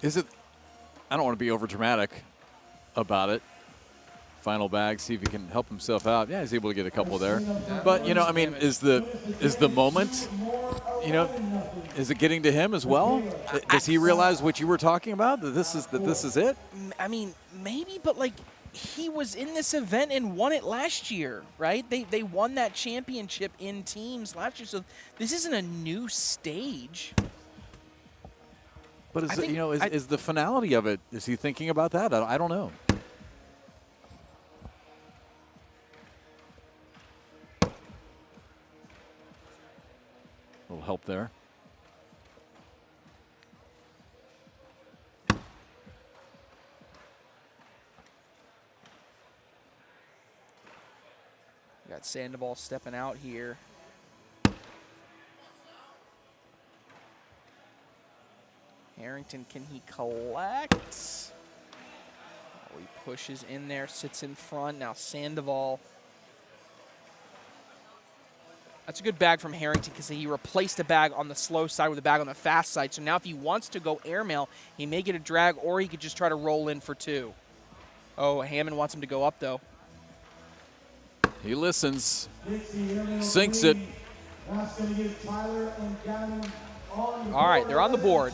A: Is it, I don't want to be over dramatic about it. Final bag, see if he can help himself out. Yeah, he's able to get a couple there. But, you know, I mean, is the moment, you know, is it getting to him as well? Does he realize what you were talking about, that this is it?
B: I mean, maybe, but like, he was in this event and won it last year, right? They won that championship in teams last year, so this isn't a new stage.
A: But is the finality of it, is he thinking about that? I don't know. A little help there.
B: Got Sandoval stepping out here. Harrington, can he collect? Oh, he pushes in there, sits in front. Now Sandoval. That's a good bag from Harrington because he replaced a bag on the slow side with a bag on the fast side. So now if he wants to go airmail, he may get a drag or he could just try to roll in for 2. Oh, Hammond wants him to go up though.
A: He listens, sinks it.
B: All right, they're on the board.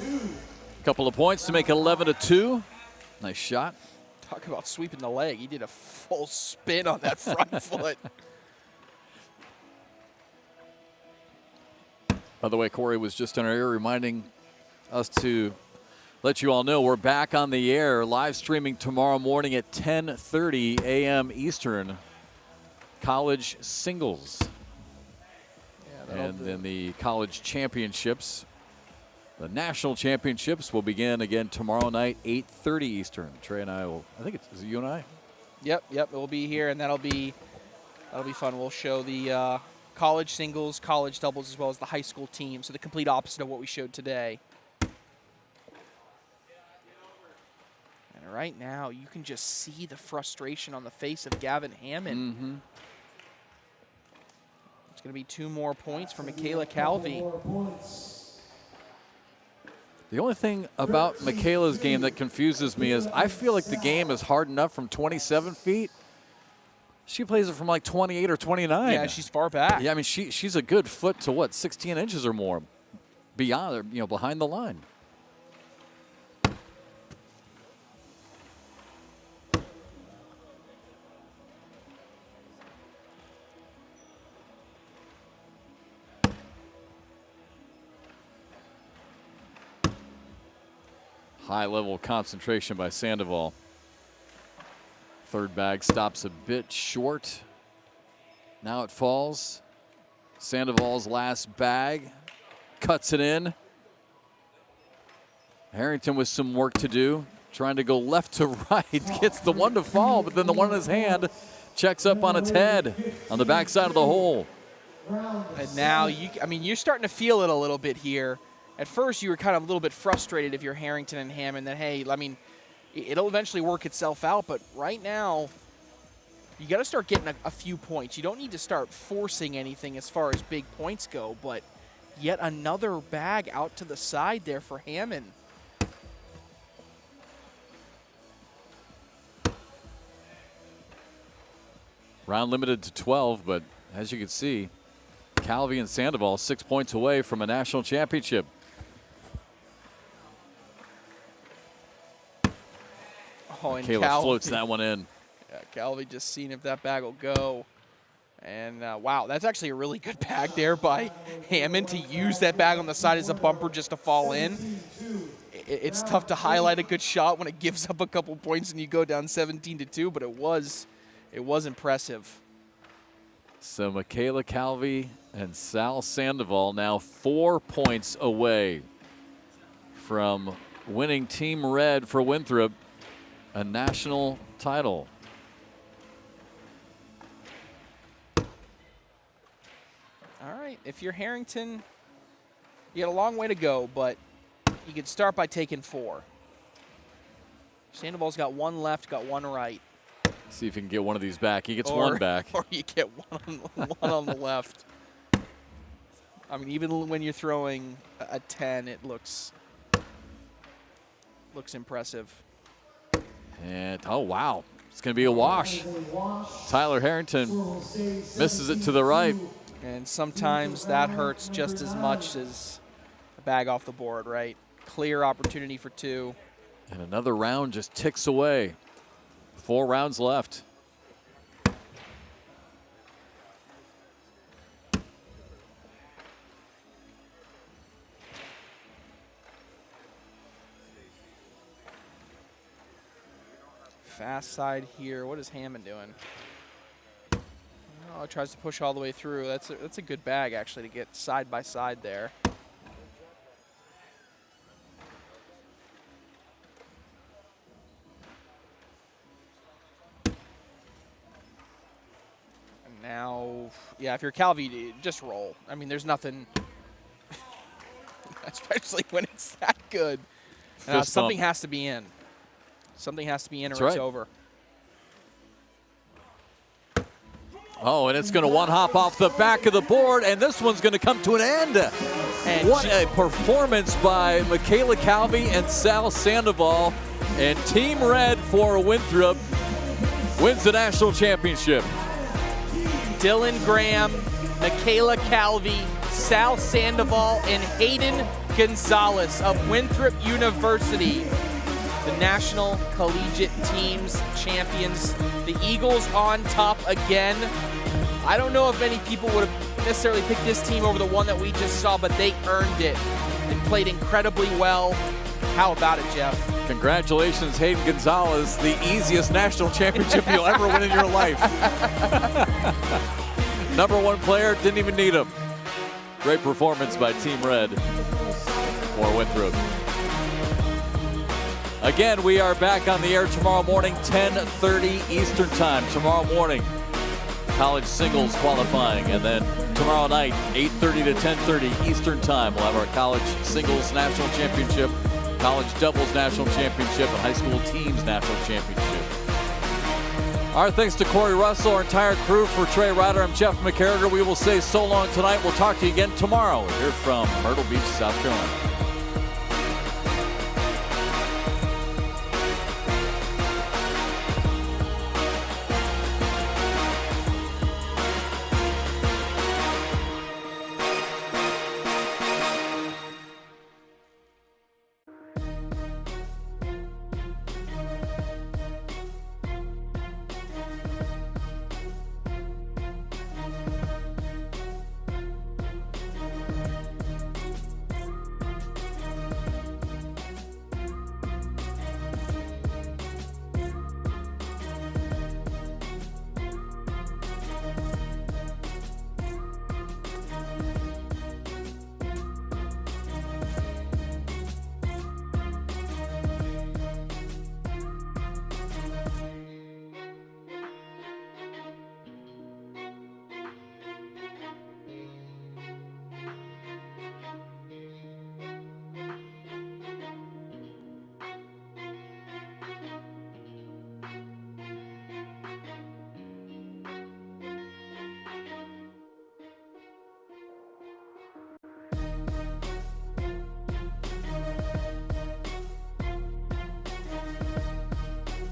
A: Couple of points to make it 11-2. Nice shot.
B: Talk about sweeping the leg. He did a full spin on that front foot.
A: By the way, Corey was just in our ear reminding us to let you all know we're back on the air, live streaming tomorrow morning at 10:30 a.m. Eastern. College singles. And then the college championships, the national championships will begin again tomorrow night, 8:30 Eastern. Trey and I will, I think is it you and I?
B: Yep, we'll be here, and that'll be fun. We'll show the college singles, college doubles, as well as the high school team. So the complete opposite of what we showed today. And right now, you can just see the frustration on the face of Gavin Hammond.
A: Mm-hmm.
B: It's going to be 2 more points for Michaela Calvi.
A: The only thing about Michaela's game that confuses me is I feel like the game is hard enough from 27 feet. She plays it from like 28 or 29.
B: Yeah, she's far back.
A: Yeah, I mean, she's a good foot to what, 16 inches or more beyond, or, behind the line. High level of concentration by Sandoval. Third bag stops a bit short. Now it falls. Sandoval's last bag cuts it in. Harrington with some work to do, trying to go left to right. Gets the one to fall, but then the one in his hand checks up on its head on the backside of the hole.
B: And now, you're starting to feel it a little bit here. At first, you were kind of a little bit frustrated if you're Harrington and Hammond that, hey, it'll eventually work itself out. But right now, you got to start getting a few points. You don't need to start forcing anything as far as big points go. But yet another bag out to the side there for Hammond.
A: Round limited to 12, but as you can see, Calvi and Sandoval 6 points away from a national championship.
B: Oh, and
A: Kayla floats that one in.
B: Yeah, Calvi just seeing if that bag will go. And wow, that's actually a really good bag there by Hammond to use that bag on the side as a bumper just to fall in. It's tough to highlight a good shot when it gives up a couple points and you go down 17-2, but it was impressive.
A: So Michaela Calvi and Sal Sandoval now 4 points away from winning Team Red for Winthrop a national title.
B: All right, if you're Harrington, you got a long way to go, but you could start by taking 4. Sandoval's got 1 left, got 1 right.
A: See if he can get one of these back. He gets 1 back.
B: Or you get one on the left. I mean, even when you're throwing a 10, it looks impressive.
A: And, oh, wow. It's going to be a wash. Tyler Harrington misses it to the right.
B: And sometimes that hurts just as much as a bag off the board, right? Clear opportunity for 2.
A: And another round just ticks away. 4 rounds left.
B: Fast side here. What is Hammond doing? Oh, tries to push all the way through. That's a good bag, actually, to get side by side there. And now, yeah, if you're Calvi, just roll. I mean, there's nothing, especially when it's that good. Something has to be in. Something has to be in or it's over.
A: Oh, and it's going to one hop off the back of the board, and this one's going to come to an end. And what a performance by Michaela Calvi and Sal Sandoval. And Team Red for Winthrop wins the national championship.
B: Dylan Graham, Michaela Calvi, Sal Sandoval, and Hayden Gonzalez of Winthrop University, the National Collegiate Teams champions. The Eagles on top again. I don't know if many people would have necessarily picked this team over the one that we just saw, but they earned it. and played incredibly well. How about it, Jeff?
A: Congratulations, Hayden Gonzalez, the easiest national championship you'll ever win in your life. #1 player, didn't even need him. Great performance by Team Red for Winthrop. Again, we are back on the air tomorrow morning, 10:30 Eastern Time. Tomorrow morning, college singles qualifying, and then tomorrow night, 8:30 to 10:30 Eastern Time, we'll have our college singles national championship, college doubles national championship, and high school teams national championship. Our thanks to Corey Russell, our entire crew. For Trey Ryder, I'm Jeff McCarriger. We will say so long tonight. We'll talk to you again tomorrow here from Myrtle Beach, South Carolina.